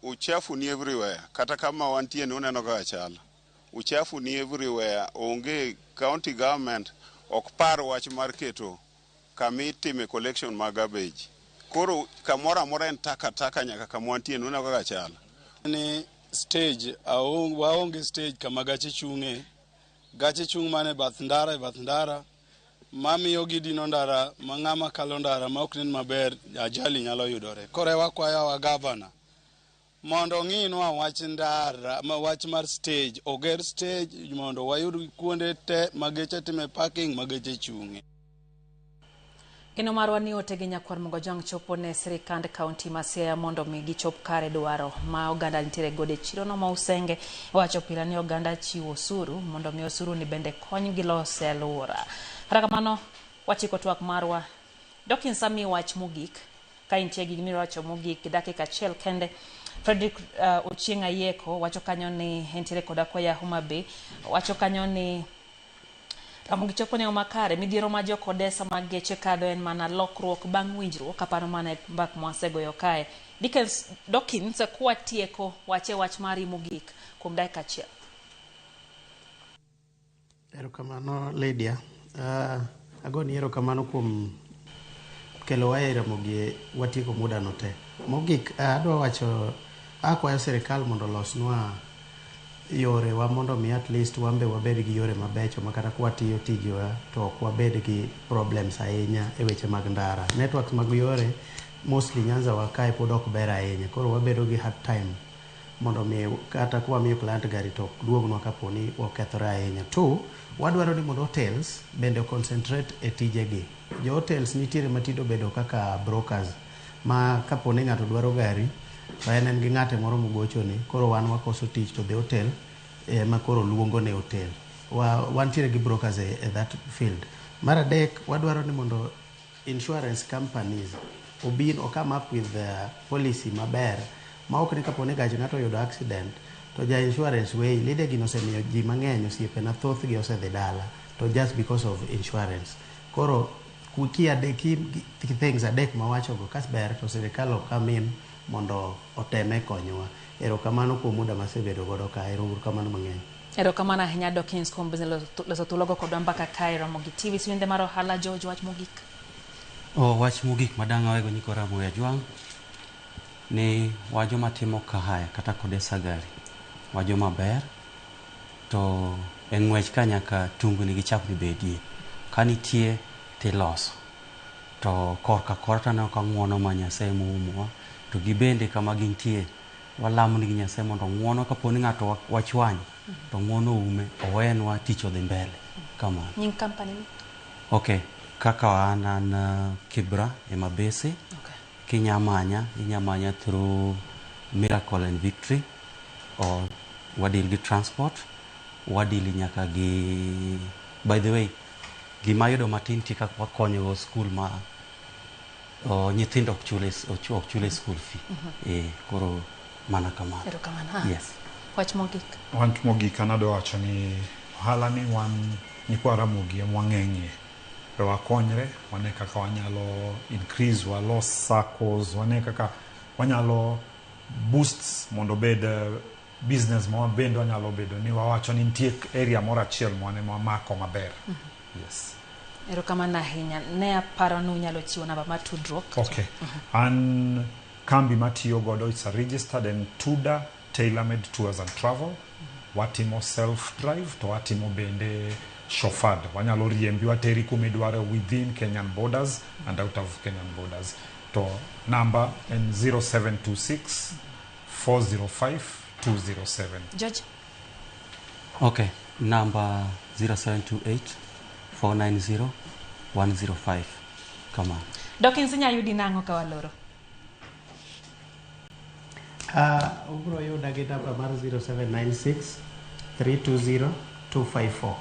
uchafu ni everywhere. Kata kama wantie ni uneno kaka chal. Uchafu ni everywhere. Onge county government ok par wach mar keto kami time collection mag garbage. Koro kamora mora en taka nyaka kamwantie ni uneno kaka chal. Ni stage, waonge stage kama gache chung'e. Gache chung' mane bath ndara. Mamiyo gidino ndara, mang'ama kalo ndara ma ok nen maber, ajali nyalo yudore. Kore wakwayo wa governor mondo ng'inwa wach ndara, wach mar stage, oger stage mondo wayud kuonde te mageche time parking mageche chung'e. Kendo marwa ni otege nyakwar Mogojong chopo ne sirikand kaunti ma Siaya mondo mi gichop kare dwaro ma oganda nitiere gode chiro no ma Usenge wacho pila ni oganda chiwo osuru mondo mi osuru ni bende kony gi lose alwora. Kata kamano wachiko twak marwa Dawkins Sami wach mogik ka intie gi gimiro wacho mogik dakika achiel kende. Frederick Ochieng Ayeko wacho kanyo ni entiere koda kwa ya Homa Bay wacho kanyo ni Ramogi chopo ne omakare midhiero ma jokodesa mag geche kado en mana lokruok bang' winjruok kaparo mana mbak mwasegoyo kae. Dawkins kwa tieko wache wach mari mogik kuom dakika achiel. Erokamano Lydia. Agoni erokamano kuom kelo wae Ramogi watieko muda no te. Mogik adwa wacho akwayo sirikal mondo losnwa yore wa mondo mi at least wambe wabed gi yore mabecho makata kwatiyo tijwa to ok wabed gi problems ahinya e weche mag ndara. Networks mag yore mostly Nyanza wa kae pod ok ber ahinya, koro wabedo gi hard time mondo mi kata kwa miyo plant gari to duognwa kaponi okethore ahinya. Wadwaro ni mondo hotels bende concentrate e tijegi. Jo hotels nitiere matindo bedo kaka brokers ma kaponi ng'ato dwaro gari to en gi ng'ate moro mogochone, koro wan wakoso tich to the hotel ma koro luongo ne hotel. Wantiere gi brokers e that field. Mar adek wadwaro ni mondo insurance companies come up with policy maber ma ok ni kaponi gachi ng'ato oyudo accident to ja insurance way lide gino osemiyo ji mang'eny osiepe na thoth gi osedhi dala to just because of insurance. Koro kukia deki things adek mawachogo kasber to sirikal okamin mondo oteme konyowa. Erokamano kuom muda masebedo godo ka. Erokamano mang'eny. Erokamano ahinya Dawkins kuom loso thuologo kodwa mbaka kae Ramogi TV swinde mar ohala. George wach mogik. Wach mogik madang' awego nyiko Ramogi Ajwang' ni wajo matimo kahaya kata kodesa gari wajo maber to eng'wech ka nyaka tungni gichak bedie kanitie tiloso to korka korta ne okang'uono ma Nyasaye moumwa to gibende kama gintie walamo ni Nyasaye mondo ng'uono kaponi ng'ato wachwany to ng'uono ume owenwa tich odhi mbele kama nying company ni okay kaka an Kibra Emabese inyamanya through Miracle and Victory or wadil gi transport wadil nyaka gi by the way gima yudo matin tika wakonyo school ma nyithindo ok chule school fee koro mana kamano. Erokamano. Yes. Wach mogik. Wach mogik anado wacho ni ohala ni wan nyikwa Ramogi mwang'eng'ie to wakonyre wane kaka wanyalo increase walos circles wane kaka wanyalo boost mondo bed business ma bende wanyalo bedo ni wawacho ni nitie area moro achiel mwane mamako maber. Yes. Erokamano ahinya. Ne aparo ni unyalo chiwo namba mar tudruok. Okay. An kambi matiyo godo it's a registered and TUDA tailor-made tours and travel. Watimo self-drive to watimo bende chauffeured. Wanyalo riembi wateri kumidwaro within Kenyan borders and out of Kenyan borders. To number in 0726 405 207. George. Okay. Number 0728 490 105. Come on. Dawkins nyayudi nang'o ka waloro? Ubro yuda gi namba mar 0796 320 254.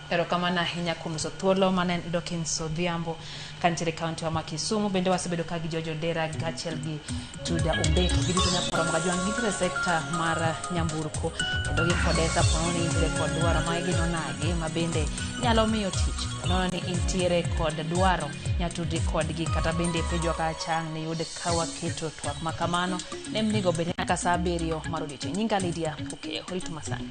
Erokamano ahinya kuom loso thuolo mane Dawkins Odhiambo kantiere kaunti wa Kisumu. Bende wasebedo ka gi George Odera gachiel gi Tuda Umbeto giduto nyakwar Ramogi Ajwang' gintiere sekta mar Nyamburko kendo gikodesa pononi intiere kod dwaro ma igeno nage ma bende nyalo miyo tich nono ni intiere kod dwaro nyatudri kodgi kata bende pejwa ka chang' ni yud ka waketo twak makamano ne mnigo bende nyaka saa 7 mar odiechieng'. Nyinga Lydia Pukeyo, Ritu Masani.